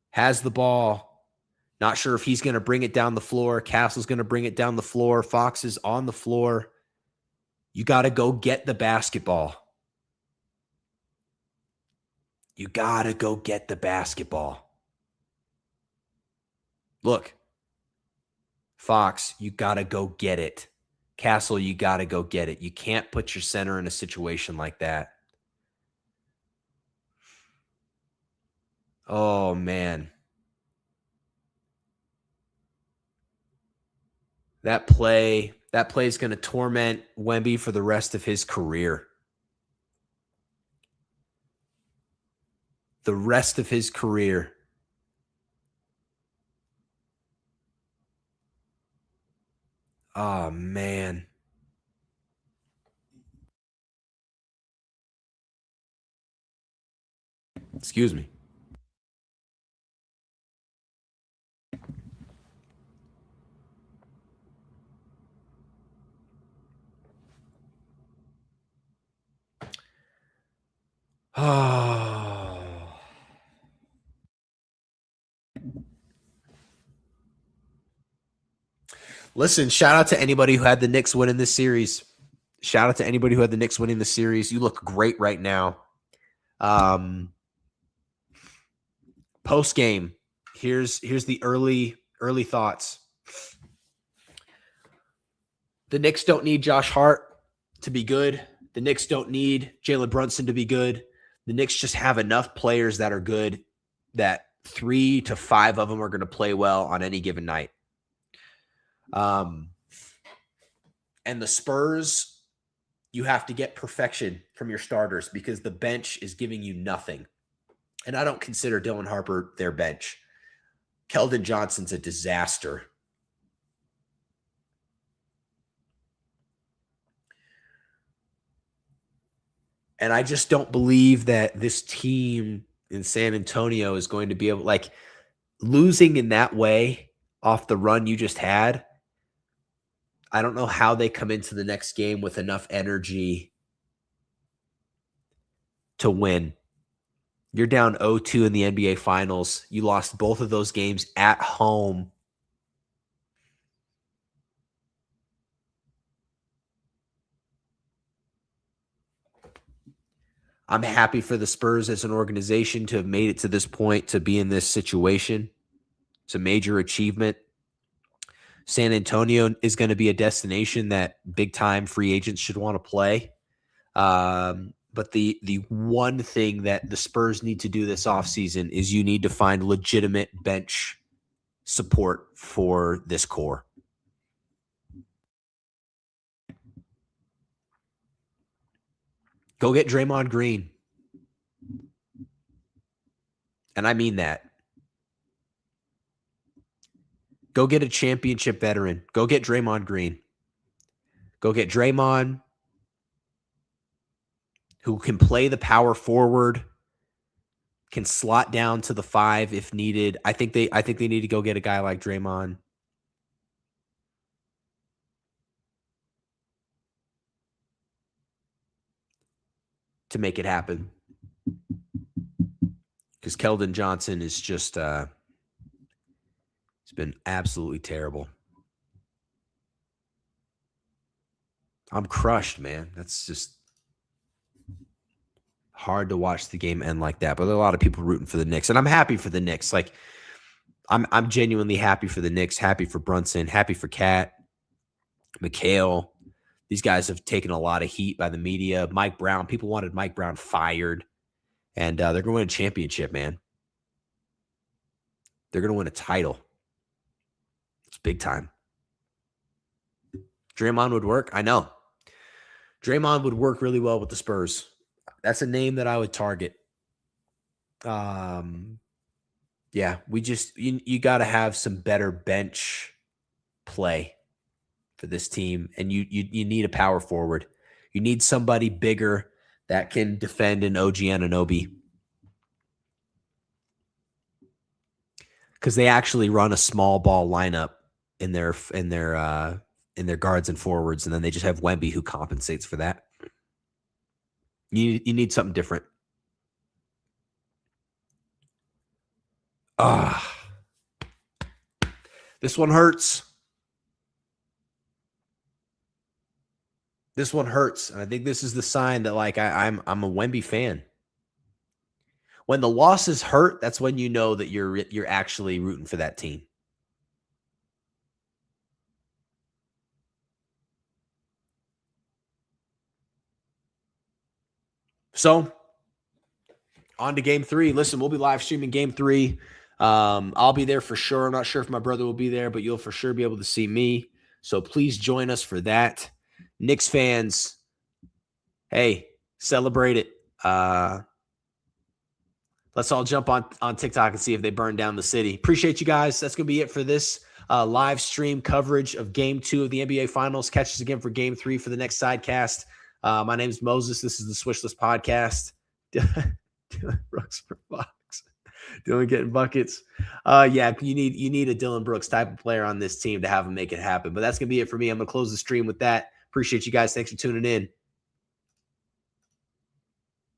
has the ball. Not sure if he's going to bring it down the floor. Castle's going to bring it down the floor. Fox is on the floor. You got to go get the basketball. You got to go get the basketball. Look, Fox, you got to go get it. Castle, you got to go get it. You can't put your center in a situation like that. Oh, man. That play is going to torment Wemby for the rest of his career. The rest of his career. Oh, man. Excuse me. Oh. Listen, shout out to anybody who had the Knicks winning this series. Shout out to anybody who had the Knicks winning the series. You look great right now. Post game, here's the early thoughts. The Knicks don't need Josh Hart to be good. The Knicks don't need Jalen Brunson to be good. The Knicks just have enough players that are good that 3 to 5 of them are going to play well on any given night. And the Spurs, you have to get perfection from your starters because the bench is giving you nothing. And I don't consider Dylan Harper their bench. Keldon Johnson's a disaster. And I just don't believe that this team in San Antonio is going to be able, like, losing in that way off the run you just had. I don't know how they come into the next game with enough energy to win. You're down 0-2 in the NBA Finals. You lost both of those games at home. I'm happy for the Spurs as an organization to have made it to this point, to be in this situation. It's a major achievement. San Antonio is going to be a destination that big-time free agents should want to play. But the one thing that the Spurs need to do this offseason is you need to find legitimate bench support for this core. Go get Draymond Green. And I mean that. Go get a championship veteran. Go get Draymond Green. Go get Draymond, who can play the power forward, can slot down to the 5 if needed. I think they need to go get a guy like Draymond. To make it happen. Because Keldon Johnson is just it's been absolutely terrible. I'm crushed, man. That's just hard to watch the game end like that. But there are a lot of people rooting for the Knicks, and I'm happy for the Knicks. Like, I'm genuinely happy for the Knicks, happy for Brunson, happy for Cat, McHale. These guys have taken a lot of heat by the media. Mike Brown, people wanted Mike Brown fired, and they're going to win a championship, man. They're going to win a title. It's big time. Draymond would work. I know. Draymond would work really well with the Spurs. That's a name that I would target. Yeah, you got to have some better bench play for this team, and you need a power forward. You need somebody bigger that can defend an OG Anunoby, because they actually run a small ball lineup in their guards and forwards, and then they just have Wemby who compensates for that. You need something different. This one hurts. This one hurts. And I think this is the sign that, like, I'm a Wemby fan. When the losses hurt, that's when you know that you're actually rooting for that team. So, on to game 3. Listen, we'll be live streaming game 3. I'll be there for sure. I'm not sure if my brother will be there, but you'll for sure be able to see me. So please join us for that. Knicks fans, hey, celebrate it. Let's all jump on TikTok and see if they burn down the city. Appreciate you guys. That's going to be it for this live stream coverage of Game 2 of the NBA Finals. Catch us again for Game 3 for the next Sidecast. My name is Moses. This is the Swishlist podcast. Dylan Brooks for Fox. Dylan getting buckets. Yeah, you need a Dylan Brooks type of player on this team to have him make it happen. But that's going to be it for me. I'm going to close the stream with that. Appreciate you guys. Thanks for tuning in.